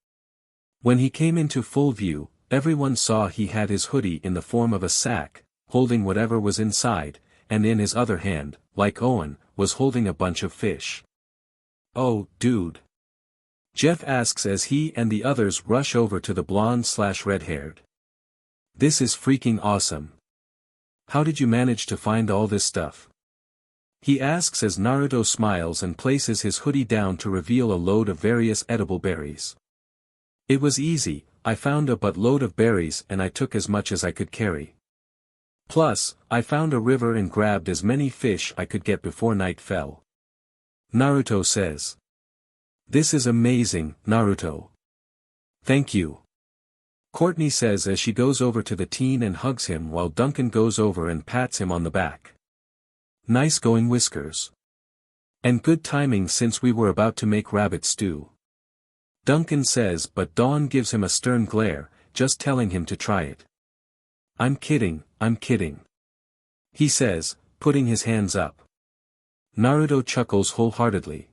Speaker 2: When he came into full view, everyone saw he had his hoodie in the form of a sack, holding whatever was inside, and in his other hand, like Owen, was holding a bunch of fish. "Oh, dude," Jeff asks as he and the others rush over to the blonde/red-haired. "This is freaking awesome. How did you manage to find all this stuff?" he asks as Naruto smiles and places his hoodie down to reveal a load of various edible berries. "It was easy, I found a buttload of berries and I took as much as I could carry. Plus, I found a river and grabbed as many fish I could get before night fell." Naruto says. This is amazing, Naruto. Thank you. Courtney says as she goes over to the teen and hugs him while Duncan goes over and pats him on the back. Nice going, Whiskers. And good timing since we were about to make rabbit stew. Duncan says, but Dawn gives him a stern glare, just telling him to try it. I'm kidding, he says, putting his hands up. Naruto chuckles wholeheartedly.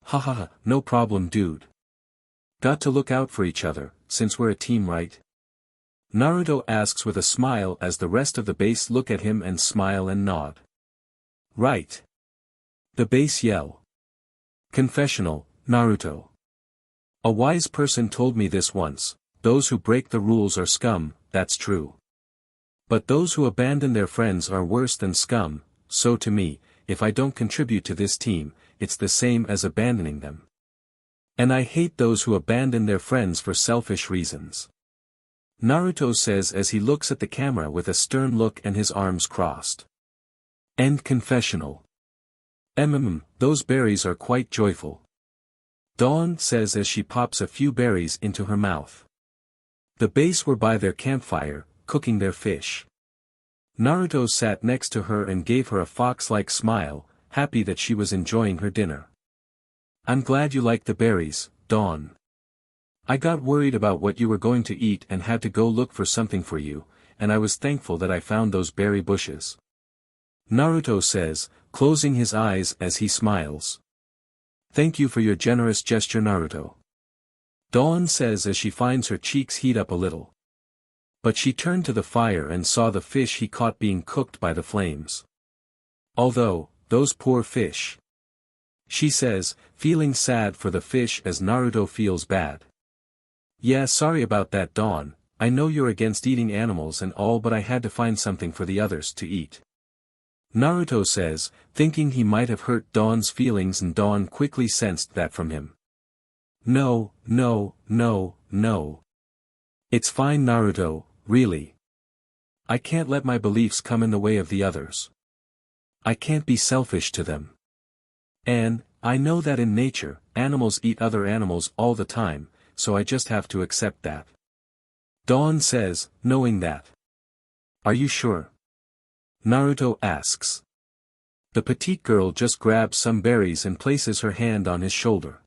Speaker 2: Haha, no problem, dude. Got to look out for each other, since we're a team, right? Naruto asks with a smile as the rest of the base look at him and smile and nod. Right. The base yell. Confessional, Naruto. A wise person told me this once, those who break the rules are scum, that's true. But those who abandon their friends are worse than scum, so to me, if I don't contribute to this team, it's the same as abandoning them. And I hate those who abandon their friends for selfish reasons. Naruto says as he looks at the camera with a stern look and his arms crossed. End confessional. Those berries are quite joyful. Dawn says as she pops a few berries into her mouth. The base were by their campfire, cooking their fish. Naruto sat next to her and gave her a fox-like smile, happy that she was enjoying her dinner. I'm glad you like the berries, Dawn. I got worried about what you were going to eat and had to go look for something for you, and I was thankful that I found those berry bushes. Naruto says, closing his eyes as he smiles. Thank you for your generous gesture, Naruto. Dawn says as she finds her cheeks heat up a little. But she turned to the fire and saw the fish he caught being cooked by the flames. Although, those poor fish. She says, feeling sad for the fish as Naruto feels bad. Yeah, sorry about that, Dawn. I know you're against eating animals and all, but I had to find something for the others to eat. Naruto says, thinking he might have hurt Dawn's feelings, and Dawn quickly sensed that from him. No. It's fine, Naruto, really. I can't let my beliefs come in the way of the others. I can't be selfish to them. And, I know that in nature, animals eat other animals all the time, so I just have to accept that. Dawn says, knowing that. Are you sure? Naruto asks. The petite girl just grabs some berries and places her hand on his shoulder.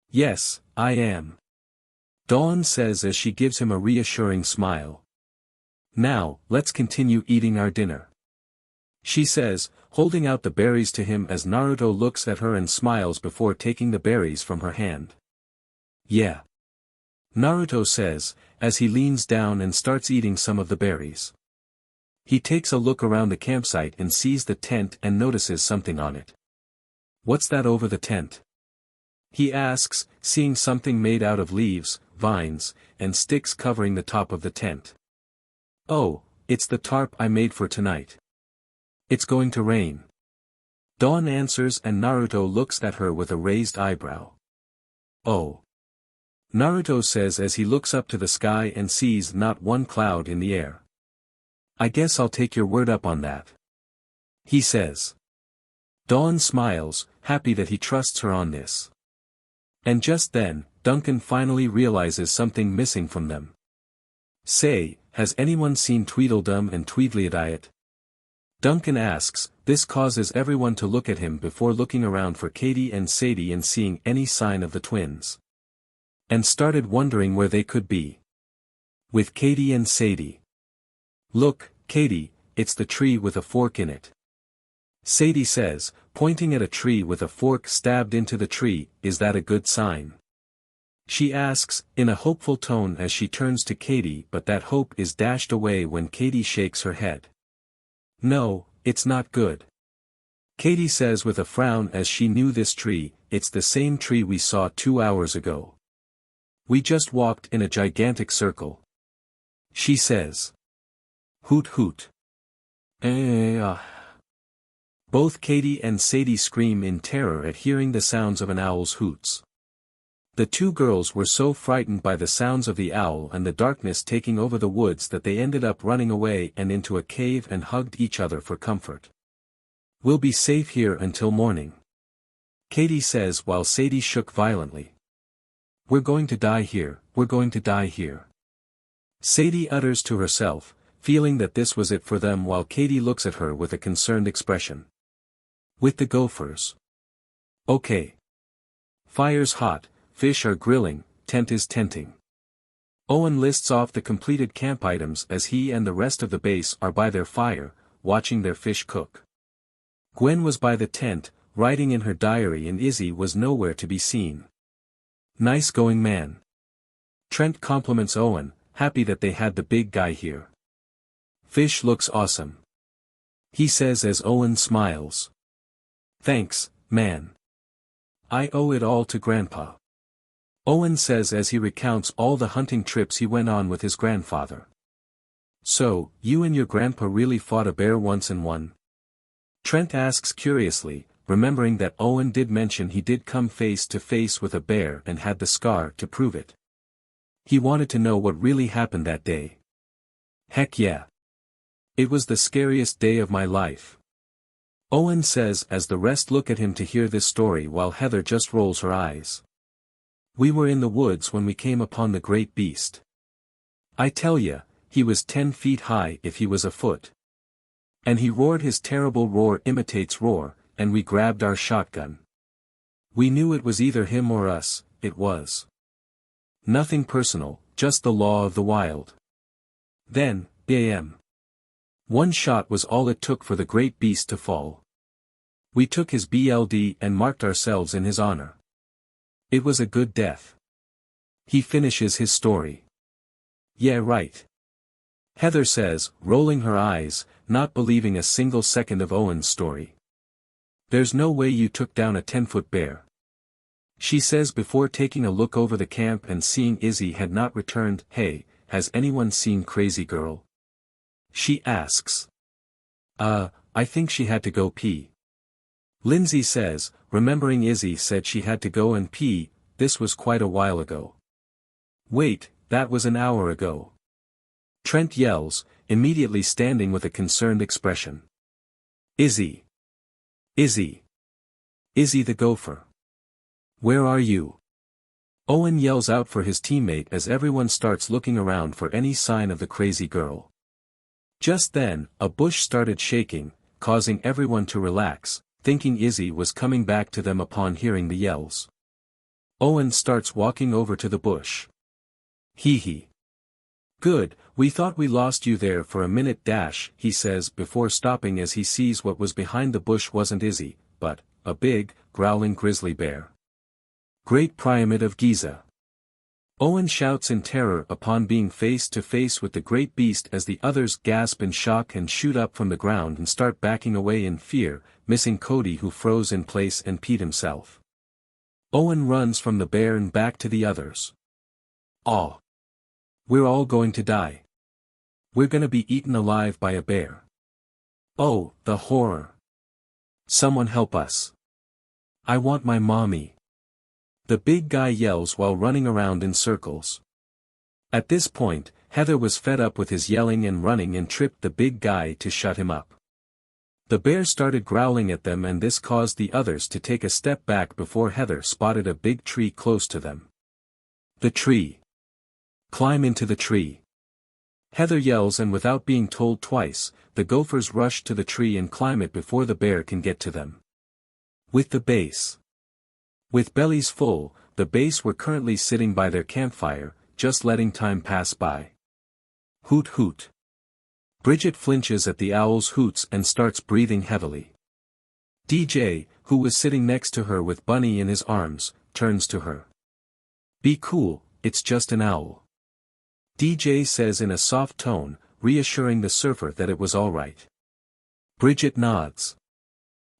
Speaker 2: Yes, I am. Dawn says as she gives him a reassuring smile. Now, let's continue eating our dinner. She says, holding out the berries to him as Naruto looks at her and smiles before taking the berries from her hand. Yeah. Naruto says, as he leans down and starts eating some of the berries. He takes a look around the campsite and sees the tent and notices something on it. What's that over the tent? He asks, seeing something made out of leaves, vines, and sticks covering the top of the tent. Oh, it's the tarp I made for tonight. It's going to rain. Dawn answers and Naruto looks at her with a raised eyebrow. Oh. Naruto says as he looks up to the sky and sees not one cloud in the air. I guess I'll take your word up on that. He says. Dawn smiles, happy that he trusts her on this. And just then, Duncan finally realizes something missing from them. Say, has anyone seen Tweedledum and Tweedledee? Duncan asks, this causes everyone to look at him before looking around for Katie and Sadie and seeing any sign of the twins. And started wondering where they could be. With Katie and Sadie. Look, Katie, it's the tree with a fork in it. Sadie says, pointing at a tree with a fork stabbed into the tree, is that a good sign? She asks, in a hopeful tone as she turns to Katie, but that hope is dashed away when Katie shakes her head. No, it's not good. Katie says with a frown as she knew this tree, it's the same tree we saw 2 hours ago. We just walked in a gigantic circle. She says. Hoot hoot. Both Katie and Sadie scream in terror at hearing the sounds of an owl's hoots. The two girls were so frightened by the sounds of the owl and the darkness taking over the woods that they ended up running away and into a cave and hugged each other for comfort. We'll be safe here until morning. Katie says while Sadie shook violently. We're going to die here, we're going to die here. Sadie utters to herself, feeling that this was it for them while Katie looks at her with a concerned expression. With the Gophers. Okay. Fire's hot, fish are grilling, tent is tenting. Owen lists off the completed camp items as he and the rest of the base are by their fire, watching their fish cook. Gwen was by the tent, writing in her diary, and Izzy was nowhere to be seen. Nice going, man. Trent compliments Owen, happy that they had the big guy here. Fish looks awesome. He says as Owen smiles. Thanks, man. I owe it all to Grandpa. Owen says as he recounts all the hunting trips he went on with his grandfather. So, you and your grandpa really fought a bear once and won? Trent asks curiously, remembering that Owen did mention he did come face to face with a bear and had the scar to prove it. He wanted to know what really happened that day. Heck yeah. It was the scariest day of my life. Owen says as the rest look at him to hear this story while Heather just rolls her eyes. We were in the woods when we came upon the great beast. I tell ya, he was 10 feet high if he was a foot. And he roared, his terrible roar imitates roar, and we grabbed our shotgun. We knew it was either him or us, it was. Nothing personal, just the law of the wild. Then, bam. One shot was all it took for the great beast to fall. We took his BLD and marked ourselves in his honor. It was a good death. He finishes his story. Yeah, right. Heather says, rolling her eyes, not believing a single second of Owen's story. There's no way you took down a 10-foot bear. She says before taking a look over the camp and seeing Izzy had not returned. Hey, has anyone seen Crazy Girl? She asks. I think she had to go pee. Lindsay says, remembering Izzy said she had to go and pee, this was quite a while ago. Wait, that was an hour ago. Trent yells, immediately standing with a concerned expression. Izzy. Izzy. Izzy the Gopher. Where are you? Owen yells out for his teammate as everyone starts looking around for any sign of the crazy girl. Just then, a bush started shaking, causing everyone to relax, thinking Izzy was coming back to them upon hearing the yells. Owen starts walking over to the bush. Hee hee. Good, we thought we lost you there for a minute he says before stopping as he sees what was behind the bush wasn't Izzy, but a big, growling grizzly bear. Great Pyramid of Giza. Owen shouts in terror upon being face to face with the great beast as the others gasp in shock and shoot up from the ground and start backing away in fear, missing Cody who froze in place and peed himself. Owen runs from the bear and back to the others. Aw. We're all going to die. We're gonna be eaten alive by a bear. Oh, the horror. Someone help us. I want my mommy. The big guy yells while running around in circles. At this point, Heather was fed up with his yelling and running and tripped the big guy to shut him up. The bear started growling at them and this caused the others to take a step back before Heather spotted a big tree close to them. The tree. Climb into the tree. Heather yells and without being told twice, the Gophers rush to the tree and climb it before the bear can get to them. With the base. With bellies full, the base were currently sitting by their campfire, just letting time pass by. Hoot hoot. Bridget flinches at the owl's hoots and starts breathing heavily. DJ, who was sitting next to her with Bunny in his arms, turns to her. Be cool, it's just an owl. DJ says in a soft tone, reassuring the surfer that it was alright. Bridget nods.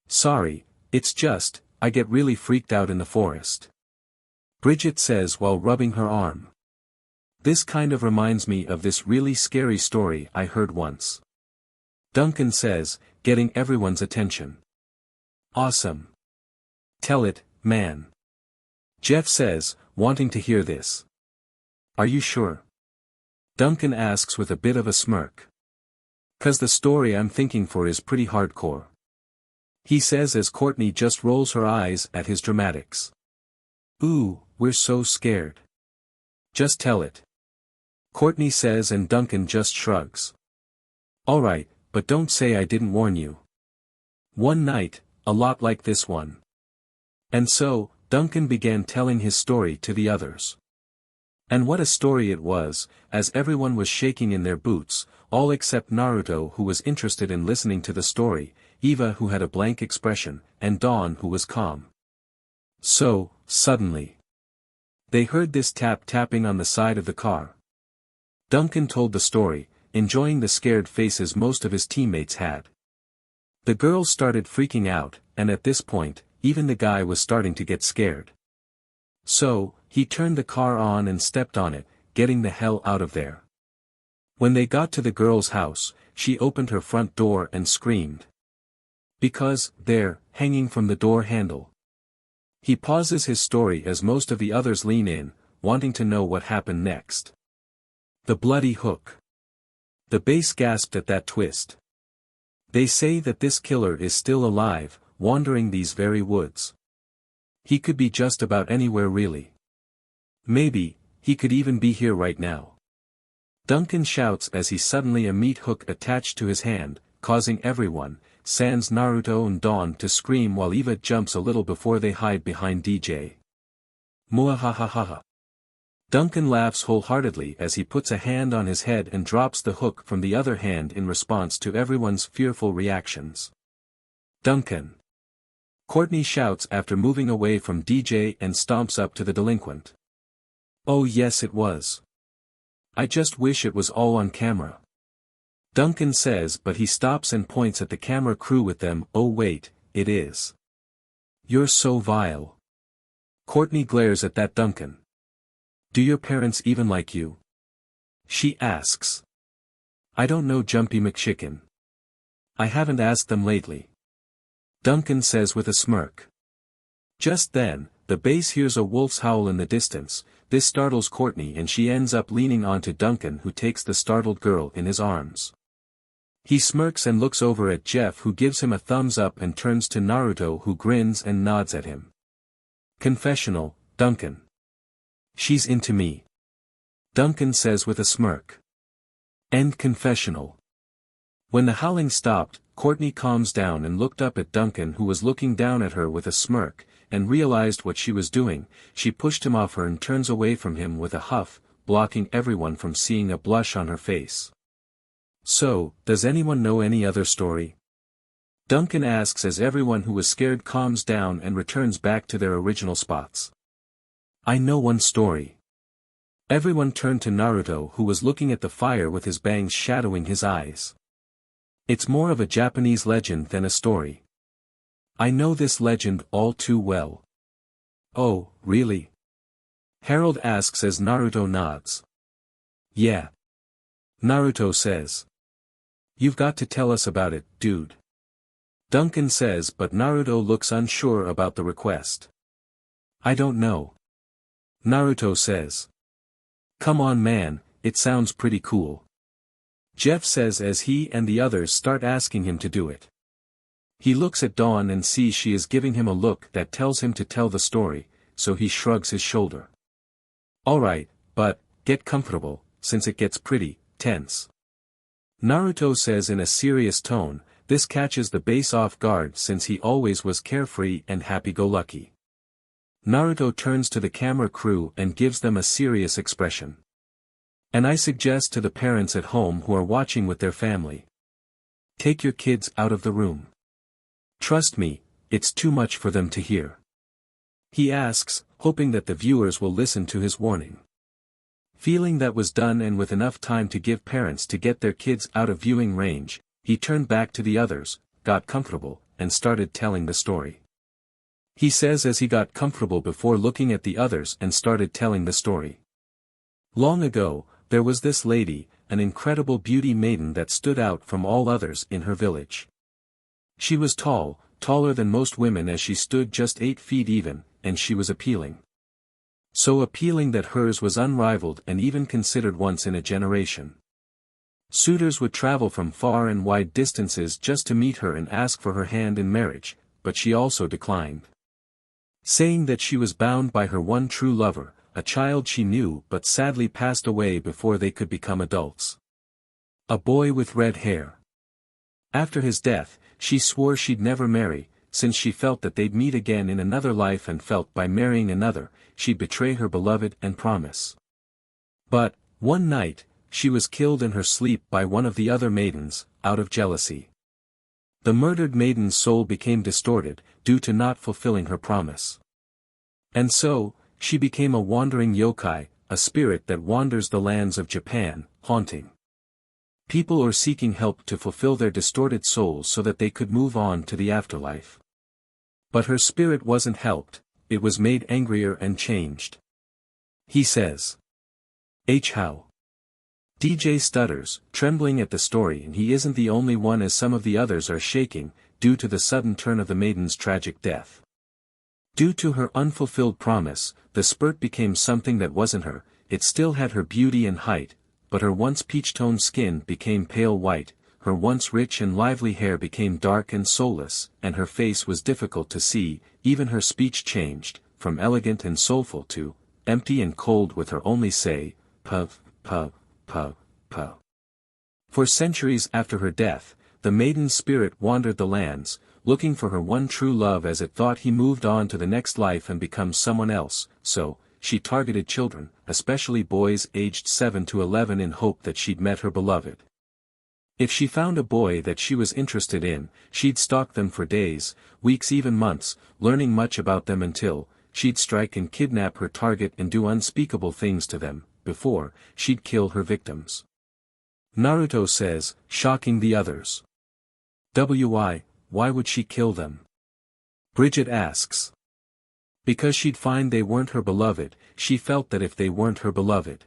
Speaker 2: Sorry, it's just, I get really freaked out in the forest. Bridget says while rubbing her arm. This kind of reminds me of this really scary story I heard once. Duncan says, getting everyone's attention. Awesome. Tell it, man. Jeff says, wanting to hear this. Are you sure? Duncan asks with a bit of a smirk. 'Cause the story I'm thinking for is pretty hardcore. he says as Courtney just rolls her eyes at his dramatics. Ooh, we're so scared. Just tell it. Courtney says and Duncan just shrugs. Alright, but don't say I didn't warn you. One night, a lot like this one. And so, Duncan began telling his story to the others. And what a story it was, as everyone was shaking in their boots, all except Naruto who was interested in listening to the story, Eva who had a blank expression, and Dawn who was calm. So, suddenly, they heard this tap-tapping on the side of the car. Duncan told the story, enjoying the scared faces most of his teammates had. The girls started freaking out, and at this point, even the guy was starting to get scared. So, he turned the car on and stepped on it, getting the hell out of there. When they got to the girl's house, she opened her front door and screamed. Because, there, hanging from the door handle. He pauses his story as most of the others lean in, wanting to know what happened next. The bloody hook. The base gasped at that twist. They say that this killer is still alive, wandering these very woods. He could be just about anywhere really. Maybe, he could even be here right now. Duncan shouts as he suddenly a meat hook attached to his hand, causing everyone, sans Naruto and Dawn to scream while Eva jumps a little before they hide behind DJ. Muahahaha. Duncan laughs wholeheartedly as he puts a hand on his head and drops the hook from the other hand in response to everyone's fearful reactions. Duncan. Courtney shouts after moving away from DJ and stomps up to the delinquent. Oh yes it was. I just wish it was all on camera. Duncan says but he stops and points at the camera crew with them. Oh wait, it is. You're so vile. Courtney glares at that Duncan. Do your parents even like you? She asks. I don't know Jumpy McChicken. I haven't asked them lately. Duncan says with a smirk. Just then, the base hears a wolf's howl in the distance. This startles Courtney and she ends up leaning onto Duncan who takes the startled girl in his arms. He smirks and looks over at Jeff who gives him a thumbs up and turns to Naruto who grins and nods at him. Confessional, Duncan. She's into me. Duncan says with a smirk. End confessional. When the howling stopped, Courtney calms down and looked up at Duncan who was looking down at her with a smirk, and realized what she was doing. She pushed him off her and turns away from him with a huff, blocking everyone from seeing a blush on her face. So, does anyone know any other story? Duncan asks as everyone who was scared calms down and returns back to their original spots. I know one story. Everyone turned to Naruto who was looking at the fire with his bangs shadowing his eyes. It's more of a Japanese legend than a story. I know this legend all too well. Oh, really? Harold asks as Naruto nods. Yeah. Naruto says. You've got to tell us about it, dude. Duncan says but Naruto looks unsure about the request. I don't know. Naruto says. Come on man, it sounds pretty cool. Jeff says as he and the others start asking him to do it. He looks at Dawn and sees she is giving him a look that tells him to tell the story, so he shrugs his shoulder. Alright, but, get comfortable, since it gets pretty tense. Naruto says in a serious tone, this catches the base off guard since he always was carefree and happy-go-lucky. Naruto turns to the camera crew and gives them a serious expression. And I suggest to the parents at home who are watching with their family. Take your kids out of the room. Trust me, it's too much for them to hear. He asks, hoping that the viewers will listen to his warning. Feeling that was done and with enough time to give parents to get their kids out of viewing range, he turned back to the others, got comfortable, and started telling the story. He says as he got comfortable before looking at the others and started telling the story. Long ago, there was this lady, an incredible beauty maiden that stood out from all others in her village. She was tall, taller than most women as she stood just 8 feet even, and she was appealing. So appealing that hers was unrivaled and even considered once in a generation. Suitors would travel from far and wide distances just to meet her and ask for her hand in marriage, but she also declined, saying that she was bound by her one true lover, a child she knew but sadly passed away before they could become adults. A boy with red hair. After his death, she swore she'd never marry, since she felt that they'd meet again in another life and felt by marrying another, she'd betray her beloved and promise. But, one night, she was killed in her sleep by one of the other maidens, out of jealousy. The murdered maiden's soul became distorted, due to not fulfilling her promise. And so, she became a wandering yokai, a spirit that wanders the lands of Japan, haunting people or seeking help to fulfill their distorted souls so that they could move on to the afterlife. But her spirit wasn't helped, it was made angrier and changed. He says. How? DJ stutters, trembling at the story, and he isn't the only one, as some of the others are shaking, due to the sudden turn of the maiden's tragic death. Due to her unfulfilled promise, the spurt became something that wasn't her. It still had her beauty and height, but her once peach-toned skin became pale white, her once rich and lively hair became dark and soulless, and her face was difficult to see. Even her speech changed, from elegant and soulful to empty and cold, with her only say, puff, puff, puff, puff. For centuries after her death, the maiden's spirit wandered the lands, looking for her one true love, as it thought he moved on to the next life and become someone else. So, she targeted children, especially boys aged 7 to 11, in hope that she'd met her beloved. If she found a boy that she was interested in, she'd stalk them for days, weeks, even months, learning much about them until she'd strike and kidnap her target and do unspeakable things to them, before she'd kill her victims. Naruto says, shocking the others. Why would she kill them? Bridget asks. Because she'd find they weren't her beloved. She felt that if they weren't her beloved,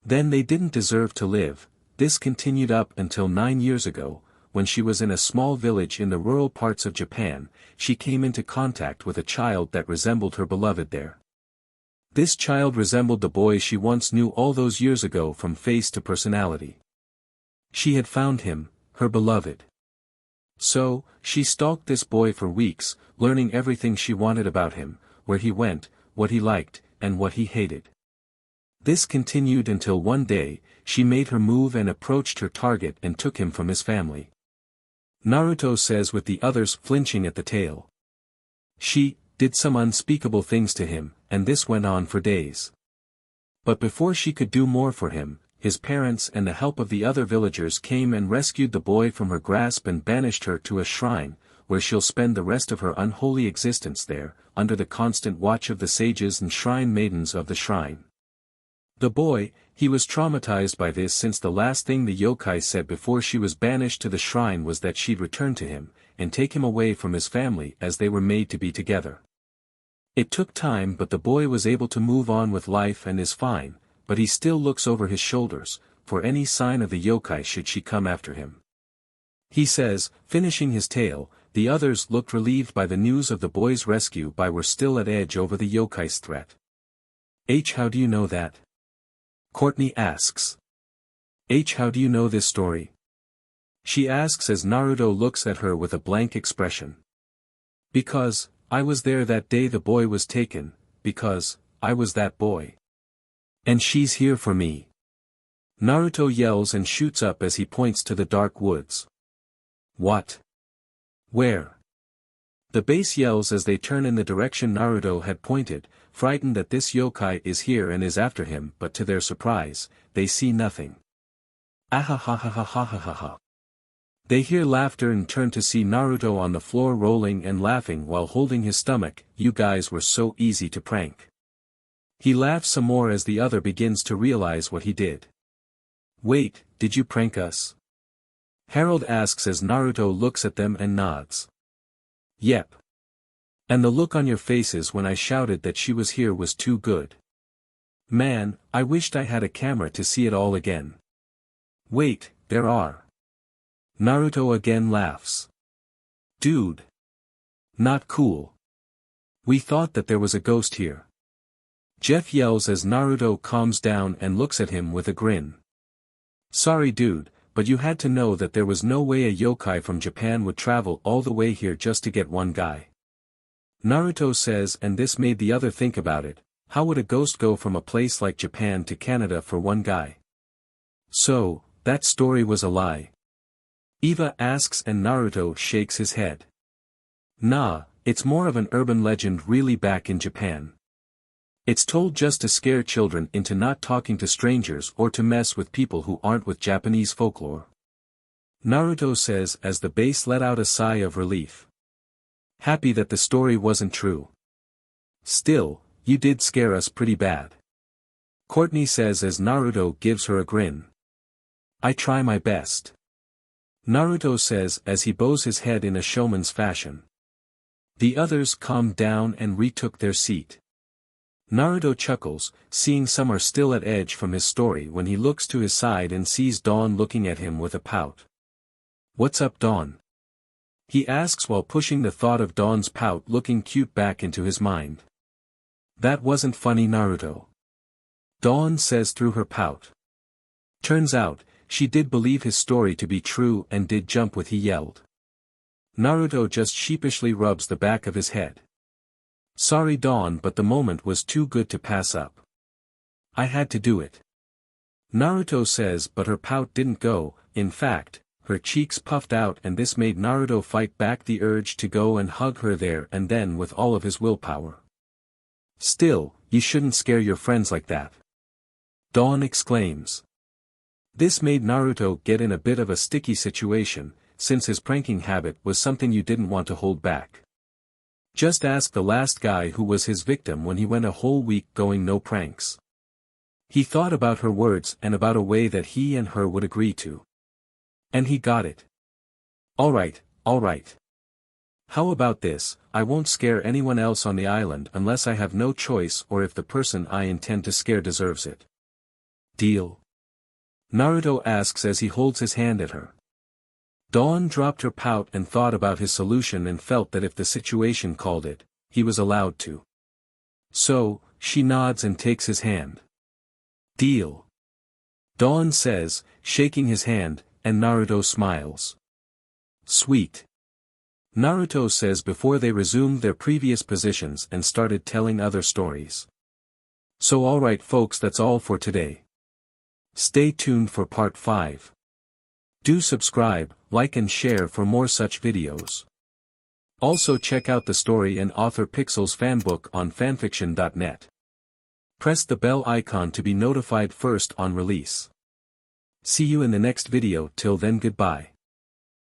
Speaker 2: then they didn't deserve to live. This continued up until 9 years ago, when she was in a small village in the rural parts of Japan. She came into contact with a child that resembled her beloved there. This child resembled the boy she once knew all those years ago from face to personality. She had found him, her beloved. So, she stalked this boy for weeks, learning everything she wanted about him, where he went, what he liked, and what he hated. This continued until one day, she made her move and approached her target and took him from his family. Naruto says, with the others flinching at the tale. She did some unspeakable things to him, and this went on for days. But before she could do more for him, his parents and the help of the other villagers came and rescued the boy from her grasp and banished her to a shrine, where she'll spend the rest of her unholy existence there, under the constant watch of the sages and shrine maidens of the shrine. The boy, he was traumatized by this, since the last thing the yokai said before she was banished to the shrine was that she'd return to him, and take him away from his family, as they were made to be together. It took time, but the boy was able to move on with life and is fine, but he still looks over his shoulders, for any sign of the yokai should she come after him. He says, finishing his tale. The others looked relieved by the news of the boy's rescue, but were still at edge over the yokai's threat. How do you know that? Courtney asks. How do you know this story? She asks as Naruto looks at her with a blank expression. Because I was there that day the boy was taken, because I was that boy. And she's here for me. Naruto yells and shoots up as he points to the dark woods. What? Where? The base yells as they turn in the direction Naruto had pointed, frightened that this yokai is here and is after him, but to their surprise, they see nothing. Ahahahahahahaha. They hear laughter and turn to see Naruto on the floor rolling and laughing while holding his stomach. You guys were so easy to prank. He laughs some more as the other begins to realize what he did. Wait, did you prank us? Harold asks as Naruto looks at them and nods. Yep. And the look on your faces when I shouted that she was here was too good. Man, I wished I had a camera to see it all again. Wait, there are. Naruto again laughs. Dude. Not cool. We thought that there was a ghost here. Jeff yells as Naruto calms down and looks at him with a grin. Sorry dude, but you had to know that there was no way a yokai from Japan would travel all the way here just to get one guy. Naruto says, and this made the other think about it, how would a ghost go from a place like Japan to Canada for one guy? So, that story was a lie? Eva asks and Naruto shakes his head. Nah, it's more of an urban legend really back in Japan. It's told just to scare children into not talking to strangers or to mess with people who aren't with Japanese folklore. Naruto says as the base let out a sigh of relief. Happy that the story wasn't true. Still, you did scare us pretty bad. Courtney says as Naruto gives her a grin. I try my best. Naruto says as he bows his head in a showman's fashion. The others calmed down and retook their seat. Naruto chuckles, seeing some are still at edge from his story when he looks to his side and sees Dawn looking at him with a pout. What's up Dawn? He asks while pushing the thought of Dawn's pout looking cute back into his mind. That wasn't funny Naruto. Dawn says through her pout. Turns out, she did believe his story to be true and did jump with he yelled. Naruto just sheepishly rubs the back of his head. Sorry Dawn but the moment was too good to pass up. I had to do it. Naruto says but her pout didn't go, in fact, her cheeks puffed out and this made Naruto fight back the urge to go and hug her there and then with all of his willpower. Still, you shouldn't scare your friends like that. Dawn exclaims. This made Naruto get in a bit of a sticky situation, since his pranking habit was something you didn't want to hold back. Just ask the last guy who was his victim when he went a whole week going no pranks. He thought about her words and about a way that he and her would agree to. And he got it. Alright. How about this, I won't scare anyone else on the island unless I have no choice or if the person I intend to scare deserves it. Deal? Naruto asks as he holds his hand at her. Dawn dropped her pout and thought about his solution and felt that if the situation called it, he was allowed to. So, she nods and takes his hand. Deal. Dawn says, shaking his hand, and Naruto smiles. Sweet. Naruto says before they resumed their previous positions and started telling other stories. So alright folks, that's all for today. Stay tuned for part 5. Do subscribe, like and share for more such videos. Also check out the story and author Pixel's fanbook on fanfiction.net. Press the bell icon to be notified first on release. See you in the next video. Till then, goodbye.